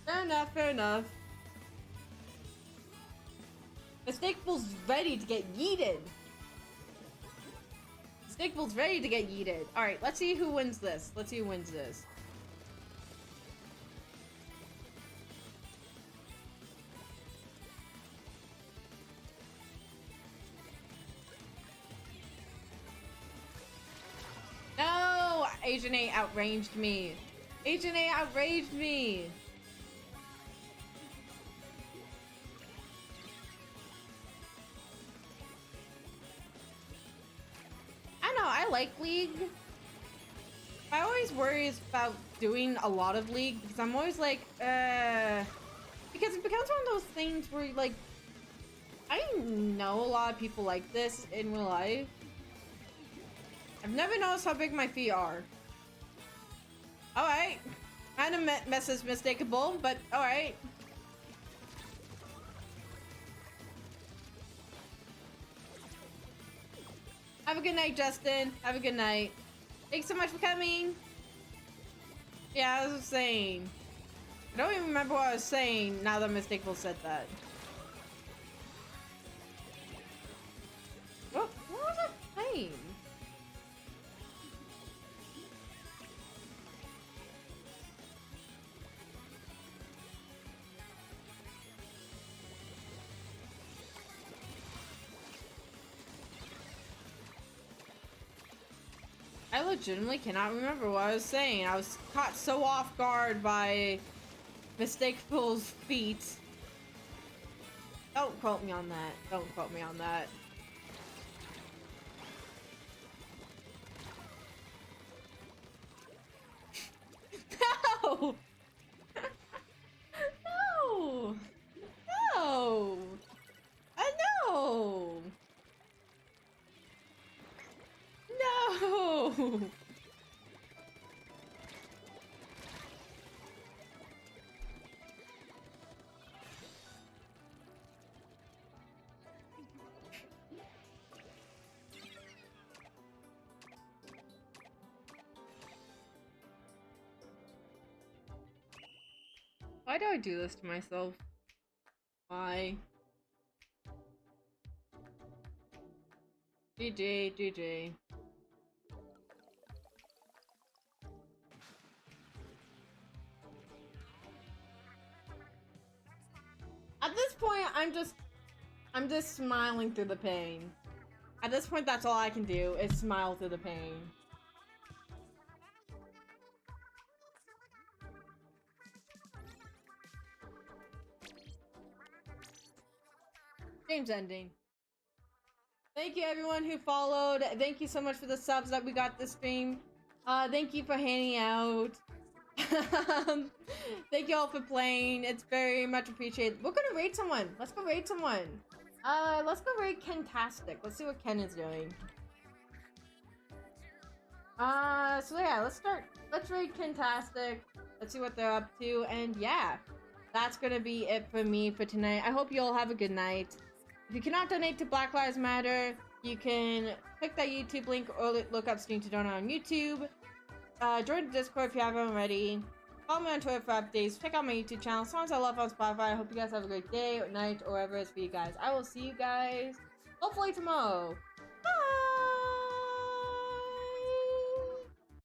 Speaker 1: Fair enough, fair enough. The Stickful's ready to get yeeted. Stickful's ready to get yeeted. Alright, let's see who wins this. Let's see who wins this. No! Agent A outranged me. Agent A outraged me. I know, I like League. I always worry about doing a lot of League because I'm always like, because it becomes one of those things where, like, I know a lot of people like this in real life. I've never noticed how big my feet are. Alright. Kind of messes mistakable, but alright. Have a good night, Justin. Have a good night. Thanks so much for coming. Yeah, I was saying. I don't even remember what I was saying now that Mistakeful said that. What was I saying? I legitimately cannot remember what I was saying. I was caught so off guard by Mistakeful's feet. Don't quote me on that. Don't quote me on that. No! Why do I do this to myself? Why? GG, GG. At this point, I'm just smiling through the pain. At this point, that's all I can do is smile through the pain. Game's ending. Thank you everyone who followed. Thank you so much for the subs that we got this stream. Thank you for hanging out. Thank you all for playing. It's very much appreciated. We're gonna raid someone. Let's go raid someone. Let's go raid Kentastic. Let's see what Ken is doing. So yeah, let's raid Kentastic. Let's see what they're up to, and yeah, that's gonna be it for me for tonight. I hope you all have a good night. If you cannot donate to Black Lives Matter, you can click that YouTube link or look up Stream to Donate on YouTube. Join the Discord if you haven't already. Follow me on Twitter for updates. Check out my YouTube channel. Songs I love on Spotify. I hope you guys have a great day or night or wherever it's for you guys. I will see you guys hopefully tomorrow.